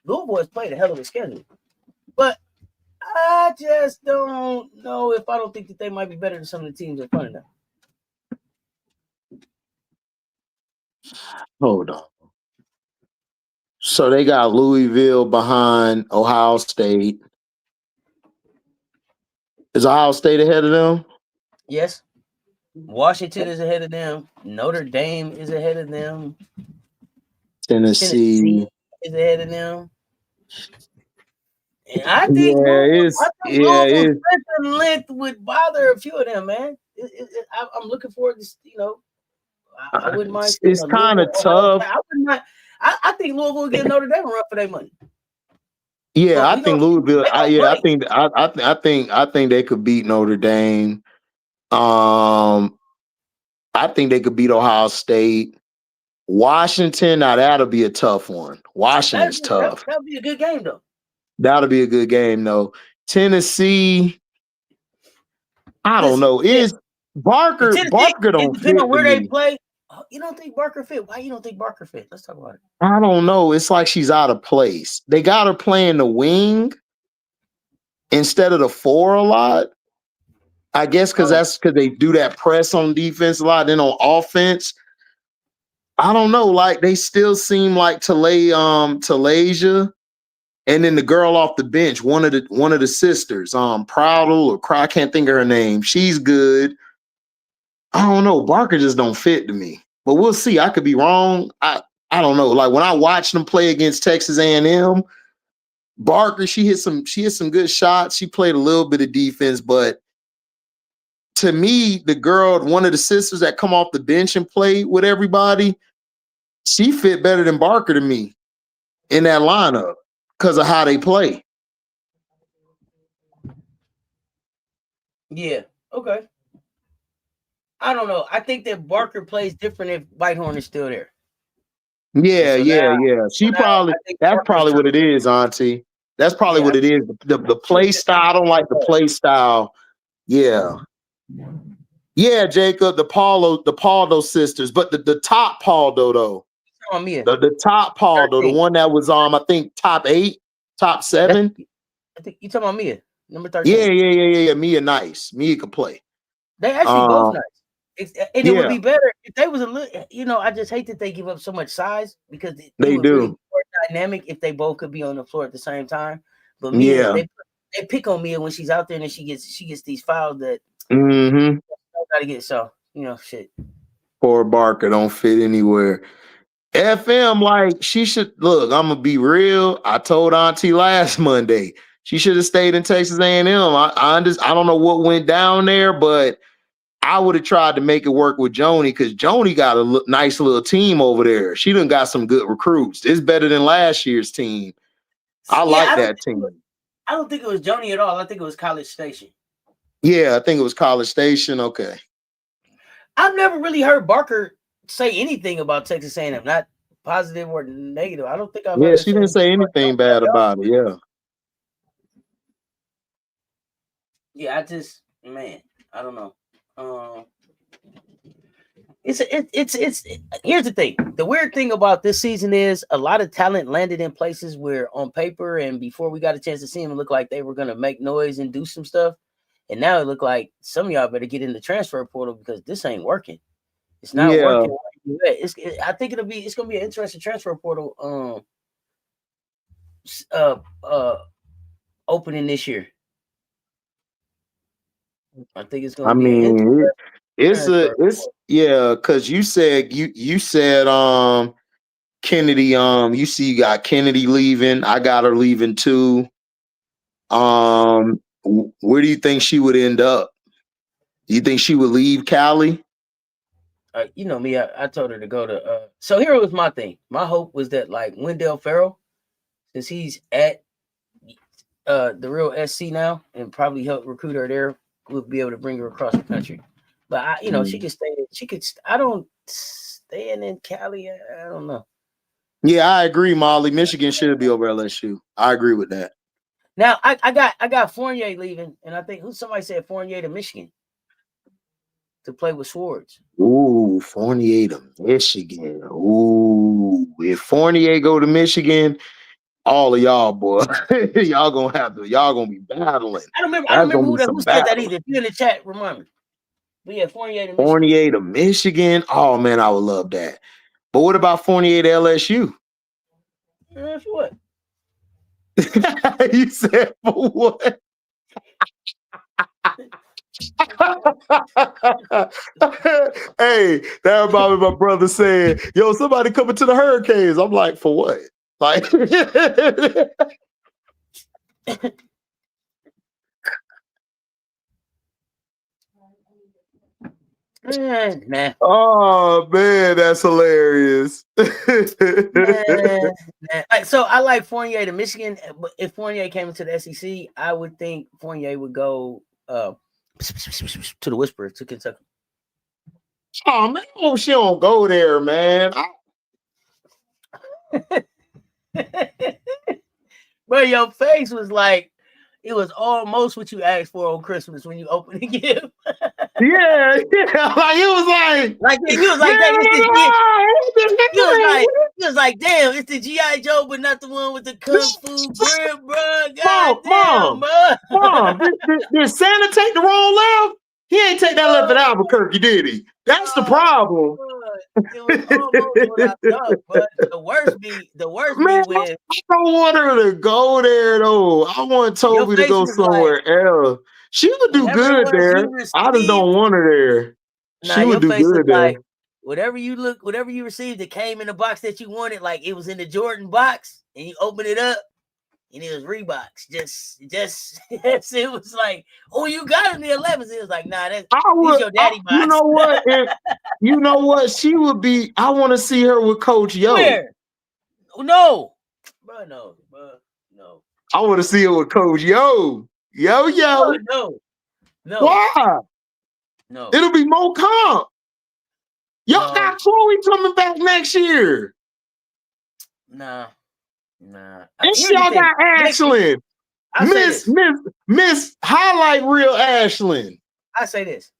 Louisville has played a hell of a schedule. But I just don't know if I don't think that they might be better than some of the teams in front of them. Hold on. So they got Louisville behind Ohio State. Is Ohio State ahead of them? Yes. Washington is ahead of them. Notre Dame is ahead of them. Tennessee Tennessee. is ahead of them. And I think Yeah, Louisville's it's strength and length would bother a few of them, man. I'm looking forward to, I wouldn't mind seeing it's a kind Louisville, of Ohio tough. State. I wouldn't mind. I think Louisville will get Notre Dame a run for their money. Yeah, But I we gonna think see. Louisville. They gonna play. I think they could beat Notre Dame. I think they could beat Ohio State. Washington, now that'll be a tough one. Washington's tough. That'd be a good game though. That'll be a good game though. Tennessee, I don't Listen, know. yeah, Is Barker Tennessee. It don't depends fit on to where they me. play. Oh, you don't think Barker fit? Why you don't think Barker fit? Let's talk about it. I don't know. It's like she's out of place. They got her playing the wing instead of the 4 a lot. I guess because Oh, that's because they do that press on defense a lot. Then on offense, I don't know. Like they still seem like Talasia, and then the girl off the bench, one of the sisters, Proudle or Cry, I can't think of her name. She's good. I don't know. Barker just don't fit to me. But we'll see. I could be wrong. I don't know. Like when I watched them play against Texas A&M, Barker, she hit some good shots. She played a little bit of defense, but to me, the girl, one of the sisters that come off the bench and play with everybody, she fit better than Barker to me in that lineup because of how they play. yeah. Okay. I don't know. I think that Barker plays different if Whitehorn is still there. And Yeah, so yeah, now, yeah. I think That's Barker's probably trying what it to. is, Auntie. That's probably Yeah, what it is. The play style, I don't like the play style. Yeah. Yeah, Jacob, the Paldo sisters, but the top Paldo though. on Mia. The top Paldo, the 13. one that was I think top 8, top That's, 7. I think you talking about Mia, number Yeah, 13. yeah. Mia nice. Mia could play. They actually both Um, nice. And it would yeah, be better if they was a little. I just hate that they give up so much size because it they would really do. be more dynamic if they both could be on the floor at the same time. But Mia, Yeah. they pick on Mia when she's out there and then she gets these fouls that Mm-hmm. gotta get. So shit. Poor Barker don't fit anywhere. FM, like she should look. I'm gonna be real. I told Auntie last Monday she should have stayed in Texas A&M. I don't know what went down there, but I would have tried to make it work with Joni because Joni got a nice little team over there. She done got some good recruits. It's better than last year's team. I Yeah, like that team. I don't think it was Joni at all. I think it was College Station. Yeah, I think it was College Station. Okay. I've never really heard Barker say anything about Texas A&M, not positive or negative. I don't think I've Yeah, heard her she say didn't anything say about anything bad about it. Yeah. Yeah, man, I don't know. It's here's the thing. The weird thing about this season is a lot of talent landed in places where on paper and before we got a chance to see them, it looked like they were gonna make noise and do some stuff. And now it looked like some of y'all better get in the transfer portal because this ain't working. It's not Yeah. working. I think it's gonna be an interesting transfer portal opening this year. I think it's I gonna be an interesting mean, transfer portal. because you said Kennedy, you see you got Kennedy leaving. I got her leaving too. Where do you think she would end up? Do you think she would leave Cali? You know me, I told her to go to so here was my thing. My hope was that like Wendell Farrell, since he's at the real SC now and probably help recruit her there, we'll be able to bring her across the country. But she could stay. I don't staying in Cali. I don't know. Yeah, I agree, Molly. Michigan should be over LSU. I agree with that. Now I got Fournier leaving, and I think somebody said Fournier to Michigan to play with Swords. Ooh, Fournier to Michigan. Ooh, if Fournier go to Michigan, all of y'all, boy, y'all gonna be battling. I don't That's remember gonna be who some said that battling. either. If you in the chat, remind me. But yeah, Fournier to Michigan. Fournier to Michigan. Oh man, I would love that. But what about Fournier to LSU? For what? You said for what? Hey, that reminded me of my brother saying, "Yo, somebody coming to the Hurricanes." I'm like, for what? Like, Nah. oh man, that's hilarious. Nah. Like, so I like Fournier to Michigan, but if Fournier came into the SEC, I would think Fournier would go to the Whisper to Kentucky. Oh man, I hope she don't go there, man. But your face was like, it was almost what you asked for on Christmas when you opened the gift. Yeah, like it was like you was like, man, you was like, damn, it's the G.I. Joe, but not the one with the Kung Fu grip, bro. God Mom, did Santa take the wrong left? He ain't take that left at Albuquerque, did he? That's the problem. It was almost what I thought, but the worst be Man, when I don't want her to go there though. I want Toby to go somewhere else. She would do good there. I just don't want her there. She would do good there. Like, whatever you received that came in the box that you wanted, like it was in the Jordan box, and you open it up, and it was Reeboks. Just it was like, oh, you got it in the 11s. It was like, nah, that's your daddy box. You know what? You know what? She would be. I want to see her with Coach Yo. Where? No, bro, no. I want to see her with Coach Yo. Yo. No. Why? No. It'll be Mo Comp. Y'all got Chloe coming back next year. Nah. And y'all got Ashland. Miss Highlight Real Ashland. I say this.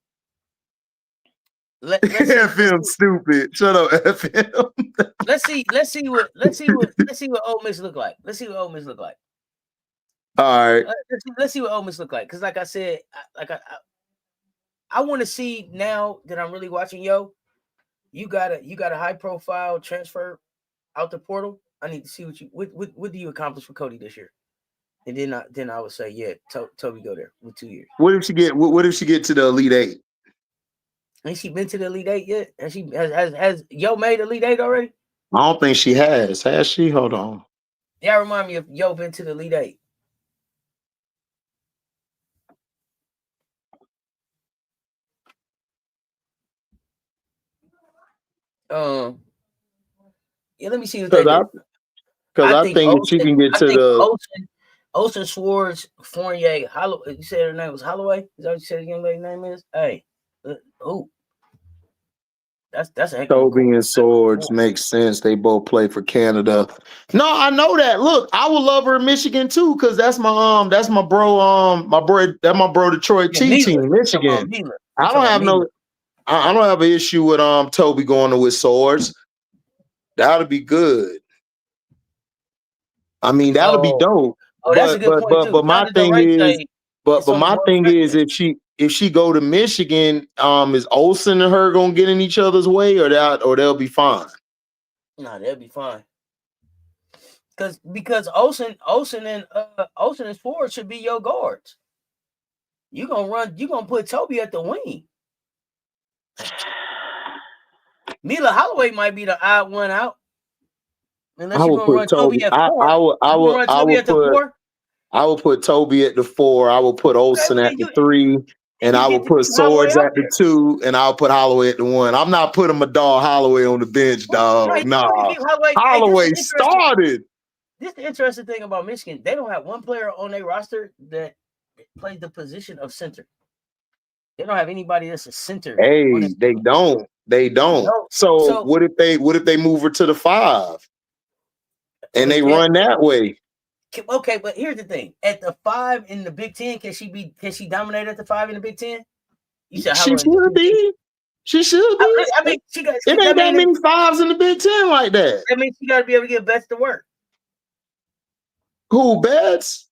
FM stupid. Shut up, FM. Let's see what Ole Miss look like. Let's see what Ole Miss look like. All right. Let's see what Ole Miss look like. Because like I said, I want to see now that I'm really watching Yo. You got a high profile transfer out the portal. I need to see what do you accomplish for Cody this year? And then I would say, yeah, Toby go there with 2 years. What if she get to the Elite Eight? Ain't she been to the Elite Eight yet? Has Yo made Elite Eight already? I don't think she has. Has she? Hold on. Yeah, remind me if Yo been to the Elite Eight. Yeah, let me see what they do. Because I think if she can get to the Olsen, Swords, Fournier, Holloway. You said her name was Holloway? Is that what you said the young lady's name is? Hey, that's a heck of a Toby and Swords makes sense. They both play for Canada. No, I know that. Look, I would love her in Michigan too, because that's my bro, that's my bro Detroit T team, Michigan. I don't have an issue with Toby going with Swords. That'll be good. I mean, that'll be dope. That's a good point too. But my thing is, if she go to Michigan, is Olsen and her gonna get in each other's way, or they'll be fine? Nah, they'll be fine. Because Olsen and Ford should be your guards. You gonna put Toby at the wing. Mila Holloway might be the odd one out. Unless you're gonna run Toby at 4. I would put Toby at the 4. I will put Olsen at the 3, and I will put Swords at the 2, and I'll put Holloway at the 1. I'm not putting my dog Holloway on the bench, dog. Right, nah, Holloway started. This is the interesting thing about Michigan. They don't have one player on their roster that plays the position of center. They don't have anybody that's a center. Hey, they don't. So what if they move her to the 5? And they run that way. Okay, but here's the thing: at the 5 in the Big Ten, can she dominate at the 5 in the Big Ten? She should be. She should be. I mean, it ain't that many 5s in the Big Ten like that. That means she got to be able to get Betts to work. Who, Betts?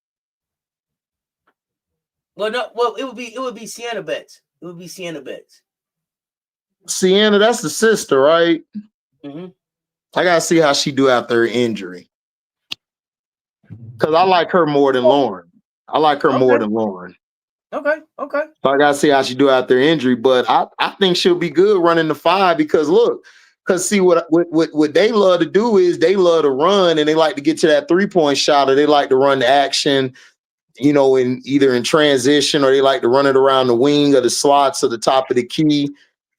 Well, no. Well, it would be Sienna Betts. It would be Sienna Betts. Sienna, that's the sister, right? Mm-hmm. I gotta see how she do after her injury. Because I like her more than Lauren. I like her more than Lauren. Okay. So I gotta see how she do after injury. But I think she'll be good running the 5 because look, see what they love to do is they love to run and they like to get to that 3-point shot, or they like to run the action, in either in transition, or they like to run it around the wing or the slots or the top of the key.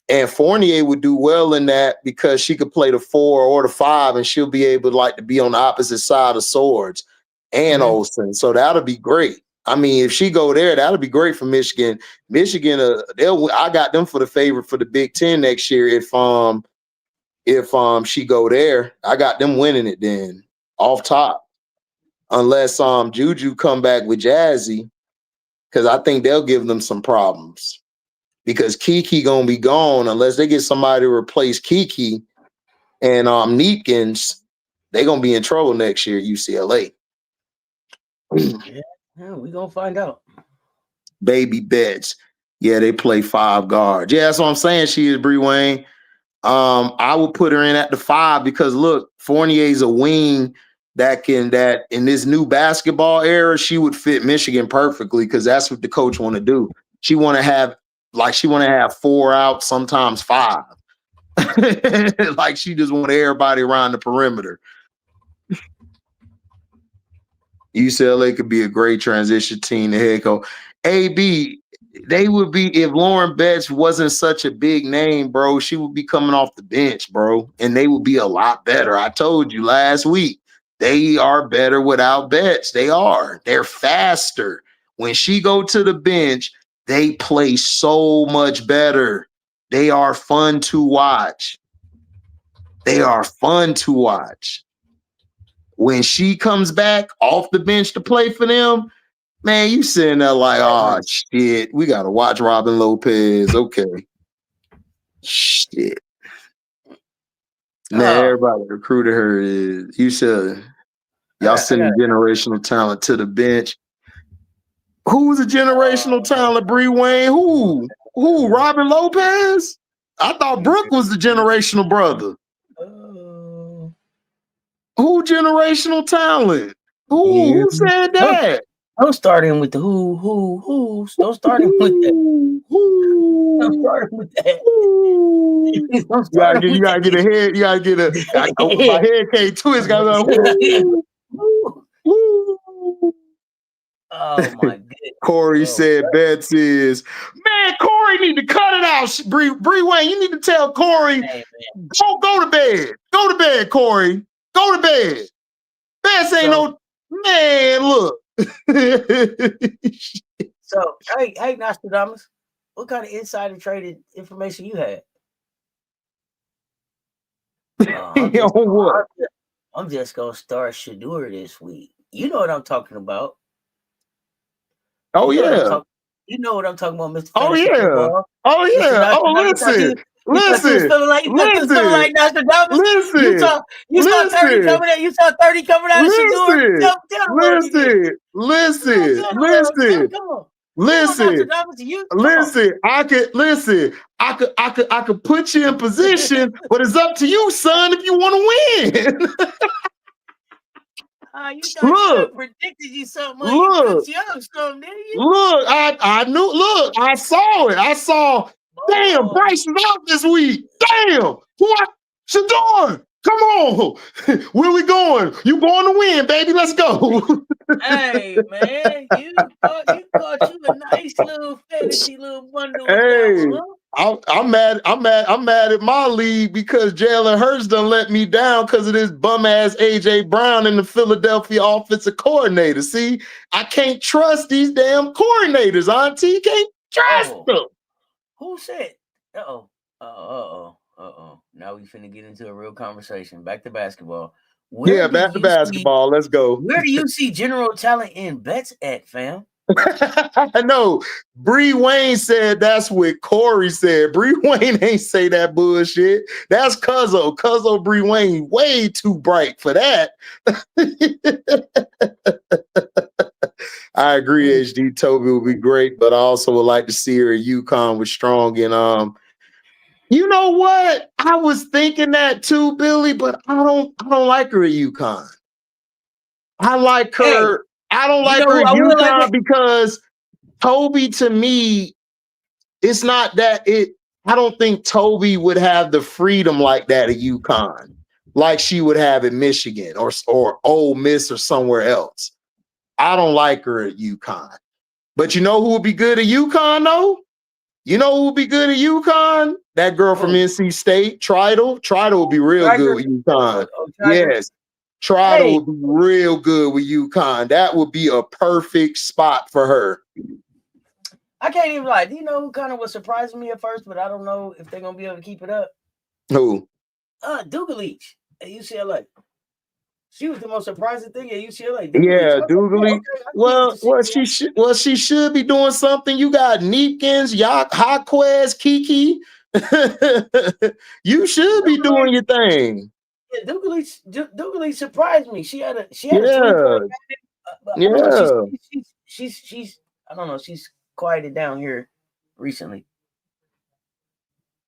And Fournier would do well in that because she could play the 4 or the 5, and she'll be able to be on the opposite side of Swords and Olsen. So that'll be great. I mean, if she go there, that'll be great for Michigan. Michigan, I got them for the favorite for the Big Ten next year. If she go there, I got them winning it then off top, unless Juju come back with Jazzy, because I think they'll give them some problems. Because Kiki gonna be gone unless they get somebody to replace Kiki and Neekins, they gonna be in trouble next year at UCLA. Yeah, we gonna find out. Baby Betts. Yeah, they play 5 guards. Yeah, that's what I'm saying. She is Bree Wayne. I would put her in at the 5 because look, Fournier's a wing that in this new basketball era, she would fit Michigan perfectly because that's what the coach want to do. She want to have 4 out, sometimes 5. Like she just want everybody around the perimeter. UCLA could be a great transition team to head coach. AB, they would be, if Lauren Betts wasn't such a big name, bro, she would be coming off the bench, bro, and they would be a lot better. I told you last week, they are better without Betts. They are. They're faster. When she go to the bench, they play so much better. They are fun to watch. When she comes back off the bench to play for them, man, you sitting there like, oh, shit, we got to watch Robin Lopez. Okay. Shit. Man, everybody recruited her. You said y'all sending generational talent to the bench. Who's a generational talent, Bree Wayne? Who? Robin Lopez? I thought Brooke was the generational brother. Who generational talent? Who said that? Don't start him with the who. Don't start him with that. Don't start him with that. You gotta get a head. You gotta get my head can't twist. Oh my goodness. Corey said Betts is, man, Corey need to cut it out. Bree Wayne, you need to tell Corey, don't go to bed. Go to bed, Corey. Go to bed. Betts ain't no man, look. So hey Nostradamus, what kind of insider traded information you had? I'm just gonna start Shedeur this week. You know what I'm talking about. Oh, yeah. You know what I'm talking about, Mr. Oh, yeah. Football. Oh, yeah. Oh, listen. Listen. You saw 30 coming out. You saw 30 coming out of Shedeur. I could put you in position, but it's up to you, son, if you want to win. You thought you predicted you something. Look, you something, didn't you? Look, I knew. Look, I saw it. I saw. Damn, Bryce is out this week. Damn, what? Shedeur, come on. Where we going? You going to win, baby? Let's go. Hey, man, you caught you a nice little fantasy little bundle. Hey, I'm mad at my league because Jalen Hurts done let me down because of this bum ass AJ Brown and the Philadelphia offensive coordinator. See, I can't trust these damn coordinators, Auntie. Can't trust them. Who said? Now we finna get into a real conversation. Back to basketball. Back to basketball. Let's go. Where do you see general talent in Betts at, fam? I know. Bree Wayne said that's what Corey said. Bree Wayne ain't say that bullshit. That's Cuzzo. Cuzzo Bree Wayne way too bright for that. I agree, HD. Toby would be great, but I also would like to see her at UConn with Strong and You know what? I was thinking that too, Billy, but I don't like her at UConn. I like Hey, her. I don't you like know her who at I will like UConn it? because Toby, to me, it's not that it. I don't think Toby would have the freedom like that at UConn, like she would have in Michigan or Ole Miss or somewhere else. I don't like her at UConn. But you know who would be good at UConn though? You know who would be good at UConn? That girl from Who? NC State, Tridle. Tridle would be real good Tiger? with UConn. Tiger. Yes. Tridle Hey, would be real good with UConn. That would be a perfect spot for her. I can't even lie. Do you know who kind of was surprising me at first, but I don't know if they're gonna be able to keep it up? Who? Dugalich at UCLA. She was the most surprising thing at UCLA. Dugalich. Yeah, Dougally. Okay, I can give it Well, to CCL. she should be doing something. You got Neepkins, Jaquez, Kiki. You should be doing your thing. Yeah, Dugalich surprised me. She had a 2020. Yeah, I don't know. yeah. She's I don't know. She's quieted down here recently.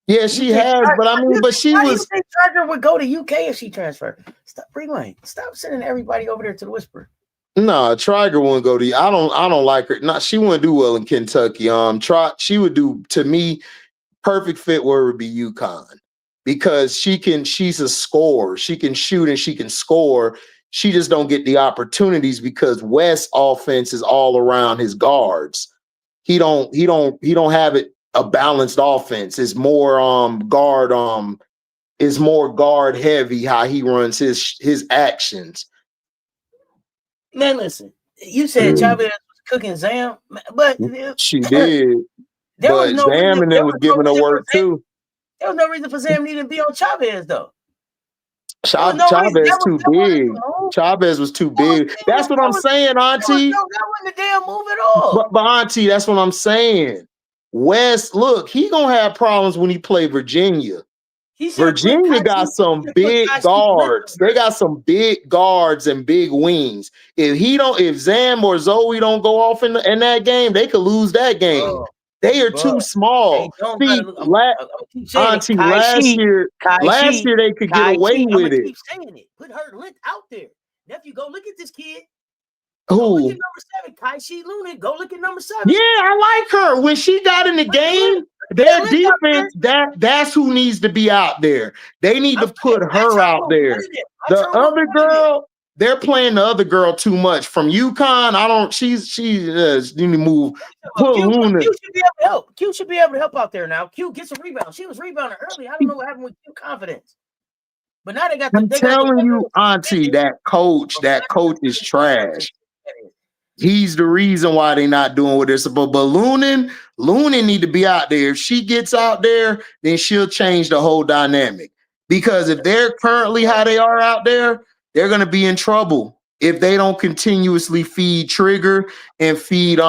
Yeah, You she think has, but I mean, but she why do you was think Tiger would go to UK if she transferred? Stop, Rewind. Stop sending everybody over there to the Whisper. no, Triger wouldn't go to. I don't like her. Not she wouldn't do well in Kentucky. She would do to me perfect fit where it would be UConn because she's a scorer. She can shoot and she can score. She just don't get the opportunities because West's offense is all around his guards. He don't have it a balanced offense. It's more guard heavy how he runs his actions. Man, listen. You said Chavez was cooking Zam, but She did. there was But no Zam reason. and There them was was no giving her reason for work Zam. too. There was no reason for Zam needing to be on Chavez though. There was no reason. Chavez too That wasn't big. the move. Chavez was too big. That's what That I'm was saying, Auntie. that wasn't the damn move at all. But Auntie, that's what I'm saying. West, look, he gonna have problems when he play Virginia. He should have put Virginia got Kashi. some big guards. They got some big guards and big wings. If Zam or Zoe don't go off in that game, they could lose that game. They are too small. See, Auntie, last year they could get away I'm with gonna it. keep saying it. Put her link out there. Nephew, go look at this kid. Who? Go look at number 7, Kaishi Lunan. Go look at number 7. Yeah, I like her. When she got in the game, their defense, that's who needs to be out there. They need to put her out there. The other girl, they're playing the other girl too much. From UConn, she need to move. Put Luna. Q should be able to help. Q should be able to help out there now. Q gets a rebound. She was rebounding early. I don't know what happened with Q confidence. But now they got I'm telling you, Auntie, that coach is trash. He's the reason why they're not doing what they're supposed. But Lunan need to be out there. If she gets out there, then she'll change the whole dynamic. Because if they're currently how they are out there, they're going to be in trouble if they don't continuously feed Trigger and feed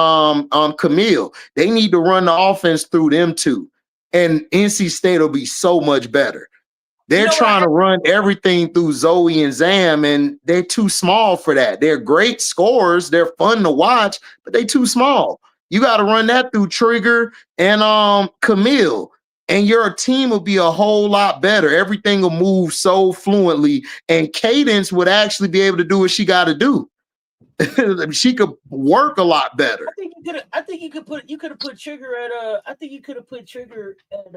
Camille. They need to run the offense through them too, and NC State will be so much better. They're trying to run everything through Zoe and Zam, and they're too small for that. They're great scorers. They're fun to watch, but they're too small. You got to run that through Trigger and Camille, and your team will be a whole lot better. Everything will move so fluently, and Cadence would actually be able to do what she got to do. She could work a lot better. I think you could have put Trigger at I think you could have put Trigger at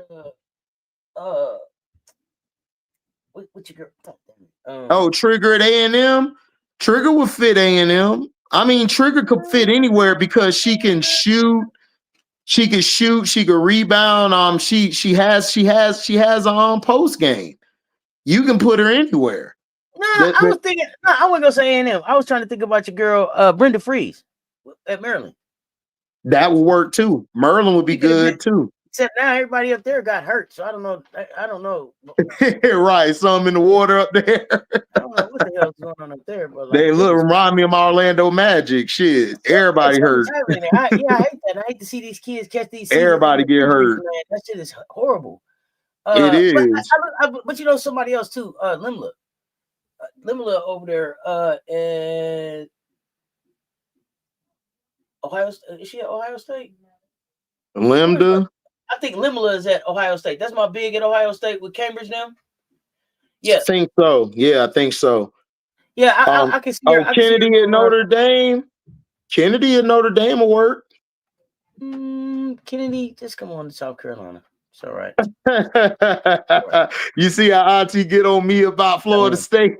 what your girl? Trigger at A&M. Trigger would fit A&M. I mean, Trigger could fit anywhere because she can shoot. She can shoot. She can rebound. She has post game. You can put her anywhere. I was thinking. No, I wasn't gonna say A&M. I was trying to think about your girl, Brenda Freeze at Maryland. That would work too. Merlin would be good too. Except now everybody up there got hurt, so I don't know. Right, some in the water up there. I don't know what the hell's going on up there, but they remind me of my Orlando Magic. Shit, everybody hurt. I hate that. I hate to see these kids catch these. Everybody get hurt. Man. That shit is horrible. It is. But you know somebody else too. Limla over there. And Ohio. Is she at Ohio State? Lambda. I think Limela is at Ohio State. That's my big at Ohio State with Cambridge now. Yeah, I think so. Yeah, I think so. yeah. I can see her. I can see her Kennedy at moving around. Notre Dame. Kennedy at Notre Dame will work. Kennedy, just come on to South Carolina. It's all right. You see how Auntie get on me about Florida State?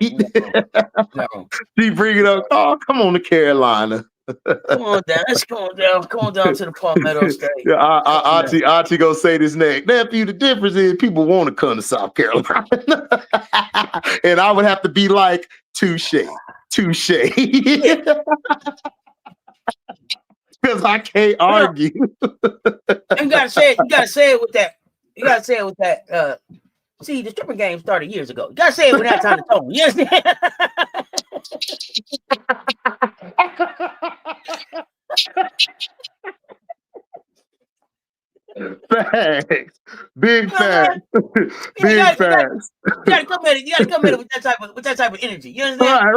No. She bring it up. Oh, come on to Carolina. Come on down. Let's go down. Come on down to the Palmetto State. Yeah, Auntie gonna say this next. Nephew, the difference is people want to come to South Carolina. And I would have to be like, touche. Because I can't argue. You gotta say it. You gotta say it with that. You gotta say it with that. See, the stripping game started years ago. You gotta say it when that time to tone. Yes. Facts. Big facts. Big facts. You gotta come at it. You gotta come at it with that type of energy. You understand?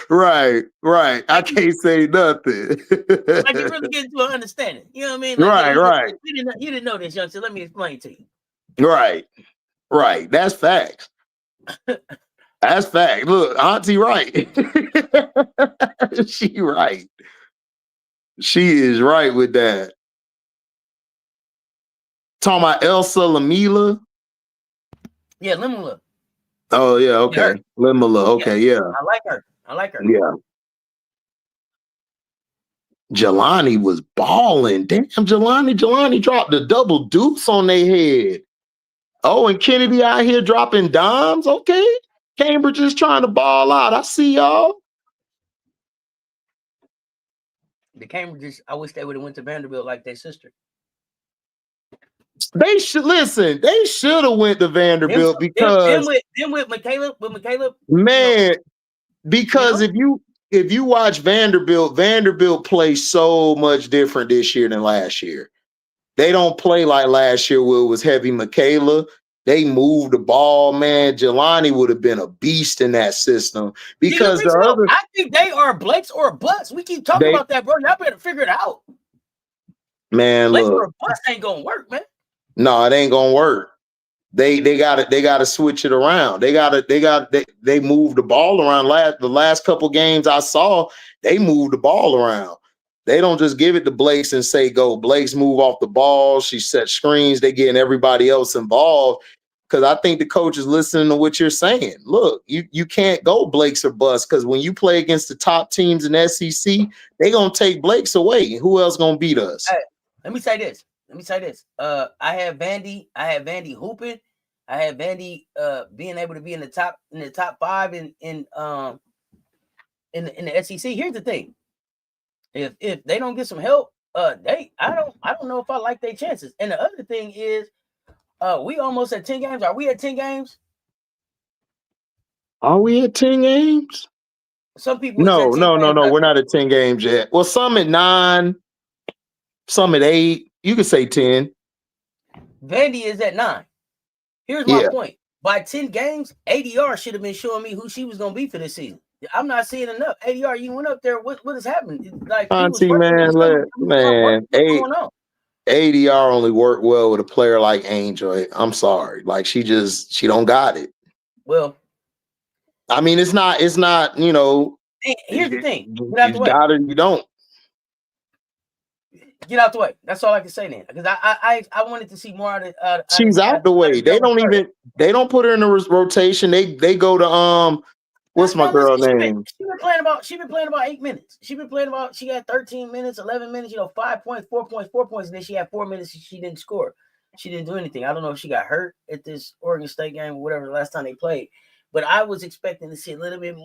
Right. Right. I can't say nothing. Like you really get into an understanding. You know what I mean? Like, right. You didn't know this, young. So let me explain to you. Right. That's facts. That's fact. Look, Auntie right. She right. She is right with that. Talking about Elsa Lamela. Yeah, Limela. Oh, yeah, okay. Limela, okay, yeah. I like her. Yeah. Jelani was balling. Damn, Jelani dropped the double deuce on their head. Oh, and Kennedy out here dropping dimes. Okay. Cambridge is trying to ball out. I see y'all. The Cambridge, I wish they would have went to Vanderbilt like their sister. They should listen. They should have went to Vanderbilt because them with McCaleb. Man, because if you watch Vanderbilt plays so much different this year than last year. They don't play like last year where it was heavy Michaela. They moved the ball, man. Jelani would have been a beast in that system because I think they are Blakes or Butts. We keep talking about that, bro. Y'all better figure it out. Man, Blakes look, or Butts ain't gonna work, man. No, it ain't gonna work. They gotta switch it around. They moved the ball around. The last couple games I saw, they moved the ball around. They don't just give it to Blakes and say, go. Blakes move off the ball. She set screens. They getting everybody else involved. Because I think the coach is listening to what you're saying. Look, you can't go Blakes or bust because when you play against the top teams in SEC, they're going to take Blakes away. Who else going to beat us? Hey, let me say this. I had Vandy hooping. I had Vandy being able to be in the top 5 in the SEC. Here's the thing. If they don't get some help, I don't know if I like their chances. And the other thing is, we almost at 10 games. Are we at 10 games? Are we at 10 games? Some people No. We're not at 10 games yet. Well, some at 9, some at 8. You could say 10. Vandy is at 9. Here's my point. By 10 games, ADR should have been showing me who she was going to be for this season. I'm not seeing enough. ADR, you went up there. What is happening? Like, Auntie, man, ADR only worked well with a player like Angel. I'm sorry. Like, she don't got it. Well, I mean, it's not, here's the thing. Get out the way. You got it, you don't. Get out the way. That's all I can say then. Because I wanted to see more out of she's out the way. They don't put her in the rotation. They go to what's my girl name? She been playing about 8 minutes. She got 13 minutes, 11 minutes, 5 points, 4 points, 4 points, and then she had 4 minutes she didn't score. She didn't do anything. I don't know if she got hurt at this Oregon State game or whatever the last time they played. But I was expecting to see a little bit.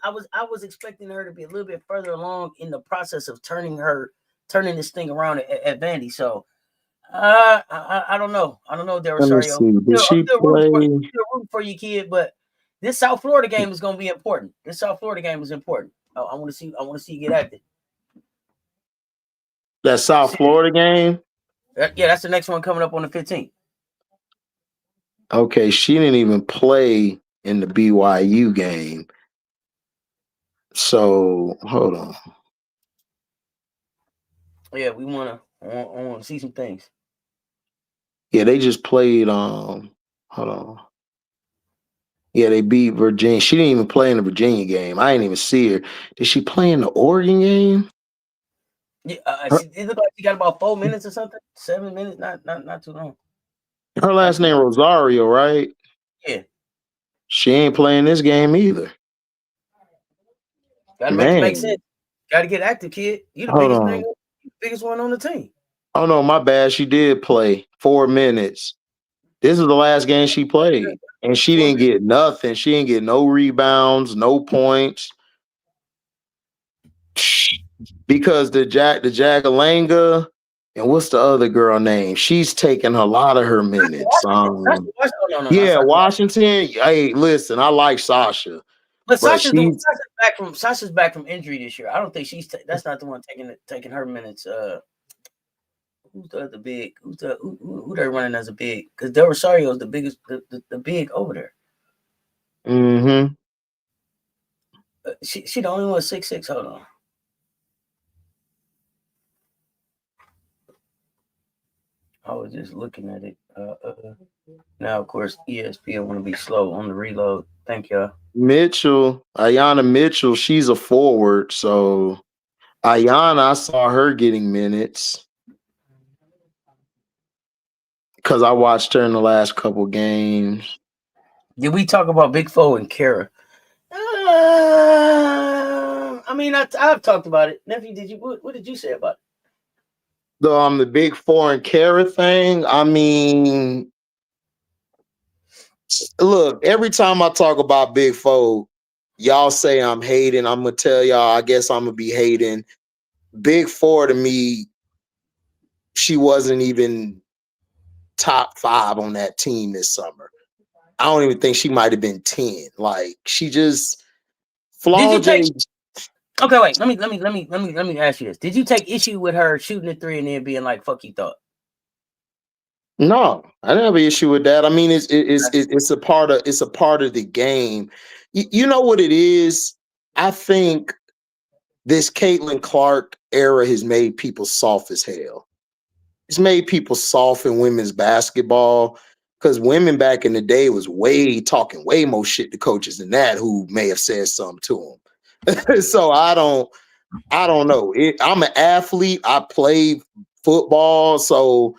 I was expecting her to be a little bit further along in the process of turning this thing around at Vandy. So I don't know. I don't know, Rosario. Did she play? I'm still rooting for you, kid, but this South Florida game is going to be important. I want to see you get active. That South Florida game? Yeah, that's the next one coming up on the 15th. Okay, she didn't even play in the BYU game. So hold on. Yeah, we want I want to see some things. Yeah, they just played. Hold on. Yeah, they beat Virginia. She didn't even play in the Virginia game. I didn't even see her. Did she play in the Oregon game? Yeah, it looked like she got about 4 minutes or something. 7 minutes, not too long. Her last name Rosario, right? Yeah. She ain't playing this game either. Gotta make it make sense. Gotta get active, kid. You the biggest thing, biggest one on the team. Oh no, my bad. She did play 4 minutes. This is the last game she played, and she didn't get nothing. She didn't get no rebounds, no points. Because the Jagalanga, and what's the other girl name? She's taking a lot of her minutes. Yeah, Washington. Hey, listen, I like Sasha. But Sasha's back from injury this year. I don't think that's not the one taking her minutes. Who's the other big? Who they're running as a big? Because Del Rosario is the biggest, the big over there. Mm-hmm. She the only one 6'6". Hold on. I was just looking at it. Now, of course, ESPN want to be slow on the reload. Thank y'all. Ayanna Mitchell, she's a forward. So Ayanna, I saw her getting minutes because I watched her in the last couple games. Did we talk about Big Foe and Kara? I mean, I've talked about it. Nephew, what did you say about it? The Big Four and Kara thing. I mean, look, every time I talk about Big Four, y'all say I'm hating. I'm gonna tell y'all, I guess I'm gonna be hating. Big Four to me, she wasn't even top 5 on that team this summer. I don't even think she might have been 10. Like she just Okay, wait. Let me ask you this. Did you take issue with her shooting a 3 and then being like, "Fuck you thought"? No, I didn't have an issue with that. I mean, it's a part of the game. You know what it is? I think this Caitlin Clark era has made people soft as hell. It's made people soft in women's basketball because women back in the day was talking way more shit to coaches than that who may have said something to them. So I don't know. I'm an athlete. I play football, so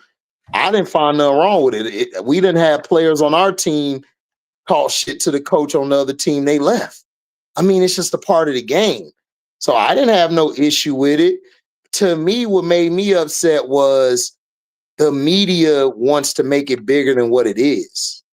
I didn't find nothing wrong with it. We didn't have players on our team talk shit to the coach on the other team. They left. I mean, it's just a part of the game. So I didn't have no issue with it. To me, what made me upset was the media wants to make it bigger than what it is.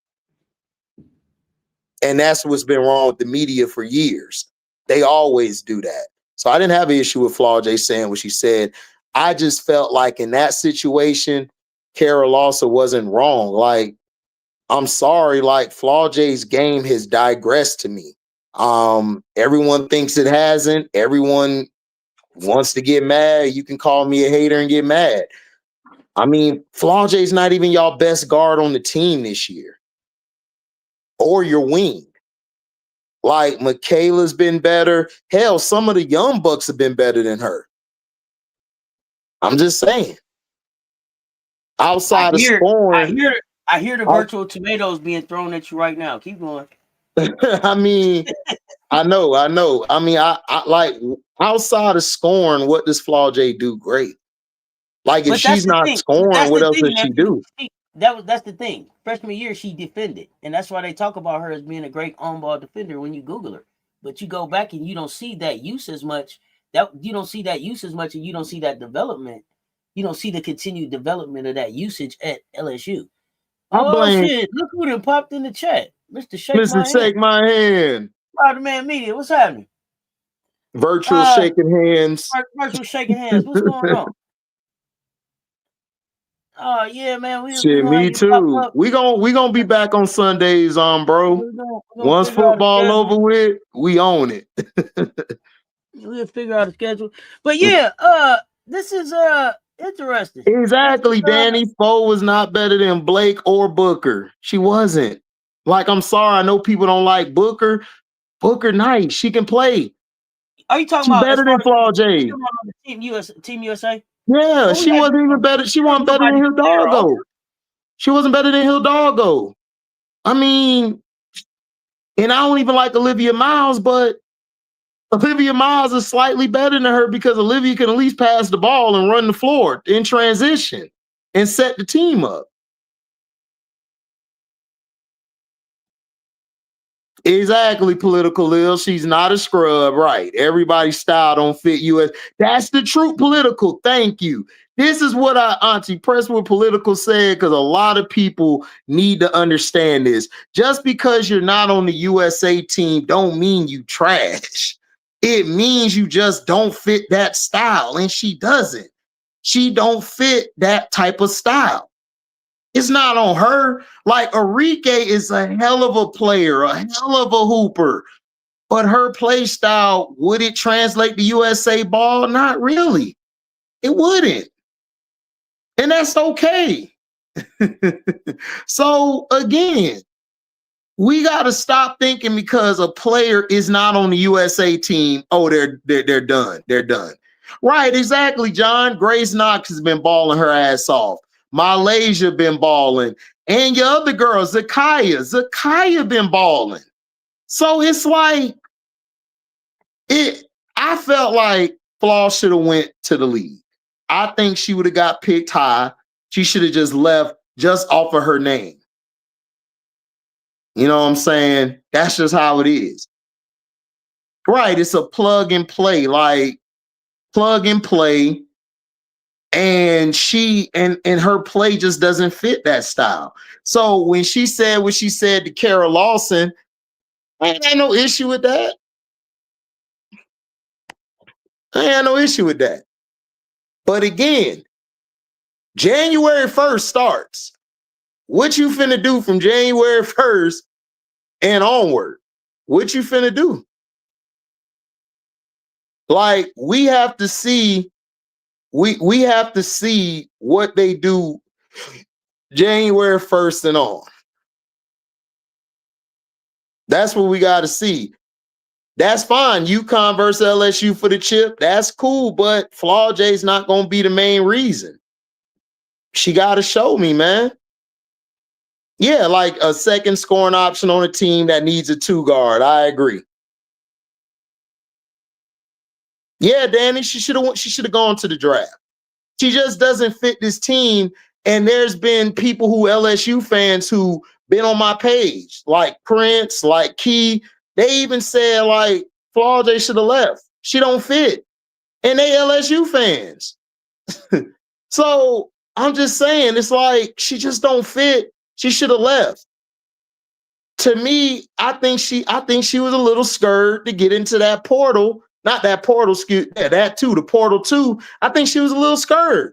And that's what's been wrong with the media for years. They always do that. So I didn't have an issue with Flaw J saying what she said. I just felt like in that situation, Kara Lawson wasn't wrong. Like, I'm sorry, like Flaw J's game has digressed to me. Everyone thinks it hasn't. Everyone wants to get mad. You can call me a hater and get mad. I mean, Flaw J's not even y'all best guard on the team this year. Or your wing. Like, Michaela's been better. Hell, some of the young bucks have been better than her. I'm just saying. Outside of scoring. I hear the virtual tomatoes being thrown at you right now. Keep going. I mean, I know. I mean, I like outside of scoring, what does Flaw J do great? Like, if she's not scoring, what else does she do? That's the thing. Freshman year, she defended, and that's why they talk about her as being a great on-ball defender when you Google her. But you go back and you don't see that use as much. And you don't see that development. You don't see the continued development of that usage at LSU. Shit! Look who done popped in the chat, Mr. Shake My Hand. Spider-Man Media, what's happening? Virtual shaking hands. Virtual shaking hands. What's going on? Oh yeah, man. Me too. We gonna be back on Sundays, bro. Once football over with, we own it. We'll figure out a schedule. But yeah, this is interesting. Exactly, Danny. Foe was not better than Blake or Booker. She wasn't. Like, I'm sorry, I know people don't like Booker. Booker nice. She can play. Are you talking about better than Flaw J? Team USA? Yeah, But we she had wasn't even better. She wasn't better nobody than compare her. Hidalgo. She wasn't better than Hidalgo. I mean, and I don't even like Olivia Miles, but Olivia Miles is slightly better than her because Olivia can at least pass the ball and run the floor in transition and set the team up. Exactly, political Lil. She's not a scrub, right? Everybody's style don't fit US. That's the truth, political. Thank you. This is what Auntie Press what political said, because a lot of people need to understand this. Just because you're not on the USA team don't mean you trash. It means you just don't fit that style, and she doesn't. She don't fit that type of style. It's not on her. Like Enrique is a hell of a player, a hell of a hooper, but her play style, would it translate to USA ball? Not really. It wouldn't. And that's okay. So again, we got to stop thinking because a player is not on the USA team, oh, they're done. They're done. Right, exactly, John. Grace Knox has been balling her ass off. Malaysia been balling. And your other girl, Zakaya been balling. So it's like I felt like Flaw should have went to the league. I think she would have got picked high. She should have just left just off of her name. You know what I'm saying? That's just how it is. Right. It's a plug and play, like plug and play. And she and her play just doesn't fit that style. So when she said what she said to Kara Lawson, I ain't had no issue with that. I ain't had no issue with that. But again, January 1st starts. What you finna do from January 1st and onward? What you finna do? Like, we have to see, we have to see what they do January 1st and on. That's what we got to see. That's fine. UConn versus LSU for the chip. That's cool, but Flaw J's not going to be the main reason. She got to show me, man. Yeah, like a second scoring option on a team that needs a two guard. I agree. Yeah, Danny, she should have gone to the draft. She just doesn't fit this team. And there's been people who LSU fans who been on my page, like Prince, like Key. They even said like Flaw J should have left. She don't fit. And they LSU fans. So I'm just saying, it's like she just don't fit. She should have left. To me, I think she was a little scared to get into that portal. Not that portal, that too, the portal too. I think she was a little scared.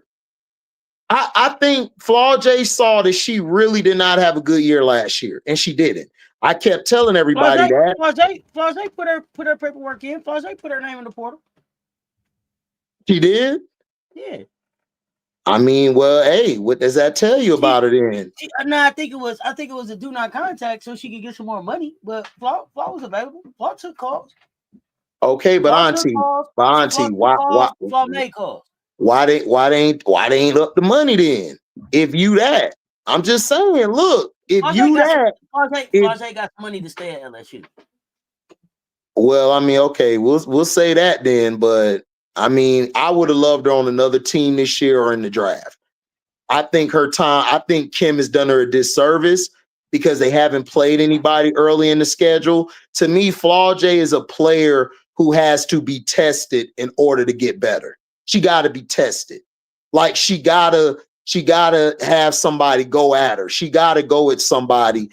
I think Flaw J saw that she really did not have a good year last year, and she didn't. I kept telling everybody that. Flaw J put her paperwork in. Flaw J put her name in the portal. She did? Yeah. I mean, well, hey, what does that tell you about her then? No, I think it was a do not contact so she could get some more money. But Flaw was available. Flaw took calls. Okay, but Auntie, Flaw made calls. Why they ain't up the money then? If you that, I'm just saying, look, if you that, Flaw J got money to stay at LSU. Well, I mean, okay, we'll say that then, but I mean, I would have loved her on another team this year or in the draft. I think Kim has done her a disservice because they haven't played anybody early in the schedule. To me, Flaw J is a player who has to be tested in order to get better. She got to be tested. Like she gotta have somebody go at her. She gotta go at somebody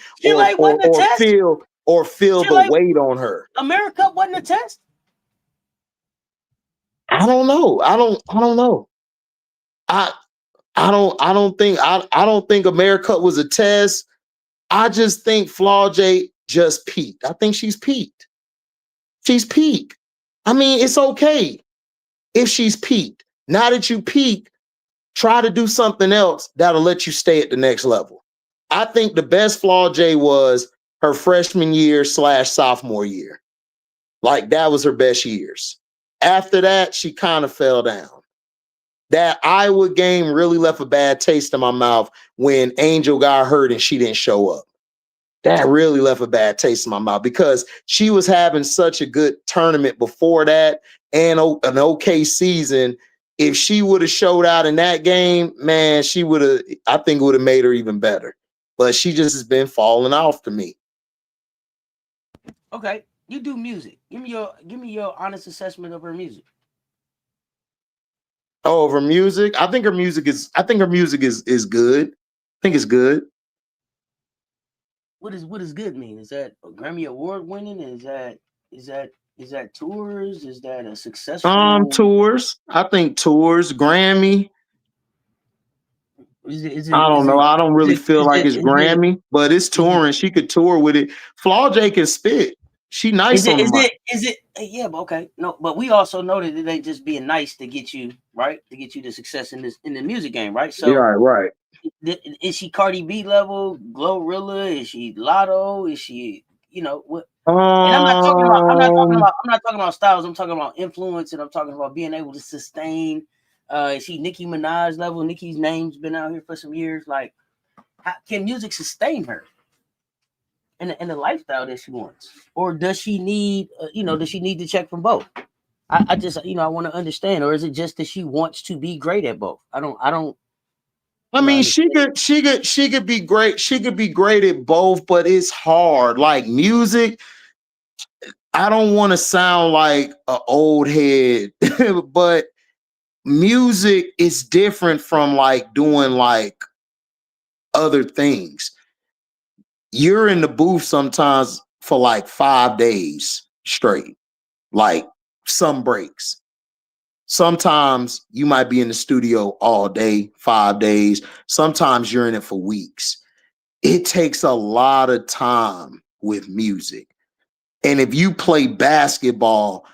or feel the weight on her. America wasn't a test. I don't know. I don't know. I don't think America was a test. I just think Flaw J just peaked. I think she's peaked. She's peaked. I mean, it's okay if she's peaked. Now that you peak, try to do something else that'll let you stay at the next level. I think the best Flaw J was her freshman year / sophomore year. Like that was her best years. After that, she kind of fell down. that Iowa game really left a bad taste in my mouth when Angel got hurt and she didn't show up. That really left a bad taste in my mouth because she was having such a good tournament before that and an okay season. If she would have showed out in that game, man, she would have, I think it would have made her even better. But she just has been falling off to me. Okay, you do music. Give me your honest assessment of her music. Oh, of her music? I think her music is good. I think it's good. What does good mean? Is that a Grammy Award winning? Is that tours? Is that a successful Tours. I think tours, Grammy. I don't know. I don't really feel like it's Grammy, but it's touring. She could tour with it. Flaw J can spit. She nice on the mic. Is it? Yeah, but okay. No, but we also know that it ain't just being nice to get you right, to get you the success in the music game, right? So yeah, right. Is she Cardi B level, Glorilla? Is she Lotto? Is she, what? And I'm not talking about styles. I'm talking about influence, and I'm talking about being able to sustain. Is she Nicki Minaj level? Nicki's name's been out here for some years. Like, how can music sustain her in the lifestyle that she wants, or does she need, does she need to check from both? I just, I want to understand, or is it just that she wants to be great at both? I don't. I mean, she could be great. She could be great at both, but it's hard. Like music, I don't want to sound like an old head, but music is different from like doing like other things. You're in the booth sometimes for like 5 days straight, like some breaks. Sometimes you might be in the studio all day, 5 days. Sometimes you're in it for weeks. It takes a lot of time with music. And if you play basketball,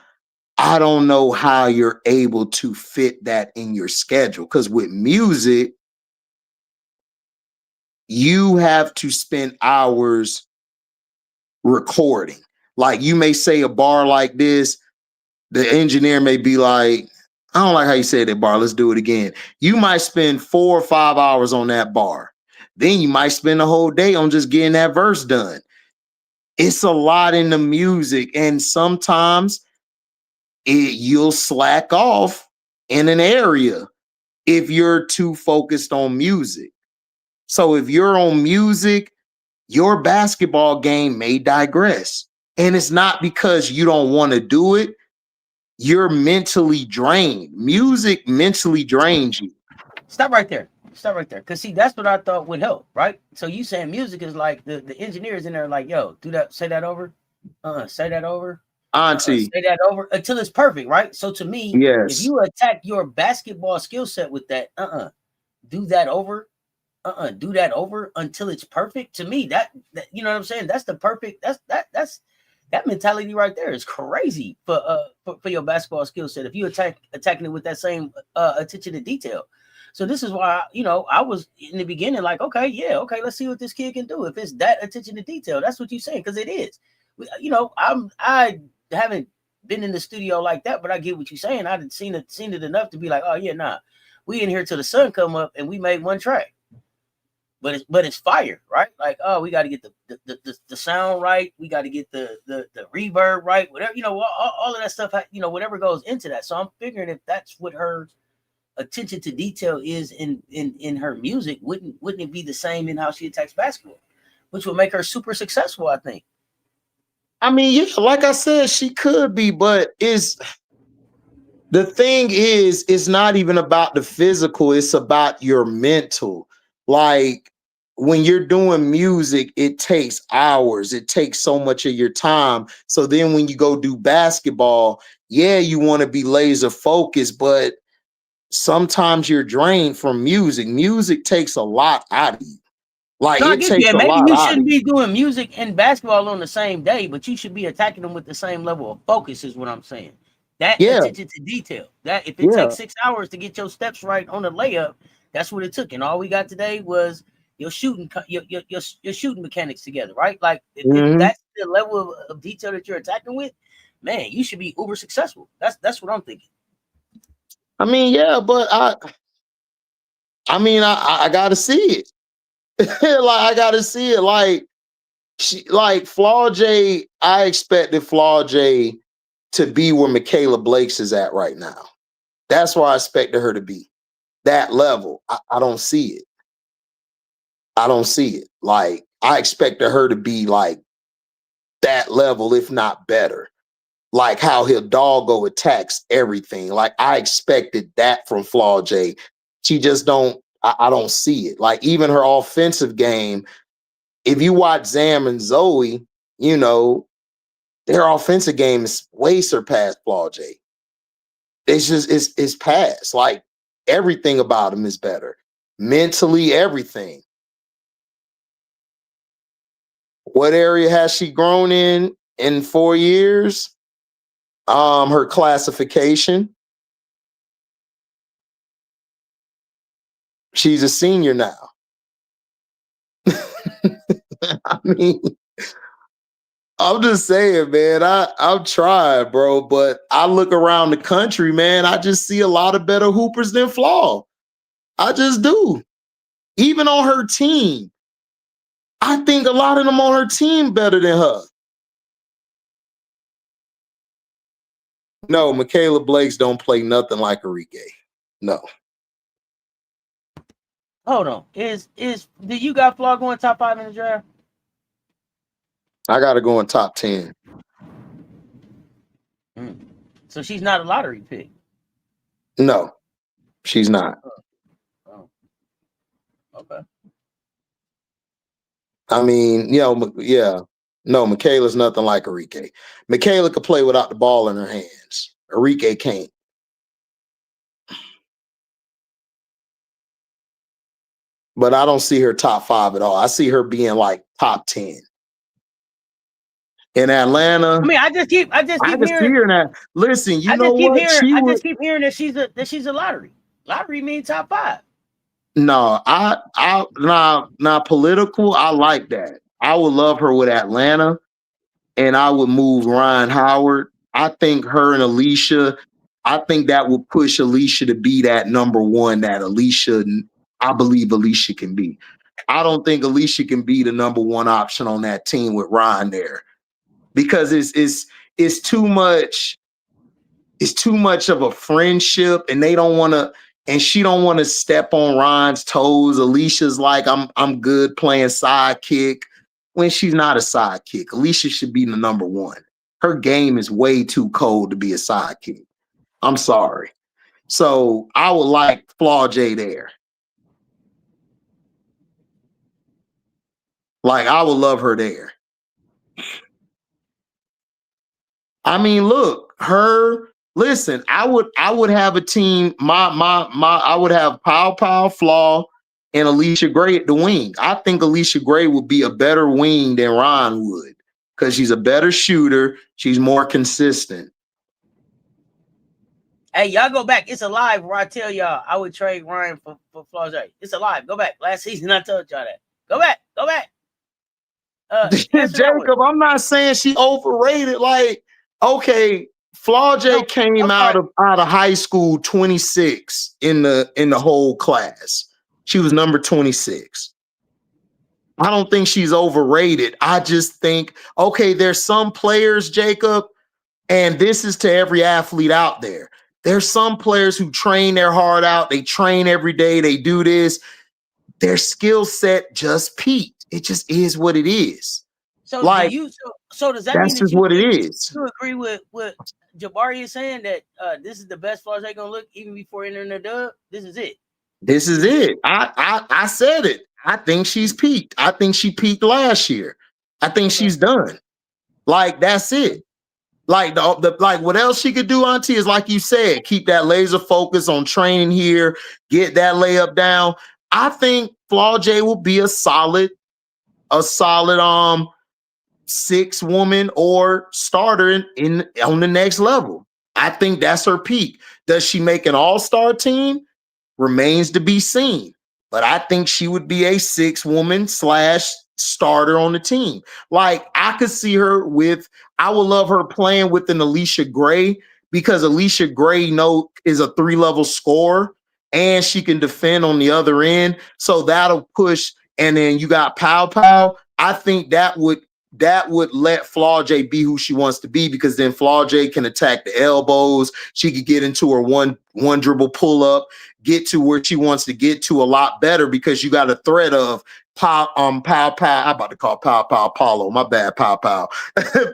I don't know how you're able to fit that in your schedule. Because with music, you have to spend hours recording. Like you may say a bar like this, the engineer may be like, I don't like how you said that bar. Let's do it again. You might spend 4 or 5 hours on that bar. Then you might spend a whole day on just getting that verse done. It's a lot in the music. And sometimes you'll slack off in an area if you're too focused on music. So if you're on music, your basketball game may digress. And it's not because you don't want to do it. You're mentally drained. Music mentally drains you. Stop right there. Because see, that's what I thought would help, right? So you saying music is like the engineers in there like, yo, do that, say that over. Say that over. Auntie. Say that over until it's perfect, right? So to me, yes. If you attack your basketball skill set with that, do that over. Do that over until it's perfect. To me, that you know what I'm saying? That's the perfect, that's that mentality right there is crazy for your basketball skill set. If you attacking it with that same attention to detail. So this is why, I was in the beginning like, okay, yeah, okay, let's see what this kid can do. If it's that attention to detail, that's what you're saying, because it is. I haven't been in the studio like that, but I get what you're saying. I didn't seen it enough to be like, oh yeah, nah, we in here till the sun come up and we made one track. But it's fire, right? Like, oh, we got to get the sound right. We got to get the reverb right. Whatever, all of that stuff. Whatever goes into that. So I'm figuring if that's what her attention to detail is in her music, wouldn't it be the same in how she attacks basketball, which would make her super successful? I think. I mean, yeah, like I said, she could be, but the thing is, it's not even about the physical. It's about your mental. Like when you're doing music, it takes hours. It takes so much of your time. So then when you go do basketball, yeah, you want to be laser focused, but sometimes you're drained from music. Music takes a lot out of you. Like No, I it get you. takes Yeah, a maybe lot you out of shouldn't you. be doing music and basketball on the same day, but you should be attacking them with the same level of focus, is what I'm saying. That Yeah, attention to detail. That if it yeah. takes 6 hours to get your steps right on the layup, that's what it took. And all we got today was your shooting, your shooting mechanics together, right? Like if Mm-hmm. that's the level of detail that you're attacking with, man, you should be uber successful. That's what I'm thinking. I mean, yeah, but I gotta see it. Like I gotta see it. Like Flaw J, I expected Flaw J to be where Michaela Blake's is at right now. That's where I expected her to be. That level. I don't see it. I don't see it. Like I expected her to be like that level, if not better. Like how Hidalgo attacks everything. Like I expected that from Flaw J. She just don't. I don't see it. Like even her offensive game. If you watch Zam and Zoe, you know their offensive game is way surpassed Flaw J. It's just it's past. Like everything about him is better. Mentally, everything. What area has she grown in 4 years? Her classification. She's a senior now. I mean, I'm just saying, man, I'm trying, bro, but I look around the country, man, I just see a lot of better hoopers than Flaw. I just do. Even on her team, I think a lot of them on her team better than her. No, Michaela Blake's don't play nothing like Enrique. No. Hold on. Do you got Flaw going top 5 in the draft? I got to go in top 10. So she's not a lottery pick. No, she's not. Oh. Okay. I mean, yeah. No, Michaela's nothing like Enrique. Michaela could play without the ball in her hands. Enrique can't. But I don't see her top 5 at all. I see her being like top 10. In Atlanta, I mean, I just keep can hearing. See her in that. Listen, I know what? just keep hearing that she's a lottery. Lottery means top 5. No, not political. I like that. I would love her with Atlanta, and I would move Ryan Howard. I think her and Alicia. I think that would push Alicia to be that number one that I believe Alicia can be. I don't think Alicia can be the number one option on that team with Ryan there, because it's too much. It's too much of a friendship, and they don't want to. And she don't want to step on Ryan's toes. Alicia's like, I'm good playing sidekick when she's not a sidekick. Alicia should be the number one. Her game is way too cold to be a sidekick. I'm sorry. So I would like Flaw J there. Like I would love her there. I mean, look, listen, I would have a team. I would have Pow Flaw and Alicia Gray at the wing. I think Alicia Gray would be a better wing than Ryan would, because she's a better shooter. She's more consistent. Hey, y'all go back. It's alive where I tell y'all I would trade Ryan for Flaw J. It's alive. Go back. Last season I told y'all that. Go back. Jacob, I'm not saying she overrated. Like, okay, Flaw J came out of high school 26 in the whole class. She was number 26. I don't think she's overrated. I just think, okay, there's some players, Jacob, and this is to every athlete out there. There's some players who train their heart out. They train every day. They do this. Their skill set just peaked. It just is what it is. So like, so does that mean that's just what it is? You agree with what Jabari is saying, that this is the best Flaw J gonna look even before entering the dub? This is it. This is it. I said it. I think she's peaked. I think she peaked last year. I think she's done. Like that's it. Like like what else she could do, Auntie, is like you said, keep that laser focus on training here, get that layup down. I think Flaw J will be a solid 6 woman or starter on the next level. I think that's her peak. Does she make an all-star team? Remains to be seen. But I think she would be a 6 woman / starter on the team. Like I could see her I would love her playing with an Alicia Gray, because Alicia Gray is a 3-level scorer and she can defend on the other end. So that'll push. And then you got Pow Pow. I think that would let Flaw J be who she wants to be, because then Flaw J can attack the elbows. She could get into her one dribble pull up, get to where she wants to get to a lot better, because you got a threat of Pow Pow. I'm about to call Pow Pow Paulo. My bad, Pow Pow.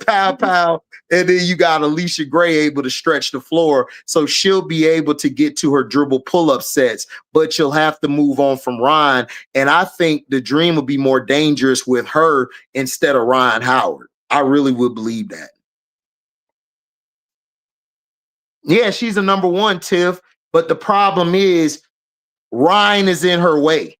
Pow Pow. And then you got Alicia Gray able to stretch the floor. So she'll be able to get to her dribble pull-up sets, but she'll have to move on from Ryan. And I think the dream would be more dangerous with her instead of Ryan Howard. I really would believe that. Yeah, she's a number one, Tiff. But the problem is Ryan is in her way.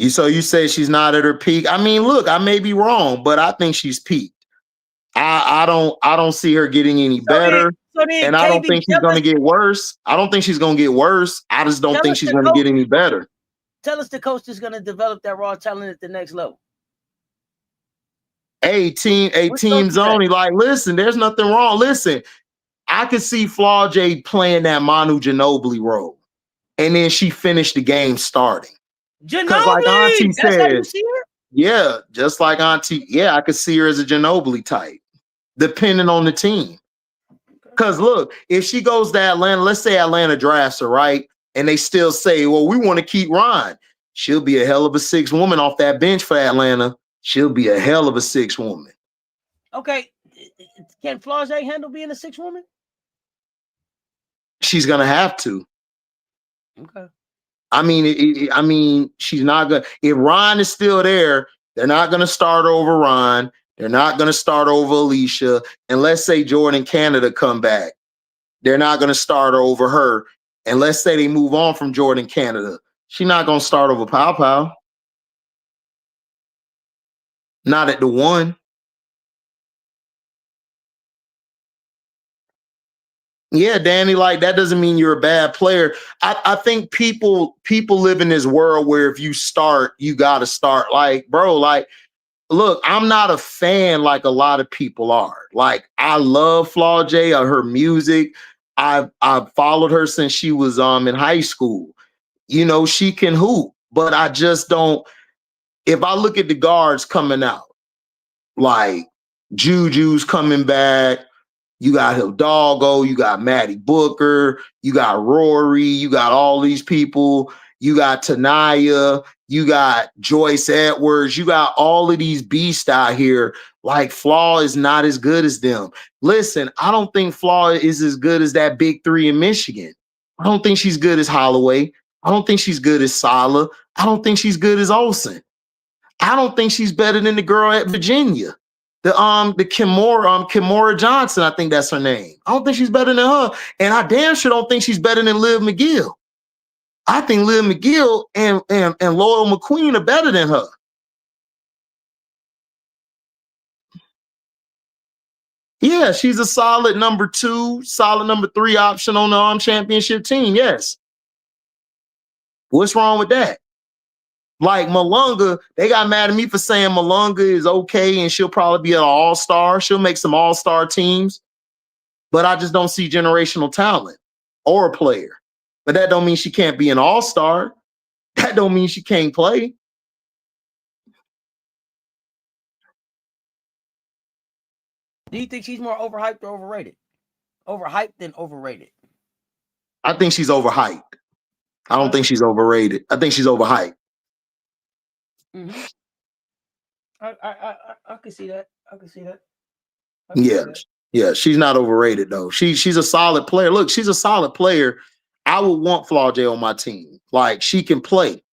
So you say she's not at her peak. I mean, look, I may be wrong, but I think she's peaked. I don't see her getting any better. And I don't think she's going to get worse. I don't think she's going to get worse. I just don't think she's going to get any better. Tell us the coach is going to develop that raw talent at the next level. Team Zoni, like, listen, there's nothing wrong. Listen, I could see Flaw J playing that Manu Ginobili role, and then she finished the game starting. Because like Auntie said, yeah, just like Auntie, yeah, I could see her as a Ginobili type, depending on the team. Because look, if she goes to Atlanta, let's say Atlanta drafts her, right? And they still say, well, we want to keep Ryan. She'll be a hell of a 6 woman off that bench for Atlanta. She'll be a hell of a 6 woman. Okay. Can Flaw J handle being a 6 woman? She's going to have to. Okay. I mean, she's not going to. If Ryan is still there, they're not going to start over Ryan. They're not going to start over Alicia. And let's say Jordan Canada come back. They're not going to start over her. And let's say they move on from Jordan Canada. She's not going to start over Pow Pow. Not at the 1. Yeah, Danny, like, that doesn't mean you're a bad player. I think people live in this world where if you start, you got to start. Like, bro, like, look, I'm not a fan like a lot of people are. Like, I love Flaw J, her music. I've followed her since she was in high school. You know, she can hoop, but I just don't. If I look at the guards coming out, like Juju's coming back, you got Hidalgo, you got Maddie Booker, you got Rory, you got all these people, you got Tanaya, you got Joyce Edwards, you got all of these beasts out here. Like, Flaw is not as good as them. Listen, I don't think Flaw is as good as that big 3 in Michigan. I don't think she's good as Holloway. I don't think she's good as Sala. I don't think she's good as Olsen. I don't think she's better than the girl at Virginia. The Kimora Johnson, I think that's her name. I don't think she's better than her. And I damn sure don't think she's better than Liv McGill. I think Liv McGill and Loyal McQueen are better than her. Yeah, she's a solid number 2, solid number 3 option on the championship team. Yes. What's wrong with that? Like Malunga, they got mad at me for saying Malunga is okay and she'll probably be an all-star. She'll make some all-star teams. But I just don't see generational talent or a player. But that don't mean she can't be an all-star. That don't mean she can't play. Do you think she's more overhyped or overrated? Overhyped than overrated? I think she's overhyped. I don't think she's overrated. I think she's overhyped. Mm-hmm. I can see that. I can see that. Yeah. She's not overrated though. She's a solid player. Look, she's a solid player. I would want Flaw J on my team. Like, she can play.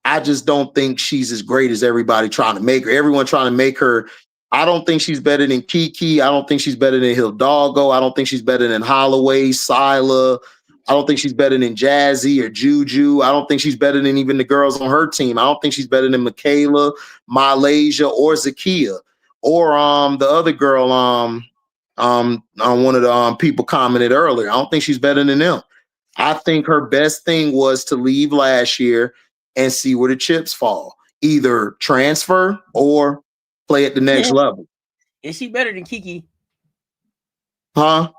I just don't think she's as great as everybody trying to make her. Everyone trying to make her. I don't think she's better than Kiki. I don't think she's better than Hidalgo. I don't think she's better than Holloway, Sila. I don't think she's better than Jazzy or Juju. I don't think she's better than even the girls on her team. I don't think she's better than Michaela, Malaysia, or Zakia, or the other girl. One of the people commented earlier. I don't think she's better than them. I think her best thing was to leave last year and see where the chips fall. either transfer or play at the next level. Is she better than Kiki? Huh?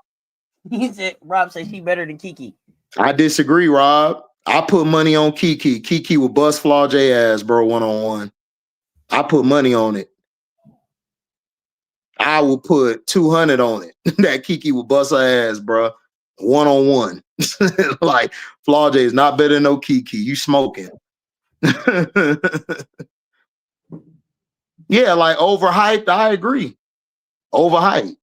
He said, Rob said she better than Kiki. I disagree, Rob. I put money on Kiki. Kiki will bust Flaw J ass, bro, one-on-one. I put money on it. I will put 200 on it that Kiki will bust her ass, bro, one-on-one. Like, Flaw J is not better than no Kiki. You smoking. Yeah, like overhyped, I agree. Overhyped.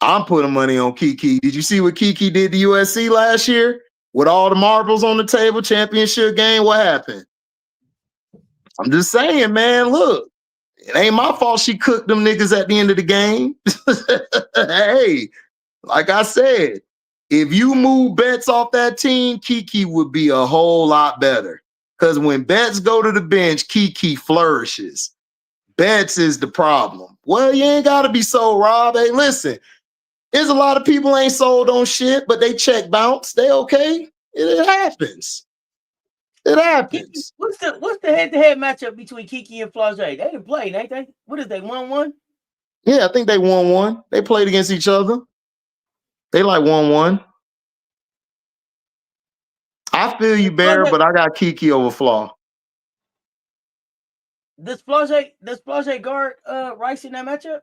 I'm putting money on Kiki. Did you see what Kiki did to USC last year? With all the marbles on the table, championship game, what happened? I'm just saying, man, look, it ain't my fault she cooked them niggas at the end of the game. Hey, like I said, if you move Betts off that team, Kiki would be a whole lot better. Because when Betts go to the bench, Kiki flourishes. Betts is the problem. Well, you ain't got to be sold, Rob. Hey, listen, there's a lot of people ain't sold on shit, but they check bounce. They okay. It happens. It happens. Kiki, what's the head-to-head matchup between Kiki and Flage? They didn't play, ain't they? What is they, 1-1? Yeah, I think they 1-1. They played against each other. They like 1-1. I feel you, Bear, but I got Kiki over Flaw. Does Flage guard Rice in that matchup?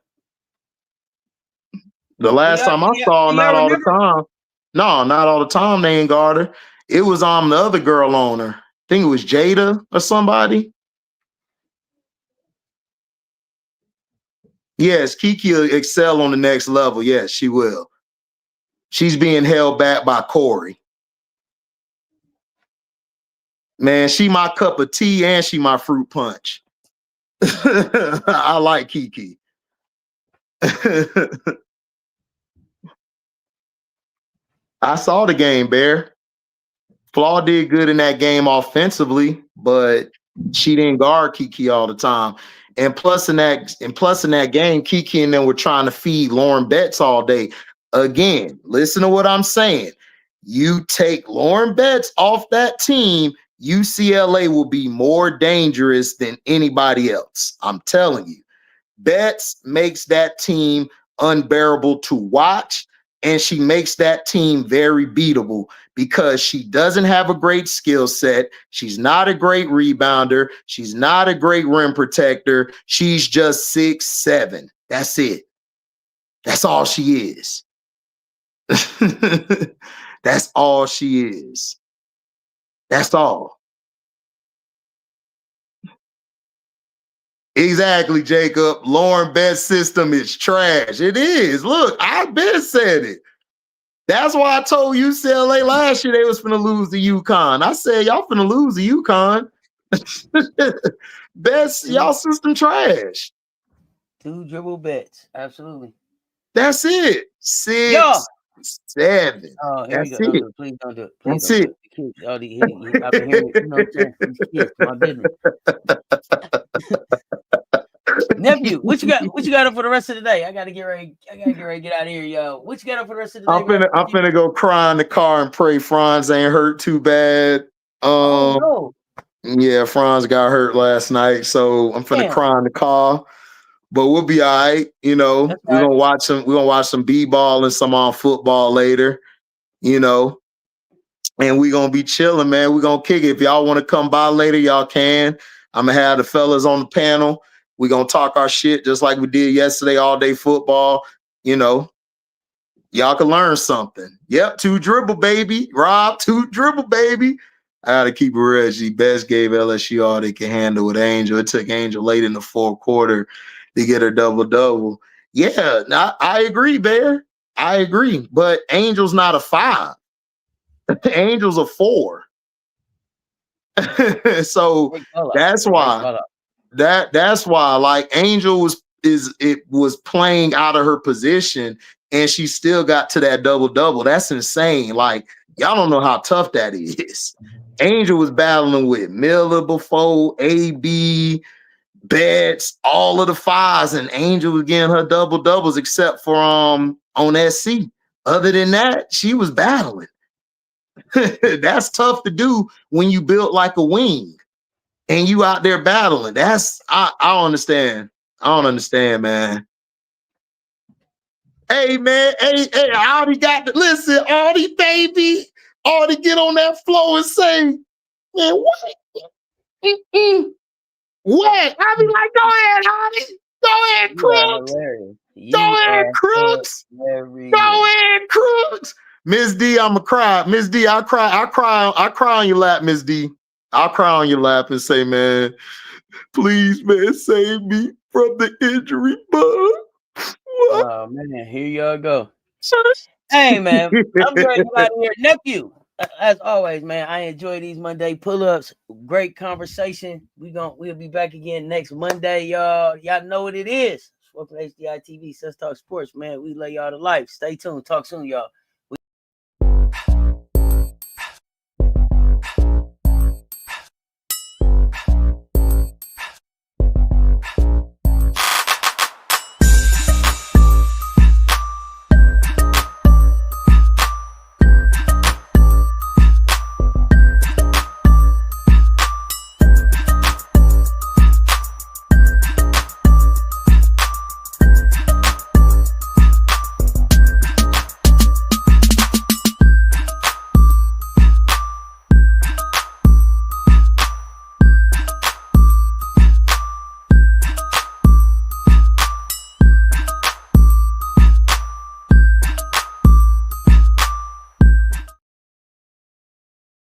The last time I saw, not all the time. No, not all the time. They ain't guard her. It was the other girl on her. I think it was Jada or somebody. Yes, Kiki will excel on the next level. Yes, she will. She's being held back by Corey. Man, she my cup of tea and she my fruit punch. I like Kiki. I saw the game, Bear. Flaw did good in that game offensively, but she didn't guard Kiki all the time. And plus in that game, Kiki and them were trying to feed Lauren Betts all day. Again, listen to what I'm saying. You take Lauren Betts off that team, UCLA will be more dangerous than anybody else. I'm telling you. Betts makes that team unbearable to watch, and she makes that team very beatable because she doesn't have a great skill set. She's not a great rebounder. She's not a great rim protector. She's just 6'7". That's it. That's all she is. That's all she is. That's all. Exactly, Jacob. Lauren Betts' system is trash. It is. Look, I've been said it. That's why I told UCLA last year they was finna lose to UConn. I said, y'all finna lose to UConn. Betts, y'all system trash. 2 dribble Betts. Absolutely. That's it. 6, 7. Oh, here we go. Don't do it. Please don't do it. Please That's don't do it. I've been hearing it. You know what I'm saying? These kids, my business. Nephew, what you got up for the rest of the day? I gotta get ready. Get out of here, yo. What you got up for the rest of the day? I'm finna go cry in the car and pray Franz ain't hurt too bad. Oh no. Yeah, Franz got hurt last night, so I'm finna cry in the car. But we'll be all right. You know, we're gonna watch some b-ball and some on football later. You know, and we're gonna be chilling, man. We're gonna kick it. If y'all want to come by later, y'all can. I'm gonna have the fellas on the panel. We're gonna talk our shit just like we did yesterday, all day football. You know, y'all can learn something. Yep, 2 dribble, baby. Rob, 2 dribble, baby. I gotta keep it real. She best gave LSU all they can handle with Angel. It took Angel late in the 4th quarter to get her double-double. Yeah, I agree, Bear. I agree. But Angel's not a 5. Angel's a 4. So that's why. That's why, like, Angel was playing out of her position, and she still got to that double-double. That's insane. Like, y'all don't know how tough that is. Angel was battling with Miller before, AB, Betts, all of the 5s, and Angel was getting her double-doubles except for on SC. Other than that, she was battling. That's tough to do when you built like a wing and you out there battling. That's I don't understand. I don't understand, man. Hey, man. Hey, I already got to listen, Audie, baby. Audie, get on that floor and say, man, what? What? I be like, go ahead, Audie. Go ahead, Crooks. Go ahead, Crooks. Go ahead, Crooks. Miss D, I'ma cry. Miss D, I cry on your lap, Miss D. I'll cry on your lap and say, man, please, man, save me from the injury bug. Oh man, here y'all go. Hey man, I'm ready to out here. Nephew, as always, man, I enjoy these Monday pull-ups. Great conversation. We'll be back again next Monday, y'all. Y'all know what it is. Welcome to HDiiTV, Cess Talk Sports, man. We lay y'all to life. Stay tuned. Talk soon, y'all.